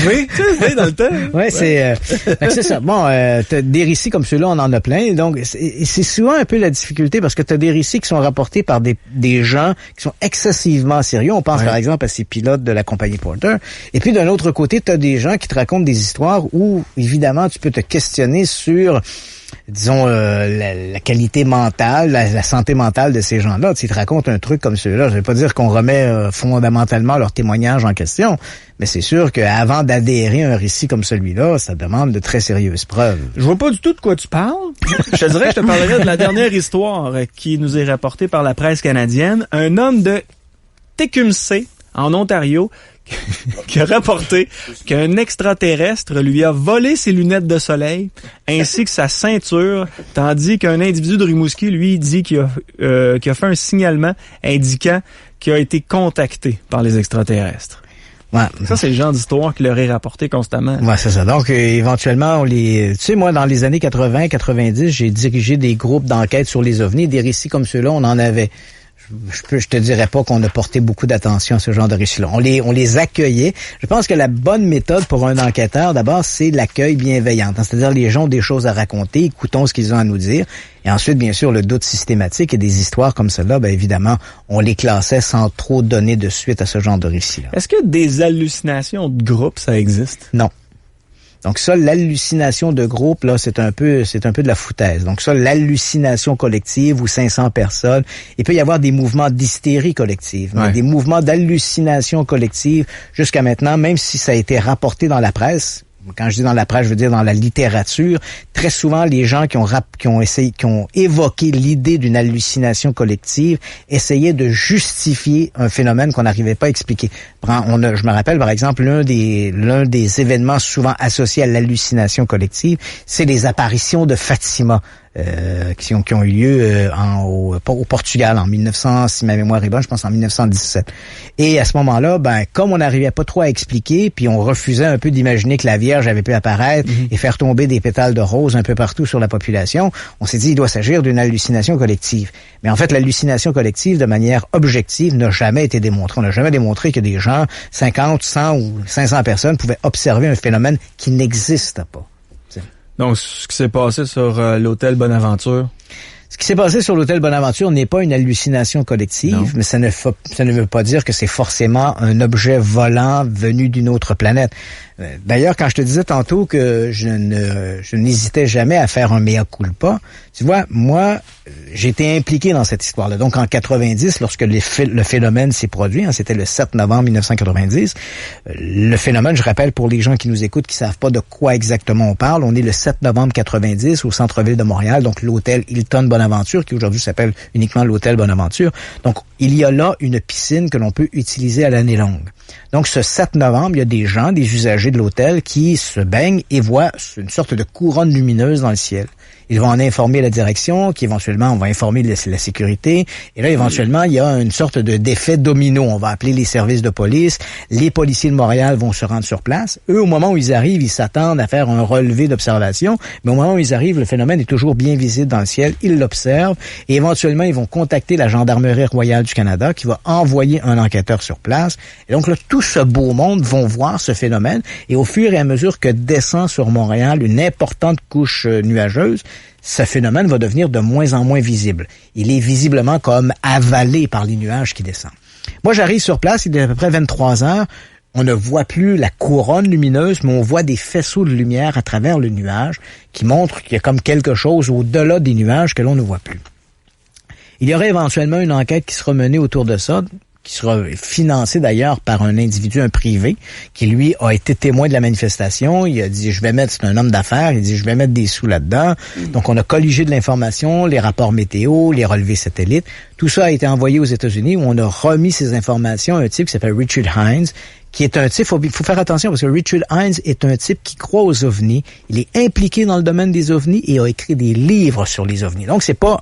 Oui, dans le temps. Ouais, c'est ça. Bon, t'as des récits comme ceux-là, on en a plein. Donc, c'est souvent un peu la difficulté parce que t'as des récits qui sont rapportés par des gens qui sont excessivement sérieux. On pense par exemple à ces pilotes de la compagnie Porter. Et puis d'un autre côté, t'as des gens qui te racontent des histoires où, évidemment, tu peux te questionner sur disons, la qualité mentale, la santé mentale de ces gens-là. Tu te racontes un truc comme celui-là, je vais pas dire qu'on remet fondamentalement leur témoignage en question, mais c'est sûr qu'avant d'adhérer à un récit comme celui-là, ça demande de très sérieuses preuves. Je vois pas du tout de quoi tu parles. Je te dirais, je te parlerai de la dernière histoire qui nous est rapportée par la presse canadienne. Un homme de Tecumseh, en Ontario, qui a rapporté qu'un extraterrestre lui a volé ses lunettes de soleil ainsi que sa ceinture, tandis qu'un individu de Rimouski, lui, dit qu'il a fait un signalement indiquant qu'il a été contacté par les extraterrestres. Ouais. Ça, c'est le genre d'histoire qui leur est rapporté constamment. Ouais, c'est ça. Donc, éventuellement, tu sais, moi, dans les années 80, 90, j'ai dirigé des groupes d'enquête sur les ovnis. Des récits comme ceux-là, on en avait. Je te dirais pas qu'on a porté beaucoup d'attention à ce genre de récits-là. On les accueillait. Je pense que la bonne méthode pour un enquêteur, d'abord, c'est l'accueil bienveillant. C'est-à-dire, les gens ont des choses à raconter, écoutons ce qu'ils ont à nous dire. Et ensuite, bien sûr, le doute systématique et des histoires comme celle-là, ben évidemment, on les classait sans trop donner de suite à ce genre de récits-là. Est-ce que des hallucinations de groupe, ça existe? Non. Donc ça, l'hallucination de groupe, là, c'est un peu de la foutaise. Donc ça, l'hallucination collective où 500 personnes, il peut y avoir des mouvements d'hystérie collective, mais des mouvements d'hallucination collective jusqu'à maintenant, même si ça a été rapporté dans la presse. Quand je dis dans la presse, je veux dire dans la littérature. Très souvent, les gens qui ont évoqué l'idée d'une hallucination collective essayaient de justifier un phénomène qu'on n'arrivait pas à expliquer. Je me rappelle, par exemple, l'un des événements souvent associés à l'hallucination collective, c'est les apparitions de Fatima. Qui ont eu lieu au Portugal en 1900, si ma mémoire est bonne, je pense en 1917. Et à ce moment-là, comme on n'arrivait pas trop à expliquer, puis on refusait un peu d'imaginer que la Vierge avait pu apparaître et faire tomber des pétales de rose un peu partout sur la population, on s'est dit il doit s'agir d'une hallucination collective. Mais en fait, l'hallucination collective, de manière objective, n'a jamais été démontrée. On n'a jamais démontré que des gens, 50, 100 ou 500 personnes, pouvaient observer un phénomène qui n'existe pas. Donc, ce qui s'est passé sur l'hôtel Bonaventure? Ce qui s'est passé sur l'hôtel Bonaventure n'est pas une hallucination collective, mais ça ne veut pas dire que c'est forcément un objet volant venu d'une autre planète. D'ailleurs, quand je te disais tantôt que je n'hésitais jamais à faire un mea culpa, tu vois, moi, j'ai été impliqué dans cette histoire-là. Donc, en 90, lorsque le phénomène s'est produit, c'était le 7 novembre 1990, le phénomène, je rappelle pour les gens qui nous écoutent, qui savent pas de quoi exactement on parle, on est le 7 novembre 90 au centre-ville de Montréal, donc l'hôtel Hilton Bonaventure, qui aujourd'hui s'appelle uniquement l'hôtel Bonaventure. Donc, il y a là une piscine que l'on peut utiliser à l'année longue. Donc, ce 7 novembre, il y a des gens, des usagers de l'hôtel qui se baignent et voient une sorte de couronne lumineuse dans le ciel. Ils vont en informer la direction, qui éventuellement, on va informer la sécurité. Et là, éventuellement, il y a une sorte d'effet domino. On va appeler les services de police. Les policiers de Montréal vont se rendre sur place. Eux, au moment où ils arrivent, ils s'attendent à faire un relevé d'observation. Mais au moment où ils arrivent, le phénomène est toujours bien visible dans le ciel. Ils l'observent. Et éventuellement, ils vont contacter la Gendarmerie royale du Canada, qui va envoyer un enquêteur sur place. Et donc là, tout ce beau monde vont voir ce phénomène. Et au fur et à mesure que descend sur Montréal une importante couche nuageuse, ce phénomène va devenir de moins en moins visible. Il est visiblement comme avalé par les nuages qui descendent. Moi, j'arrive sur place, il est à peu près 23 heures. On ne voit plus la couronne lumineuse, mais on voit des faisceaux de lumière à travers le nuage qui montrent qu'il y a comme quelque chose au-delà des nuages que l'on ne voit plus. Il y aurait éventuellement une enquête qui sera menée autour de ça, qui sera financé d'ailleurs par un individu, un privé, qui lui a été témoin de la manifestation. Il a dit, c'est un homme d'affaires, il dit, je vais mettre des sous là-dedans. Donc, on a colligé de l'information, les rapports météo, les relevés satellites. Tout ça a été envoyé aux États-Unis où on a remis ces informations à un type qui s'appelle Richard Hines, qui est un type, faut faire attention parce que Richard Hines est un type qui croit aux ovnis. Il est impliqué dans le domaine des ovnis et a écrit des livres sur les ovnis. Donc, c'est pas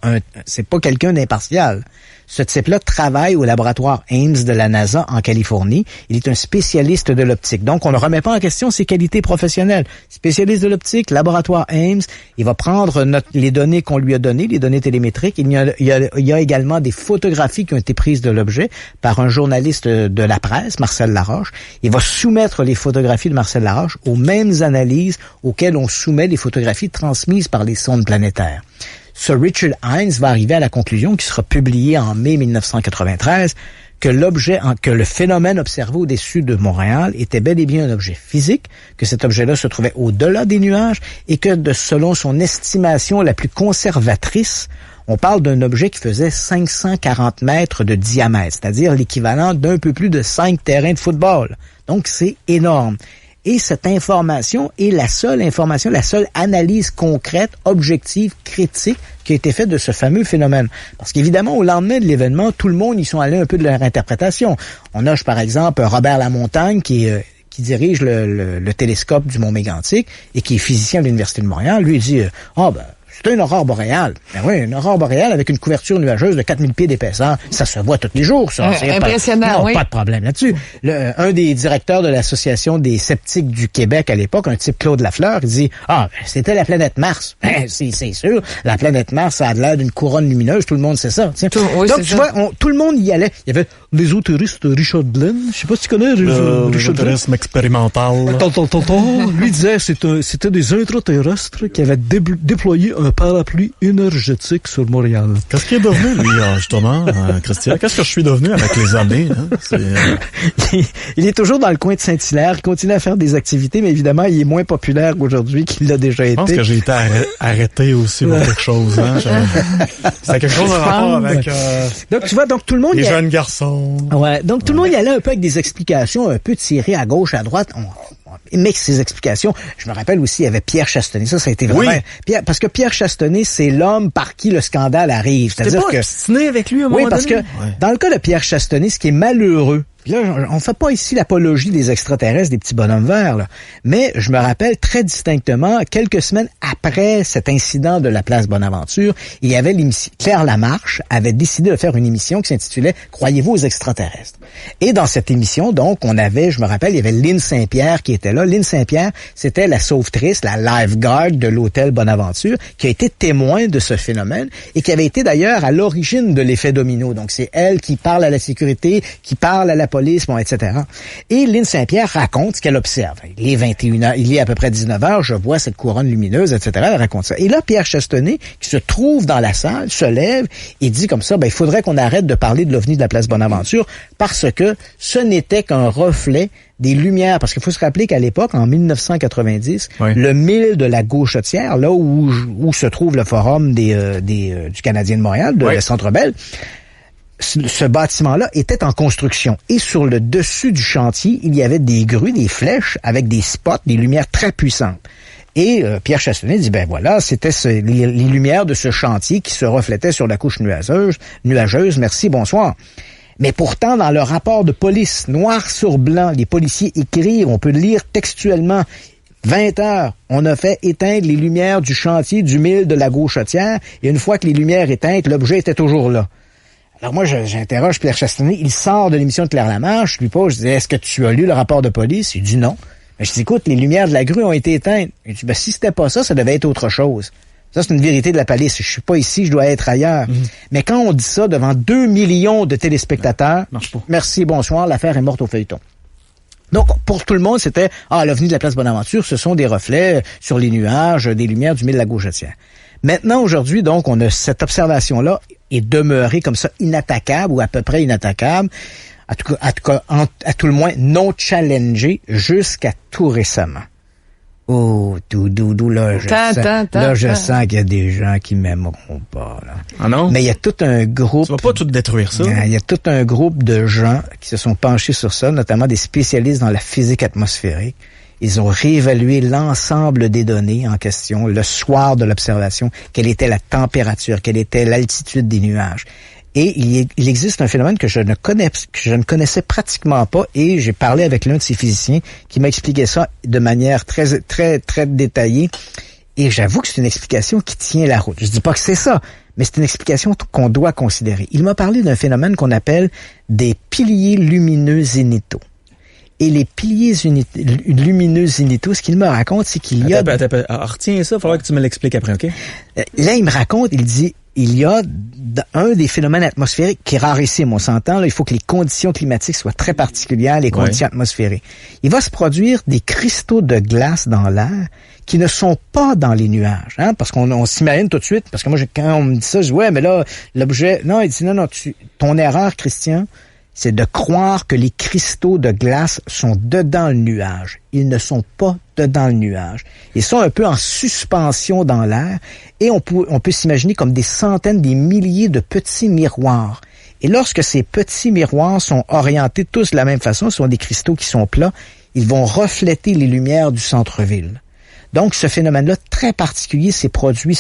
quelqu'un d'impartial. Ce type-là travaille au laboratoire Ames de la NASA en Californie. Il est un spécialiste de l'optique. Donc, on ne remet pas en question ses qualités professionnelles. Spécialiste de l'optique, laboratoire Ames. Il va prendre les données qu'on lui a données, les données télémétriques. Il y a également des photographies qui ont été prises de l'objet par un journaliste de la presse, Marcel Laroche. Il va soumettre les photographies de Marcel Laroche aux mêmes analyses auxquelles on soumet les photographies transmises par les sondes planétaires. Ce Richard Hines va arriver à la conclusion, qui sera publiée en mai 1993, que le phénomène observé au-dessus de Montréal était bel et bien un objet physique, que cet objet-là se trouvait au-delà des nuages et que selon son estimation la plus conservatrice, on parle d'un objet qui faisait 540 mètres de diamètre, c'est-à-dire l'équivalent d'un peu plus de 5 terrains de football. Donc, c'est énorme. Et cette information est la seule analyse concrète, objective, critique qui a été faite de ce fameux phénomène. Parce qu'évidemment, au lendemain de l'événement, tout le monde y sont allés un peu de leur interprétation. On a, par exemple, Robert Lamontagne qui dirige le télescope du Mont Mégantic et qui est physicien à l'Université de Montréal. Lui, il dit, c'est une aurore boréale. Ben oui, une aurore boréale avec une couverture nuageuse de 4000 pieds d'épaisseur. Ça se voit tous les jours, ça. C'est impressionnant, oui. Pas de problème là-dessus. Un des directeurs de l'Association des sceptiques du Québec à l'époque, un type Claude Lafleur, il dit, c'était la planète Mars. C'est sûr. La planète Mars, ça a l'air d'une couronne lumineuse. Tout le monde sait ça. Oui, donc, tu vois, tout le monde y allait. Il y avait l'ésotérisme Richard Glenn. Je sais pas si tu connais Richard Glenn. L'ésotérisme expérimental. Lui disait c'était des intraterrestres qui avaient déployé un parapluie énergétique sur Montréal. Qu'est-ce qui est devenu, lui, justement, Christian? Qu'est-ce que je suis devenu avec les années? Il est toujours dans le coin de Saint-Hilaire. Il continue à faire des activités, mais évidemment, il est moins populaire aujourd'hui qu'il l'a déjà été. Je pense que j'ai été arrêté aussi pour quelque chose. C'était quelque chose en rapport avec donc, tu vois, tout le monde... les jeunes garçons. Ouais, donc tout le monde y allait un peu avec des explications un peu tirées à gauche, à droite. Mais ces explications, je me rappelle aussi, il y avait Pierre Chastenay. Ça a été vraiment... Oui. Parce que Pierre Chastenay, c'est l'homme par qui le scandale arrive. C'est-à-dire que... C'était avec lui à un moment donné? Oui, parce que dans le cas de Pierre Chastenay, ce qui est malheureux, là, on fait pas ici l'apologie des extraterrestres, des petits bonhommes verts, là. Mais je me rappelle très distinctement, quelques semaines après cet incident de la place Bonaventure, il y avait l'émission. Claire Lamarche avait décidé de faire une émission qui s'intitulait « Croyez-vous aux extraterrestres ?» Et dans cette émission, donc, on avait, je me rappelle, il y avait Lynn Saint-Pierre qui était là. Lynn Saint-Pierre, c'était la sauvetrice, la lifeguard de l'hôtel Bonaventure, qui a été témoin de ce phénomène et qui avait été d'ailleurs à l'origine de l'effet domino. Donc, c'est elle qui parle à la sécurité, qui parle à la police, bon, etc. Et Lynn Saint-Pierre raconte ce qu'elle observe. Il est 21h, il est à peu près 19h, je vois cette couronne lumineuse, etc. Elle raconte ça. Et là, Pierre Chestenay, qui se trouve dans la salle, se lève et dit comme ça, il faudrait qu'on arrête de parler de l'OVNI de la place Bonaventure parce que ce n'était qu'un reflet des lumières, parce qu'il faut se rappeler qu'à l'époque, en 1990, le mille de la Gauchetière, là où se trouve le forum du Canadien de Montréal, de la Centre Bell, ce bâtiment-là était en construction. Et sur le dessus du chantier, il y avait des grues, des flèches, avec des spots, des lumières très puissantes. Et Pierre Chestenay dit, voilà, c'était les lumières de ce chantier qui se reflétaient sur la couche nuageuse. Merci, bonsoir. Mais pourtant, dans le rapport de police, noir sur blanc, les policiers écrivent, on peut le lire textuellement, 20 heures, on a fait éteindre les lumières du chantier du mille de la Gauchetière, et une fois que les lumières éteintes, l'objet était toujours là. Alors moi, j'interroge Pierre Chestenay, il sort de l'émission de Claire Lamarche, je lui pose, je dis, est-ce que tu as lu le rapport de police? Il dit non. Mais je dis, écoute, les lumières de la grue ont été éteintes. Il dit, si c'était pas ça, ça devait être autre chose. Ça, c'est une vérité de la police. Je suis pas ici, je dois être ailleurs. Mais quand on dit ça devant 2 millions de téléspectateurs, merci, bonsoir, l'affaire est morte au feuilleton. Donc, pour tout le monde, c'était, l'OVNI de la place Bonaventure, ce sont des reflets sur les nuages, des lumières du mille de la Gauchetière. Maintenant, aujourd'hui, donc, on a cette observation-là est demeurée comme ça inattaquable ou à peu près inattaquable, à tout le moins non challengée jusqu'à tout récemment. Oh, doudou, là, je sens qu'il y a des gens qui m'aimeront pas, là. Ah non? Mais il y a tout un groupe... Tu vas pas tout détruire ça. Il y a tout un groupe de gens qui se sont penchés sur ça, notamment des spécialistes dans la physique atmosphérique. Ils ont réévalué l'ensemble des données en question le soir de l'observation, quelle était la température, quelle était l'altitude des nuages. Et il existe un phénomène que je ne connaissais pratiquement pas, et j'ai parlé avec l'un de ces physiciens qui m'a expliqué ça de manière très, très, très détaillée. Et j'avoue que c'est une explication qui tient la route. Je dis pas que c'est ça, mais c'est une explication qu'on doit considérer. Il m'a parlé d'un phénomène qu'on appelle des piliers lumineux zénithaux. Et les piliers lumineux zénithaux, ce qu'il me raconte, c'est qu'il y a... Retiens ça, il faudra que tu me l'expliques après, OK? Là, il me raconte, il dit, il y a un des phénomènes atmosphériques qui est rarissime, on s'entend, là, il faut que les conditions climatiques soient très particulières, les conditions atmosphériques. Il va se produire des cristaux de glace dans l'air qui ne sont pas dans les nuages, hein, parce qu'on s'imagine tout de suite, parce que moi, quand on me dit ça, je dis, ouais, mais là, l'objet... Non, il dit, non, ton erreur, Christian, c'est de croire que les cristaux de glace sont dedans le nuage. Ils ne sont pas dedans le nuage. Ils sont un peu en suspension dans l'air et on peut s'imaginer comme des centaines, des milliers de petits miroirs. Et lorsque ces petits miroirs sont orientés tous de la même façon, ce sont des cristaux qui sont plats, ils vont refléter les lumières du centre-ville. Donc, ce phénomène-là, très particulier, s'est produit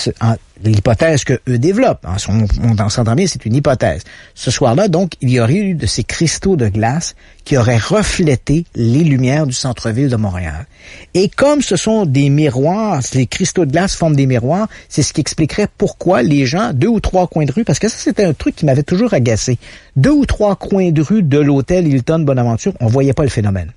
l'hypothèse que eux développent. On s'entend bien, c'est une hypothèse. Ce soir-là, donc, il y aurait eu de ces cristaux de glace qui auraient reflété les lumières du centre-ville de Montréal. Et comme ce sont des miroirs, les cristaux de glace forment des miroirs, c'est ce qui expliquerait pourquoi les gens, 2 ou 3 coins de rue, parce que ça, c'était un truc qui m'avait toujours agacé. 2 ou 3 coins de rue de l'hôtel Hilton Bonaventure, on voyait pas le phénomène.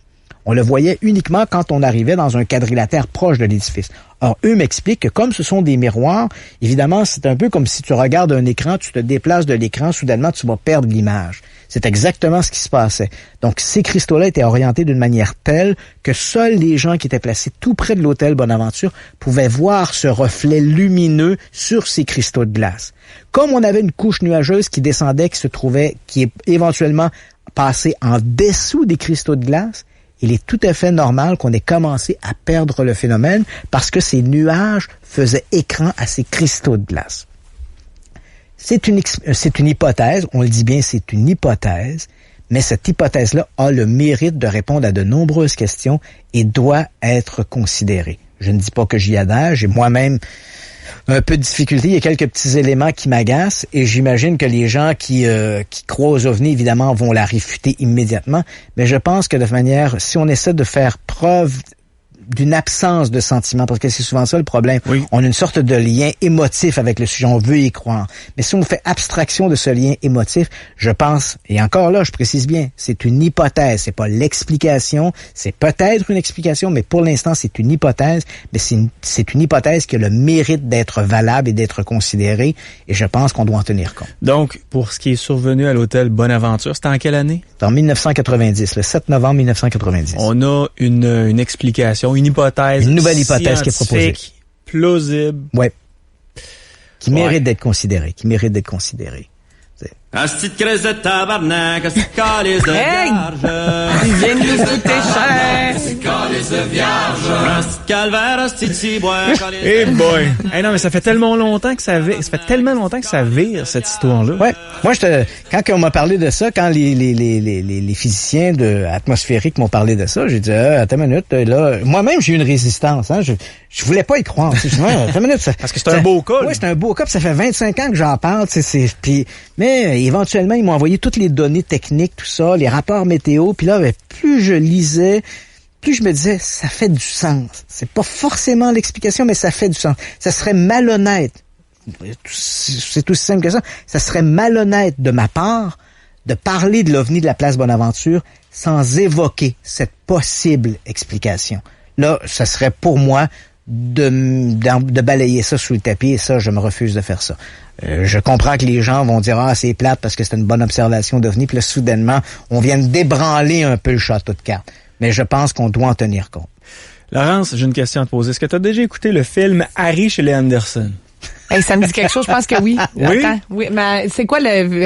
On le voyait uniquement quand on arrivait dans un quadrilatère proche de l'édifice. Or, eux m'expliquent que comme ce sont des miroirs, évidemment, c'est un peu comme si tu regardes un écran, tu te déplaces de l'écran, soudainement, tu vas perdre l'image. C'est exactement ce qui se passait. Donc, ces cristaux-là étaient orientés d'une manière telle que seuls les gens qui étaient placés tout près de l'hôtel Bonaventure pouvaient voir ce reflet lumineux sur ces cristaux de glace. Comme on avait une couche nuageuse qui descendait, qui est éventuellement passée en dessous des cristaux de glace, il est tout à fait normal qu'on ait commencé à perdre le phénomène parce que ces nuages faisaient écran à ces cristaux de glace. C'est une hypothèse, on le dit bien, c'est une hypothèse, mais cette hypothèse-là a le mérite de répondre à de nombreuses questions et doit être considérée. Je ne dis pas que j'y adhère, j'ai moi-même un peu de difficulté, il y a quelques petits éléments qui m'agacent et j'imagine que les gens qui croient aux ovnis, évidemment, vont la réfuter immédiatement, mais je pense que de manière, si on essaie de faire preuve d'une absence de sentiment, parce que c'est souvent ça le problème. Oui. On a une sorte de lien émotif avec le sujet, on veut y croire. Mais si on fait abstraction de ce lien émotif, je pense, et encore là, je précise bien, c'est une hypothèse, c'est pas l'explication, c'est peut-être une explication, mais pour l'instant, c'est une hypothèse, mais c'est une hypothèse qui a le mérite d'être valable et d'être considérée, et je pense qu'on doit en tenir compte. Donc, pour ce qui est survenu à l'hôtel Bonaventure, c'était en quelle année? C'est en 1990, le 7 novembre 1990. On a une explication, une hypothèse. Une nouvelle hypothèse qui est proposée. Plausible. Ouais. Qui mérite d'être considérée, Asti de crise de tabarnak, asti de calice de vierge. Ils viennent nous coûter cher. Asti de calice de vierge. Asti de calvaire, asti de ciboire. Eh boy! Hey non, mais ça fait tellement longtemps que ça vire, cette histoire-là. Ouais. Moi, quand on m'a parlé de ça, quand les physiciens atmosphériques m'ont parlé de ça, j'ai dit, attends une minute, là, moi-même, j'ai eu une résistance, hein. Je voulais pas y croire. Attends une minute, parce que c'est un beau cas. Oui, c'est un beau cas, puis ça fait 25 ans que j'en parle, mais éventuellement, ils m'ont envoyé toutes les données techniques, tout ça, les rapports météo, puis là, plus je lisais, plus je me disais, ça fait du sens. C'est pas forcément l'explication, mais ça fait du sens. Ça serait malhonnête. C'est aussi simple que ça. Ça serait malhonnête de ma part de parler de l'OVNI de la place Bonaventure sans évoquer cette possible explication. Là, ça serait pour moi de balayer ça sous le tapis, et ça, je me refuse de faire ça. Je comprends que les gens vont dire « Ah, c'est plate parce que c'est une bonne observation d'OVNI », puis là, soudainement, on vient de débranler un peu le château de cartes. Mais je pense qu'on doit en tenir compte. Laurence, j'ai une question à te poser. Est-ce que tu as déjà écouté le film Harry chez les Anderson? Hey, ça me dit quelque chose, je pense que oui. Oui? Attends, oui, mais c'est quoi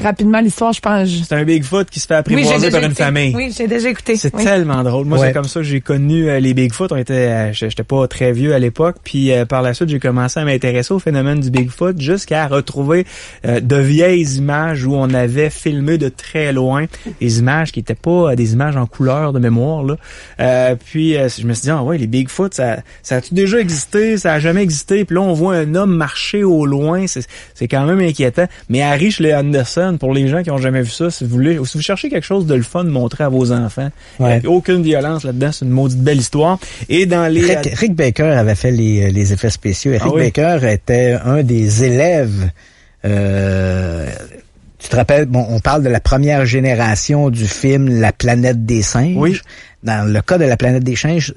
rapidement l'histoire, je pense? C'est un Bigfoot qui se fait apprivoiser par une famille. Oui, j'ai déjà écouté. C'est tellement drôle. Moi, c'est comme ça que j'ai connu les Bigfoot. J'étais pas très vieux à l'époque. Puis par la suite, j'ai commencé à m'intéresser au phénomène du Bigfoot jusqu'à retrouver de vieilles images où on avait filmé de très loin des images qui étaient pas des images en couleur de mémoire, là. Puis je me suis dit, ah ouais, les Bigfoot, ça a-tu déjà existé? Ça a jamais existé. Puis là, on voit un homme marcher au loin, c'est quand même inquiétant. Mais Harry chez les Anderson, pour les gens qui ont jamais vu ça, si vous cherchez quelque chose de le fun de montrer à vos enfants, il n'y a aucune violence là-dedans, c'est une maudite belle histoire. Et dans les... Rick Baker avait fait les effets spéciaux. Rick Baker était un des élèves... tu te rappelles, on parle de la première génération du film La planète des singes. Oui. Dans le cas de La planète des singes,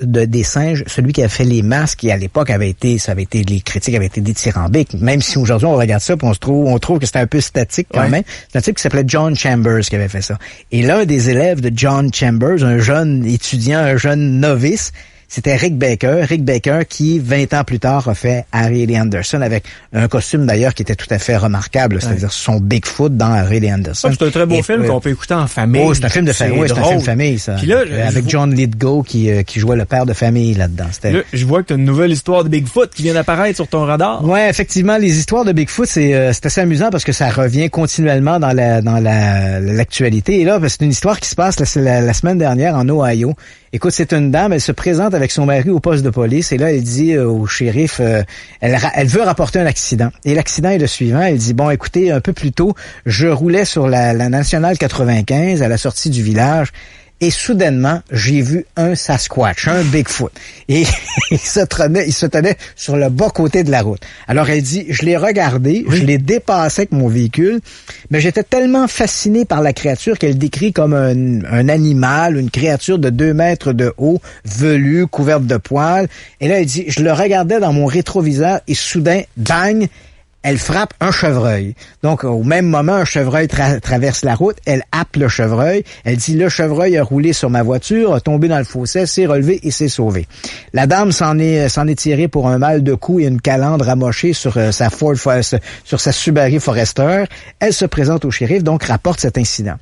celui qui a fait les masques, qui à l'époque les critiques avaient été dithyrambiques. Même si aujourd'hui on regarde ça, puis on trouve que c'était un peu statique quand même. C'est un type qui s'appelait John Chambers qui avait fait ça. Et l'un des élèves de John Chambers, un jeune étudiant, un jeune novice, c'était Rick Baker. Rick Baker qui, 20 ans plus tard, a fait Harry Lee Anderson avec un costume d'ailleurs qui était tout à fait remarquable, c'est-à-dire son Bigfoot dans Harry Lee Anderson. C'est un très beau film qu'on peut écouter en famille. Oh, c'est un film de famille. Oui, c'est un film de famille, ça. Puis là, avec John Lithgow qui jouait le père de famille là-dedans. Là, je vois que tu as une nouvelle histoire de Bigfoot qui vient d'apparaître sur ton radar. Ouais, effectivement, les histoires de Bigfoot, c'est assez amusant parce que ça revient continuellement dans l'actualité. Et là, c'est une histoire qui se passe la semaine dernière en Ohio. Écoute, c'est une dame, elle se présente avec son mari au poste de police et là, elle dit au shérif, elle veut rapporter un accident. Et l'accident est le suivant, elle dit, bon, écoutez, un peu plus tôt, je roulais sur la nationale 95 à la sortie du village et soudainement, j'ai vu un Sasquatch, un Bigfoot. Et il se tenait sur le bas côté de la route. Alors elle dit, je l'ai regardé, je l'ai dépassé avec mon véhicule, mais j'étais tellement fasciné par la créature qu'elle décrit comme un animal, une créature de 2 mètres de haut, velue, couverte de poils. Et là, elle dit, je le regardais dans mon rétroviseur et soudain, bang, elle frappe un chevreuil. Donc, au même moment, un chevreuil traverse la route, elle happe le chevreuil. Elle dit, le chevreuil a roulé sur ma voiture, a tombé dans le fossé, s'est relevé et s'est sauvé. La dame s'en est tirée pour un mal de cou et une calandre amochée sur sur sa Subaru Forester. Elle se présente au shérif, donc rapporte cet incident.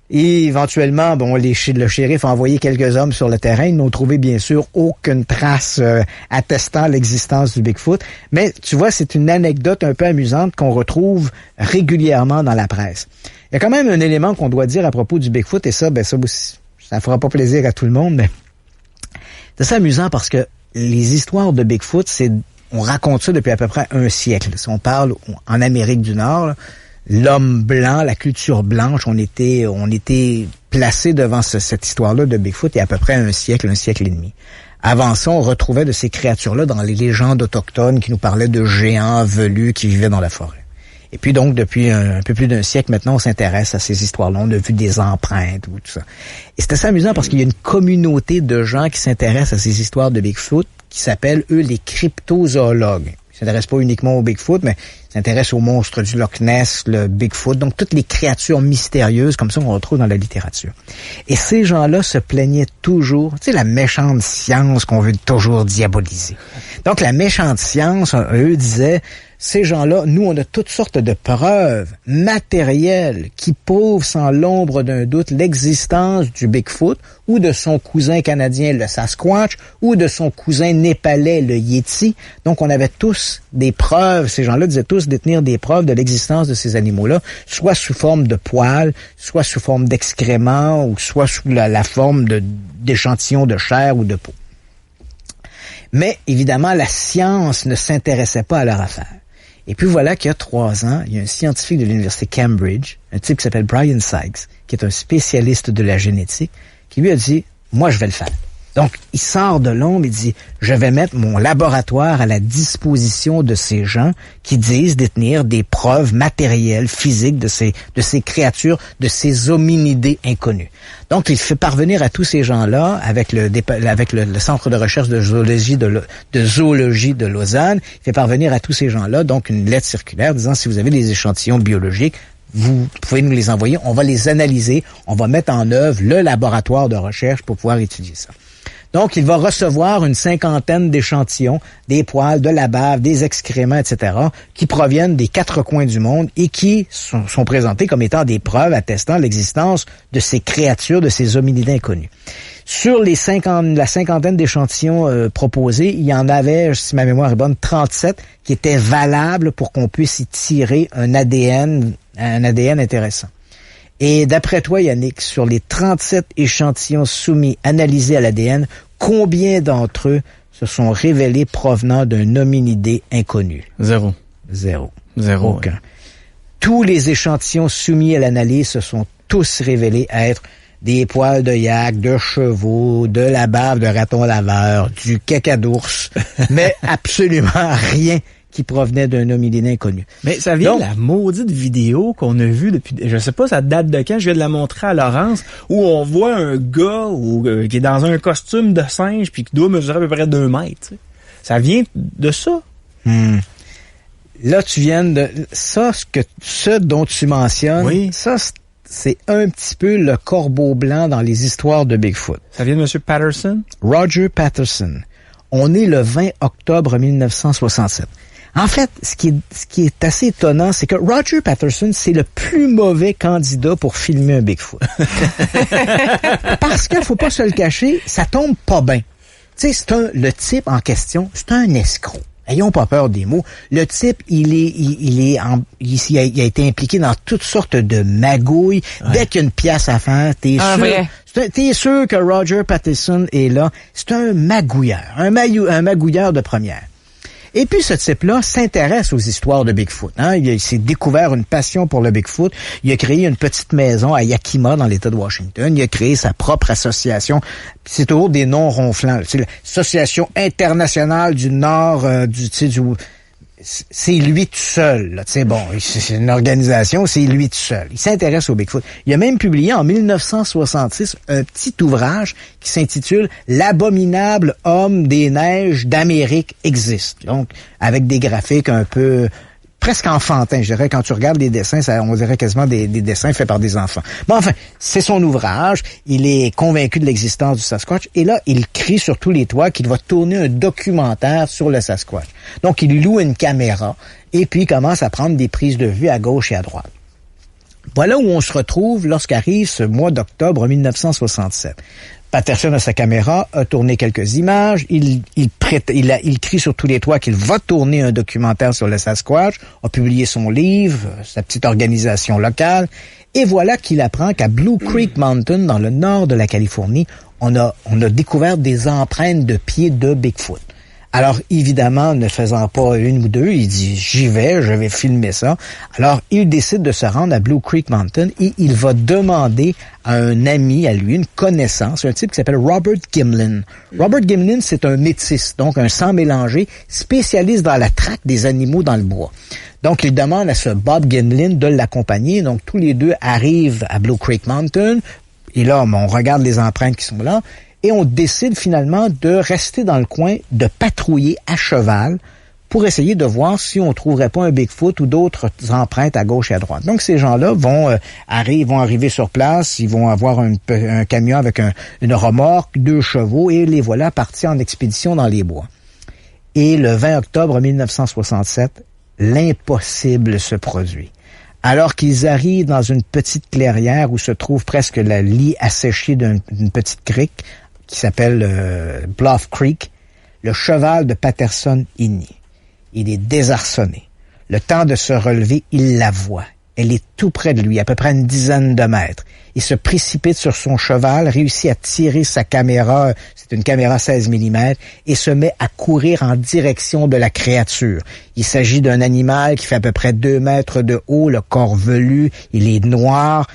Et éventuellement, le shérif a envoyé quelques hommes sur le terrain. Ils n'ont trouvé bien sûr aucune trace attestant l'existence du Bigfoot. Mais tu vois, c'est une anecdote un peu amusante qu'on retrouve régulièrement dans la presse. Il y a quand même un élément qu'on doit dire à propos du Bigfoot, et ça fera pas plaisir à tout le monde, mais c'est assez amusant parce que les histoires de Bigfoot, on raconte ça depuis à peu près un siècle. Si on parle en Amérique du Nord, l'homme blanc, la culture blanche, on était placé devant cette histoire-là de Bigfoot il y a à peu près un siècle et demi. Avant ça, on retrouvait de ces créatures-là dans les légendes autochtones qui nous parlaient de géants velus qui vivaient dans la forêt. Et puis donc, depuis un peu plus d'un siècle maintenant, on s'intéresse à ces histoires-là. On a vu des empreintes ou tout ça. Et c'est assez amusant parce qu'il y a une communauté de gens qui s'intéressent à ces histoires de Bigfoot qui s'appellent, eux, les cryptozoologues. Ils s'intéressent pas uniquement au Bigfoot, mais ils s'intéressent aux monstres du Loch Ness, le Bigfoot, donc toutes les créatures mystérieuses comme ça qu'on retrouve dans la littérature. Et ces gens-là se plaignaient toujours, tu sais, la méchante science qu'on veut toujours diaboliser. Donc la méchante science, eux disaient, ces gens-là, nous, on a toutes sortes de preuves matérielles qui prouvent sans l'ombre d'un doute l'existence du Bigfoot ou de son cousin canadien, le Sasquatch, ou de son cousin népalais, le Yeti. Donc, on avait tous des preuves, ces gens-là disaient tous détenir des preuves de l'existence de ces animaux-là, soit sous forme de poils, soit sous forme d'excréments, ou soit sous la forme d'échantillons de chair ou de peau. Mais, évidemment, la science ne s'intéressait pas à leur affaire. Et puis voilà qu'il y a 3 ans, il y a un scientifique de l'université Cambridge, un type qui s'appelle Brian Sykes, qui est un spécialiste de la génétique, qui lui a dit, moi je vais le faire. Donc, il sort de l'ombre et dit, je vais mettre mon laboratoire à la disposition de ces gens qui disent détenir des preuves matérielles, physiques de ces créatures, de ces hominidés inconnus. Donc, il fait parvenir à tous ces gens-là, avec le Centre de recherche de zoologie de Lausanne, il fait parvenir à tous ces gens-là, donc, une lettre circulaire disant, si vous avez des échantillons biologiques, vous pouvez nous les envoyer, on va les analyser, on va mettre en œuvre le laboratoire de recherche pour pouvoir étudier ça. Donc, il va recevoir une 50aine d'échantillons, des poils, de la bave, des excréments, etc., qui proviennent des 4 coins du monde et qui sont présentés comme étant des preuves attestant l'existence de ces créatures, de ces hominidés inconnus. Sur la 50aine d'échantillons proposés, il y en avait, si ma mémoire est bonne, 37 qui étaient valables pour qu'on puisse y tirer un ADN intéressant. Et d'après toi, Yannick, sur les 37 échantillons soumis, analysés à l'ADN, combien d'entre eux se sont révélés provenant d'un hominidé inconnu? Zéro. Aucun. Ouais. Tous les échantillons soumis à l'analyse se sont tous révélés être des poils de yak, de chevaux, de la bave de raton laveur, du caca d'ours, mais absolument rien qui provenait d'un hominidé inconnu. Mais ça vient de la maudite vidéo qu'on a vue depuis, je sais pas, ça date de quand, je viens de la montrer à Laurence, où on voit un gars qui est dans un costume de singe puis qui doit mesurer à peu près 2 mètres. T'sais. Ça vient de ça. Là, tu viens de... Ce dont tu mentionnes, oui. Ça, c'est un petit peu le corbeau blanc dans les histoires de Bigfoot. Ça vient de M. Patterson? Roger Patterson. On est le 20 octobre 1967. En fait, ce qui est assez étonnant, c'est que Roger Patterson, c'est le plus mauvais candidat pour filmer un Bigfoot. Parce qu'il faut pas se le cacher, ça tombe pas bien. Tu sais, le type en question, c'est un escroc. Ayons pas peur des mots. Le type, il a été impliqué dans toutes sortes de magouilles. Ouais. Dès qu'il y a une pièce à faire, t'es sûr que Roger Patterson est là. C'est un magouilleur, un magouilleur de première. Et puis, ce type-là s'intéresse aux histoires de Bigfoot. Il s'est découvert une passion pour le Bigfoot. Il a créé une petite maison à Yakima, dans l'État de Washington. Il a créé sa propre association. C'est toujours des noms ronflants. C'est l'Association internationale du Nord, c'est lui tout seul. Là. Bon, c'est une organisation, c'est lui tout seul. Il s'intéresse au Bigfoot. Il a même publié en 1966 un petit ouvrage qui s'intitule « L'abominable homme des neiges d'Amérique existe ». Donc, avec des graphiques un peu... presque enfantins, je dirais. Quand tu regardes les dessins, on dirait quasiment des dessins faits par des enfants. Bon, enfin, c'est son ouvrage. Il est convaincu de l'existence du Sasquatch. Et là, il crie sur tous les toits qu'il va tourner un documentaire sur le Sasquatch. Donc, il loue une caméra et puis il commence à prendre des prises de vue à gauche et à droite. Voilà où on se retrouve lorsqu'arrive ce mois d'octobre 1967. Patterson a sa caméra, a tourné quelques images, il crie sur tous les toits qu'il va tourner un documentaire sur le Sasquatch, a publié son livre, sa petite organisation locale, et voilà qu'il apprend qu'à Blue Creek Mountain, dans le nord de la Californie, on a découvert des empreintes de pieds de Bigfoot. Alors, évidemment, ne faisant pas une ou deux, il dit, je vais filmer ça. Alors, il décide de se rendre à Blue Creek Mountain et il va demander à un ami, à lui, une connaissance, un type qui s'appelle Robert Gimlin. Robert Gimlin, c'est un métis, donc un sang mélangé, spécialiste dans la traque des animaux dans le bois. Donc, il demande à ce Bob Gimlin de l'accompagner. Donc, tous les deux arrivent à Blue Creek Mountain. Et là, on regarde les empreintes qui sont là. Et on décide finalement de rester dans le coin, de patrouiller à cheval pour essayer de voir si on trouverait pas un Bigfoot ou d'autres empreintes à gauche et à droite. Donc, ces gens-là vont arriver sur place, ils vont avoir un camion avec une remorque, 2 chevaux, et les voilà partis en expédition dans les bois. Et le 20 octobre 1967, l'impossible se produit. Alors qu'ils arrivent dans une petite clairière où se trouve presque le lit asséché d'une petite crique qui s'appelle Bluff Creek, le cheval de Patterson hennit. Il est désarçonné. Le temps de se relever, il la voit. Elle est tout près de lui, à peu près une dizaine de mètres. Il se précipite sur son cheval, réussit à tirer sa caméra, c'est une caméra 16 mm, et se met à courir en direction de la créature. Il s'agit d'un animal qui fait à peu près 2 mètres de haut, le corps velu, il est noir.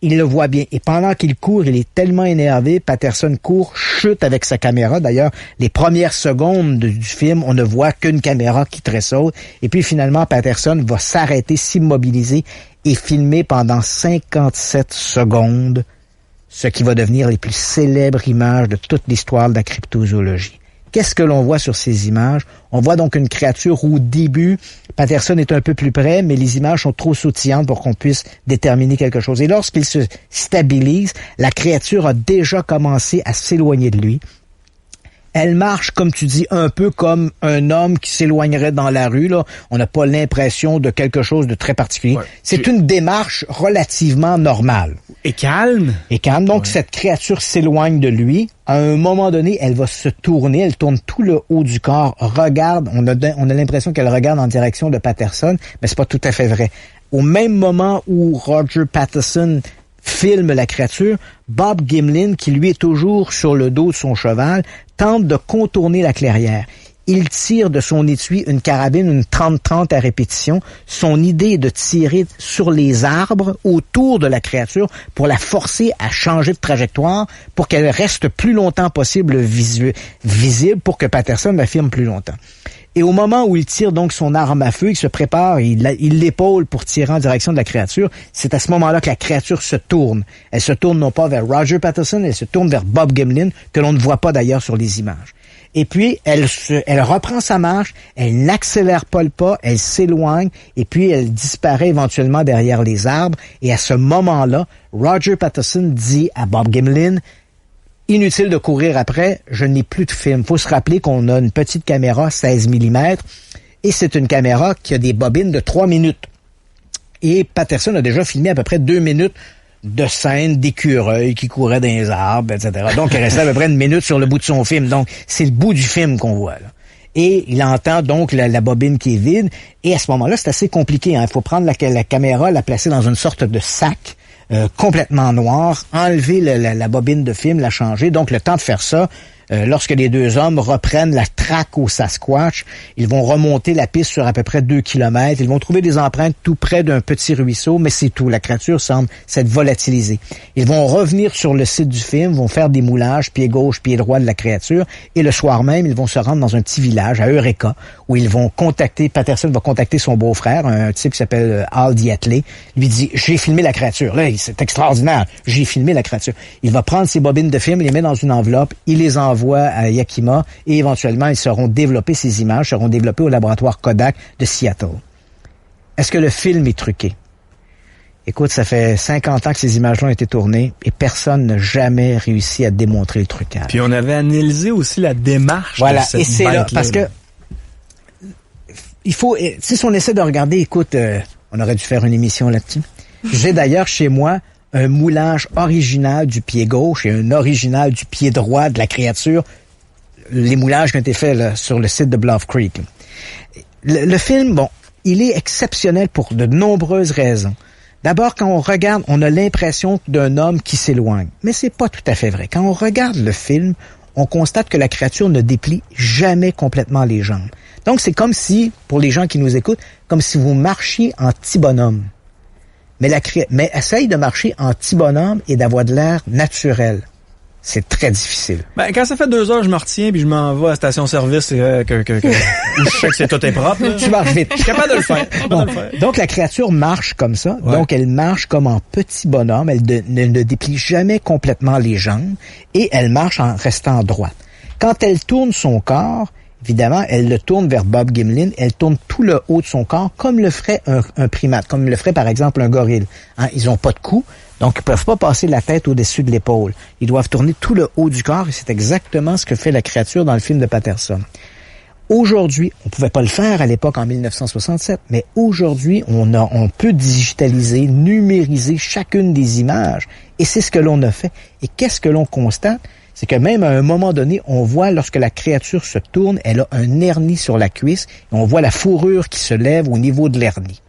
Il le voit bien. Et pendant qu'il court, il est tellement énervé, Patterson court, chute avec sa caméra. D'ailleurs, les premières secondes du film, on ne voit qu'une caméra qui tressaute. Et puis finalement, Patterson va s'arrêter, s'immobiliser et filmer pendant 57 secondes ce qui va devenir les plus célèbres images de toute l'histoire de la cryptozoologie. Qu'est-ce que l'on voit sur ces images? On voit donc une créature où, au début, Patterson est un peu plus près, mais les images sont trop sautillantes pour qu'on puisse déterminer quelque chose. Et lorsqu'il se stabilise, la créature a déjà commencé à s'éloigner de lui. Elle marche, comme tu dis, un peu comme un homme qui s'éloignerait dans la rue. Là. On n'a pas l'impression de quelque chose de très particulier. Ouais. C'est une démarche relativement normale. Et calme. Et calme. Donc, cette créature s'éloigne de lui. À un moment donné, elle va se tourner. Elle tourne tout le haut du corps, regarde. On a l'impression qu'elle regarde en direction de Patterson, mais c'est pas tout à fait vrai. Au même moment où Roger Patterson filme la créature, Bob Gimlin, qui lui est toujours sur le dos de son cheval, tente de contourner la clairière. Il tire de son étui une carabine, une 30-30 à répétition. Son idée est de tirer sur les arbres autour de la créature pour la forcer à changer de trajectoire pour qu'elle reste plus longtemps possible visible pour que Patterson la filme plus longtemps. Et au moment où il tire donc son arme à feu, il se prépare, il l'épaule pour tirer en direction de la créature. C'est à ce moment-là que la créature se tourne. Elle se tourne non pas vers Roger Patterson, elle se tourne vers Bob Gimlin, que l'on ne voit pas d'ailleurs sur les images. Et puis, elle reprend sa marche, elle n'accélère pas le pas, elle s'éloigne, et puis elle disparaît éventuellement derrière les arbres. Et à ce moment-là, Roger Patterson dit à Bob Gimlin, inutile de courir après, je n'ai plus de film. Faut se rappeler qu'on a une petite caméra 16 mm et c'est une caméra qui a des bobines de 3 minutes. Et Patterson a déjà filmé à peu près 2 minutes de scènes d'écureuils qui couraient dans les arbres, etc. Donc, il restait à peu près 1 minute sur le bout de son film. Donc, c'est le bout du film qu'on voit, là. Et il entend donc la bobine qui est vide. Et à ce moment-là, c'est assez compliqué, hein. Il faut prendre la caméra, la placer dans une sorte de sac complètement noir, enlever la bobine de film, la changer. Donc, le temps de faire ça, lorsque les deux hommes reprennent la traque au Sasquatch, ils vont remonter la piste sur à peu près 2 kilomètres. Ils vont trouver des empreintes tout près d'un petit ruisseau, mais c'est tout. La créature semble s'être volatilisée. Ils vont revenir sur le site du film, vont faire des moulages, pied gauche, pied droit de la créature, et le soir même, ils vont se rendre dans un petit village, à Eureka, où ils vont Patterson va contacter son beau-frère, un type qui s'appelle Al Diatley. Il lui dit, j'ai filmé la créature. Là, c'est extraordinaire. J'ai filmé la créature. Il va prendre ses bobines de film, il les met dans une enveloppe, il les envoie à Yakima et éventuellement, ils seront développés, ces images seront développées au laboratoire Kodak de Seattle. Est-ce que le film est truqué? Écoute, ça fait 50 ans que ces images-là ont été tournées et personne n'a jamais réussi à démontrer le trucage. Puis on avait analysé aussi la démarche de cette et c'est là, parce que il faut, si on essaie de regarder, écoute, on aurait dû faire une émission là-dessus. J'ai d'ailleurs chez moi un moulage original du pied gauche et un original du pied droit de la créature. Les moulages qui ont été faits là, sur le site de Bluff Creek. Le film, bon, il est exceptionnel pour de nombreuses raisons. D'abord, quand on regarde, on a l'impression d'un homme qui s'éloigne. Mais c'est pas tout à fait vrai. Quand on regarde le film, on constate que la créature ne déplie jamais complètement les jambes. Donc, c'est comme si, pour les gens qui nous écoutent, comme si vous marchiez en petit bonhomme. Mais essaye de marcher en petit bonhomme et d'avoir de l'air naturel. C'est très difficile. Ben, quand ça fait 2 heures, je me retiens puis je m'en vais à la station-service où je sais que c'est tout est propre. Là. Tu marches vite. Je suis capable de le faire. Bon, donc, la créature marche comme ça. Ouais. Donc, elle marche comme en petit bonhomme. Elle ne déplie jamais complètement les jambes et elle marche en restant droite. Quand elle tourne son corps, évidemment, elle le tourne vers Bob Gimlin. Elle tourne tout le haut de son corps comme le ferait un primate, comme le ferait par exemple un gorille. Hein, ils ont pas de cou, donc ils peuvent pas passer la tête au-dessus de l'épaule. Ils doivent tourner tout le haut du corps et c'est exactement ce que fait la créature dans le film de Patterson. Aujourd'hui, on pouvait pas le faire à l'époque en 1967, mais aujourd'hui, on peut digitaliser, numériser chacune des images et c'est ce que l'on a fait. Et qu'est-ce que l'on constate? C'est que même à un moment donné, on voit lorsque la créature se tourne, elle a un hernie sur la cuisse et on voit la fourrure qui se lève au niveau de l'hernie.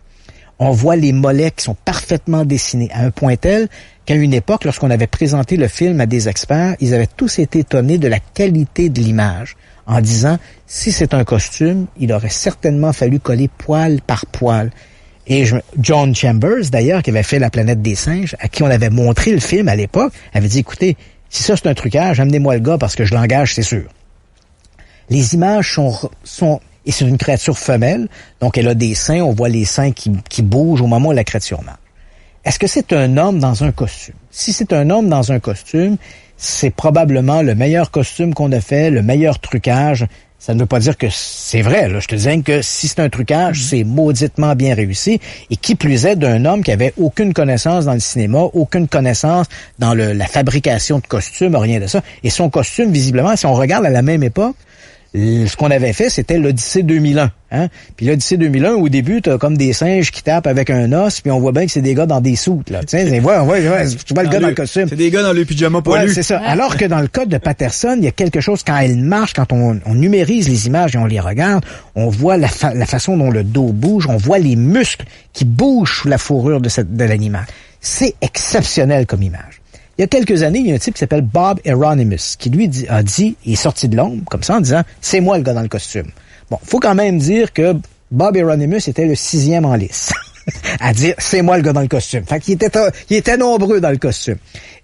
On voit les mollets qui sont parfaitement dessinés à un point tel qu'à une époque, lorsqu'on avait présenté le film à des experts, ils avaient tous été étonnés de la qualité de l'image en disant, si c'est un costume, il aurait certainement fallu coller poil par poil. Et John Chambers, d'ailleurs, qui avait fait La planète des singes, à qui on avait montré le film à l'époque, avait dit, écoutez, si ça c'est un trucage, amenez-moi le gars parce que je l'engage, c'est sûr. Les images sont et c'est une créature femelle, donc elle a des seins, on voit les seins qui bougent au moment où la créature marche. Est-ce que c'est un homme dans un costume? Si c'est un homme dans un costume, c'est probablement le meilleur costume qu'on a fait, le meilleur trucage. Ça ne veut pas dire que c'est vrai, là. Je te dis que si c'est un trucage, c'est mauditement bien réussi. Et qui plus est d'un homme qui avait aucune connaissance dans le cinéma, aucune connaissance dans la fabrication de costumes, rien de ça. Et son costume, visiblement, si on regarde à la même époque, ce qu'on avait fait, c'était l'Odyssée 2001. Hein? Puis l'Odyssée 2001, au début, t'as comme des singes qui tapent avec un os, puis on voit bien que c'est des gars dans des soutes. Là. Tu sais, tu vois le gars dans le costume. C'est des gars dans le pyjama poilu. Ouais, c'est ça. Alors que dans le cas de Patterson, il y a quelque chose, quand elle marche, quand on numérise les images et on les regarde, on voit la façon dont le dos bouge, on voit les muscles qui bougent sous la fourrure de l'animal. C'est exceptionnel comme image. Il y a quelques années, il y a un type qui s'appelle Bob Euronymous, qui lui est sorti de l'ombre, comme ça, en disant, c'est moi le gars dans le costume. Bon, faut quand même dire que Bob Euronymous était le 6e en liste. À dire, c'est moi le gars dans le costume. Fait qu'il était nombreux dans le costume.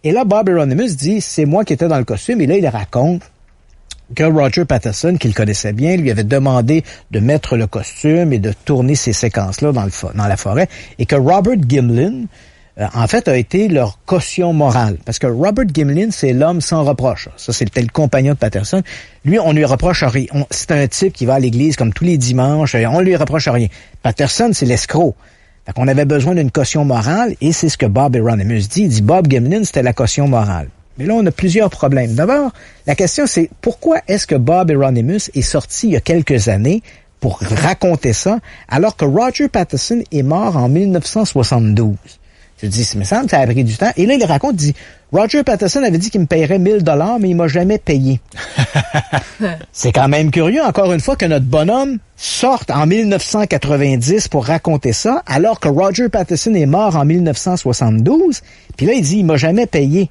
Et là, Bob Euronymous dit, c'est moi qui étais dans le costume, et là, il raconte que Roger Patterson, qu'il connaissait bien, lui avait demandé de mettre le costume et de tourner ces séquences-là dans la forêt, et que Robert Gimlin, en fait, a été leur caution morale. Parce que Robert Gimlin, c'est l'homme sans reproche. Ça, c'était le compagnon de Patterson. Lui, on lui reproche rien. C'est un type qui va à l'église comme tous les dimanches. On lui reproche rien. Patterson, c'est l'escroc. Fait qu'on avait besoin d'une caution morale, et c'est ce que Bob Euronymous dit. Il dit, Bob Gimlin, c'était la caution morale. Mais là, on a plusieurs problèmes. D'abord, la question, c'est pourquoi est-ce que Bob Euronymous est sorti il y a quelques années pour raconter ça, alors que Roger Patterson est mort en 1972? Je dis, il me semble que ça a pris du temps. Et là, il raconte, il dit, Roger Patterson avait dit qu'il me paierait 1 000 $, mais il m'a jamais payé. C'est quand même curieux, encore une fois, que notre bonhomme sorte en 1990 pour raconter ça, alors que Roger Patterson est mort en 1972. Puis là, il dit, il m'a jamais payé.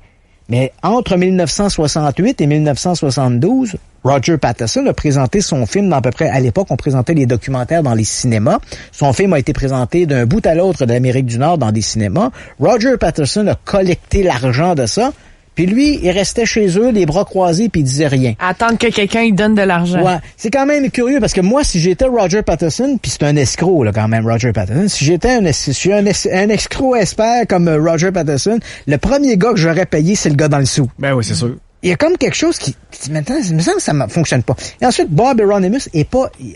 Mais entre 1968 et 1972, Roger Patterson a présenté son film dans à peu près, à l'époque, on présentait les documentaires dans les cinémas. Son film a été présenté d'un bout à l'autre de l'Amérique du Nord dans des cinémas. Roger Patterson a collecté l'argent de ça. Puis lui, il restait chez eux, les bras croisés, puis il disait rien. Attendre que quelqu'un lui donne de l'argent. Ouais, c'est quand même curieux, parce que moi, si j'étais Roger Patterson, puis c'est un escroc, là, quand même, Roger Patterson, si j'étais un escroc expert comme Roger Patterson, le premier gars que j'aurais payé, c'est le gars dans le sou. Ben oui, c'est sûr. Il y a comme quelque chose qui maintenant, il me semble que ça ne fonctionne pas. Et ensuite, Bob Euronymous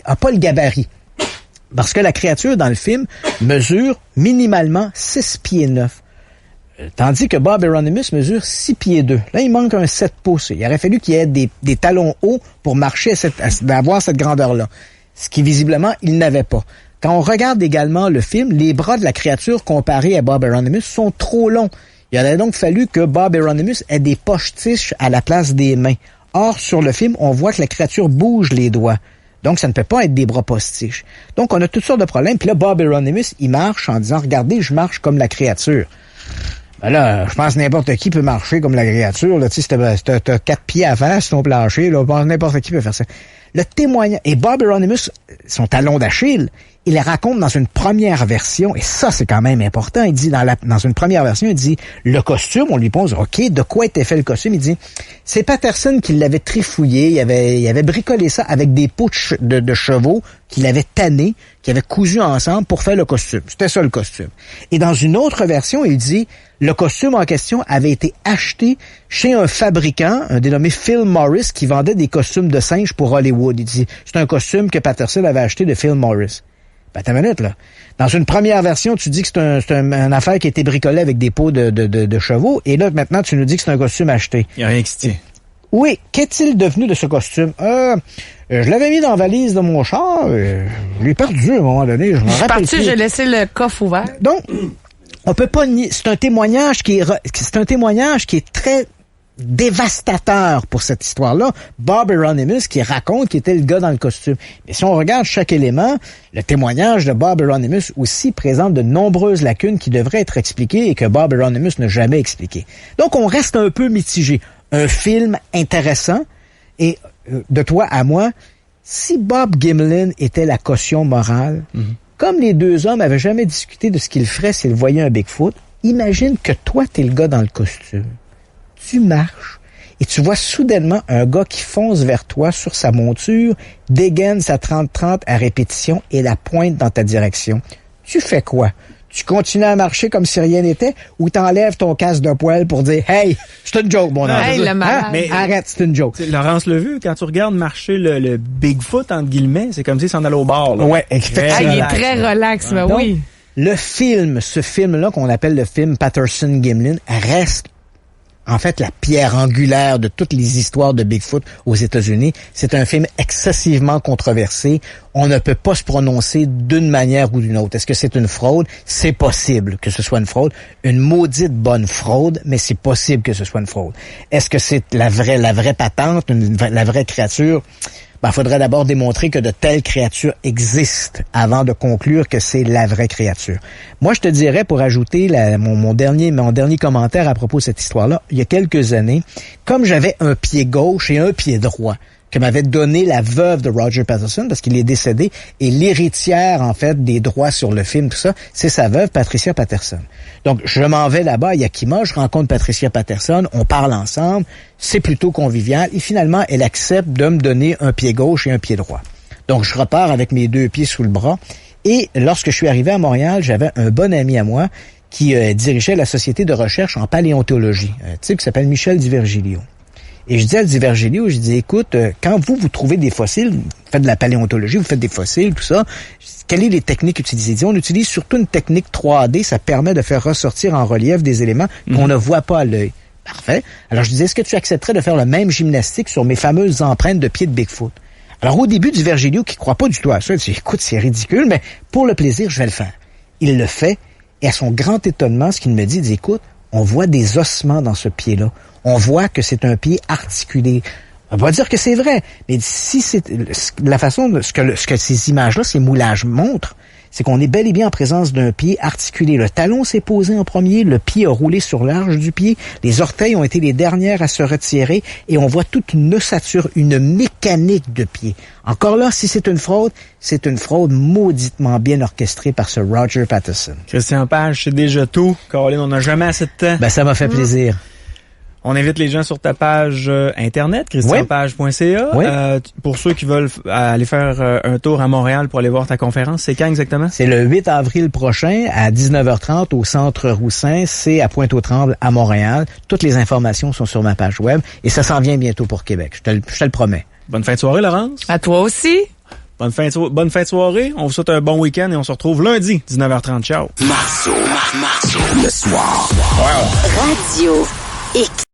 a pas le gabarit. Parce que la créature dans le film mesure minimalement 6 pieds 9. Tandis que Bob Euronymous mesure 6 pieds 2. Là, il manque un 7 pouces. Il aurait fallu qu'il y ait des talons hauts pour marcher d'avoir cette grandeur-là. Ce qui, visiblement, il n'avait pas. Quand on regarde également le film, les bras de la créature comparés à Bob Euronymous sont trop longs. Il aurait donc fallu que Bob Euronymous ait des poches-tiges à la place des mains. Or, sur le film, on voit que la créature bouge les doigts. Donc, ça ne peut pas être des bras postiches. Donc, on a toutes sortes de problèmes. Puis là, Bob Euronymous, il marche en disant, regardez, je marche comme la créature. Ben là, je pense que n'importe qui peut marcher comme la créature. Là, tu sais, t'as 4 pieds à faire sur ton plancher. Là, je pense que n'importe qui peut faire ça. Le témoignage... Et Bob Euronymous, son talon d'Achille, il le raconte dans une première version, et ça, c'est quand même important. Il dit, dans une première version, il dit, le costume, on lui pose, OK, de quoi était fait le costume? Il dit, c'est Patterson qui l'avait trifouillé, il avait bricolé ça avec des peaux de chevaux qu'il avait tanné, qu'il avait cousu ensemble pour faire le costume. C'était ça, le costume. Et dans une autre version, il dit, le costume en question avait été acheté chez un fabricant, un dénommé Phil Morris, qui vendait des costumes de singes pour Hollywood. Il dit, c'est un costume que Patterson avait acheté de Phil Morris. Ben, t'as une minute, là. Dans une première version, tu dis que c'est une affaire qui a été bricolée avec des peaux de chevaux, et là, maintenant, tu nous dis que c'est un costume acheté. Il n'y a rien qui se tient. Oui, qu'est-il devenu de ce costume? Je l'avais mis dans la valise de mon char, je l'ai perdu à un moment donné, je m'en rappelle plus. J'ai laissé le coffre ouvert. Donc, on peut pas nier, c'est un témoignage qui est très dévastateur pour cette histoire-là. Bob Euronymous qui raconte qu'il était le gars dans le costume. Mais si on regarde chaque élément, le témoignage de Bob Euronymous aussi présente de nombreuses lacunes qui devraient être expliquées et que Bob Euronymous n'a jamais expliquées. Donc, on reste un peu mitigé. Un film intéressant et de toi à moi, si Bob Gimlin était la caution morale, comme les deux hommes avaient jamais discuté de ce qu'ils feraient s'ils voyaient un Bigfoot, imagine que toi, t'es le gars dans le costume. Tu marches et tu vois soudainement un gars qui fonce vers toi sur sa monture, dégaine sa 30-30 à répétition et la pointe dans ta direction. Tu fais quoi? Tu continues à marcher comme si rien n'était ou t'enlèves ton casque de poêle pour dire « Hey, c'est une joke, mon homme. Hey, le malade. Mais arrête, c'est une joke. » Laurence Levue, quand tu regardes marcher le Bigfoot, entre guillemets, c'est comme s'il s'en allait au bar. Là. Ouais, effectivement. Il est très relax, mais Donc, oui. ce film-là, qu'on appelle le film Patterson-Gimlin, reste en fait la pierre angulaire de toutes les histoires de Bigfoot aux États-Unis. C'est un film excessivement controversé. On ne peut pas se prononcer d'une manière ou d'une autre. Est-ce que c'est une fraude? C'est possible que ce soit une fraude. Une maudite bonne fraude, mais c'est possible que ce soit une fraude. Est-ce que c'est la vraie patente, la vraie créature? Ben, faudrait d'abord démontrer que de telles créatures existent avant de conclure que c'est la vraie créature. Moi, je te dirais, pour ajouter mon dernier commentaire à propos de cette histoire-là, il y a quelques années, comme j'avais un pied gauche et un pied droit, que m'avait donné la veuve de Roger Patterson, parce qu'il est décédé, et l'héritière, en fait, des droits sur le film, tout ça, c'est sa veuve, Patricia Patterson. Donc, je m'en vais là-bas à Yakima, je rencontre Patricia Patterson, on parle ensemble, c'est plutôt convivial, et finalement, elle accepte de me donner un pied gauche et un pied droit. Donc, je repars avec mes 2 pieds sous le bras, et lorsque je suis arrivé à Montréal, j'avais un bon ami à moi qui dirigeait la société de recherche en paléontologie, un type qui s'appelle Michel Divergilio. Et je dis à Divergilio, je dis, écoute, quand vous trouvez des fossiles, vous faites de la paléontologie, vous faites des fossiles, tout ça, quelles sont les techniques utilisées? Il dit, on utilise surtout une technique 3D, ça permet de faire ressortir en relief des éléments qu'on ne voit pas à l'œil. Parfait. Alors je disais, est-ce que tu accepterais de faire le même gymnastique sur mes fameuses empreintes de pieds de Bigfoot? Alors au début, Divergilio, qui croit pas du tout à ça, il dit, écoute, c'est ridicule, mais pour le plaisir, je vais le faire. Il le fait, et à son grand étonnement, ce qu'il me dit, écoute, on voit des ossements dans ce pied-là. On voit que c'est un pied articulé. On va pas dire que c'est vrai, mais si c'est la façon de ce que ces images-là, ces moulages montrent, c'est qu'on est bel et bien en présence d'un pied articulé. Le talon s'est posé en premier, le pied a roulé sur l'arche du pied, les orteils ont été les dernières à se retirer et on voit toute une ossature, une mécanique de pied. Encore là, si c'est une fraude mauditement bien orchestrée par ce Roger Patterson. Christian Page, c'est déjà tout. Caroline, on n'a jamais assez de temps. Ben, ça m'a fait plaisir. On invite les gens sur ta page internet, christianpage.ca. Oui. Pour ceux qui veulent aller faire un tour à Montréal pour aller voir ta conférence, c'est quand exactement? C'est le 8 avril prochain à 19h30 au Centre Roussin. C'est à Pointe-aux-Trembles à Montréal. Toutes les informations sont sur ma page web et ça s'en vient bientôt pour Québec. Je te le promets. Bonne fin de soirée, Laurence. À toi aussi. Bonne fin de soirée. On vous souhaite un bon week-end et on se retrouve lundi, 19h30. Ciao. Marceau, le soir. Radio X.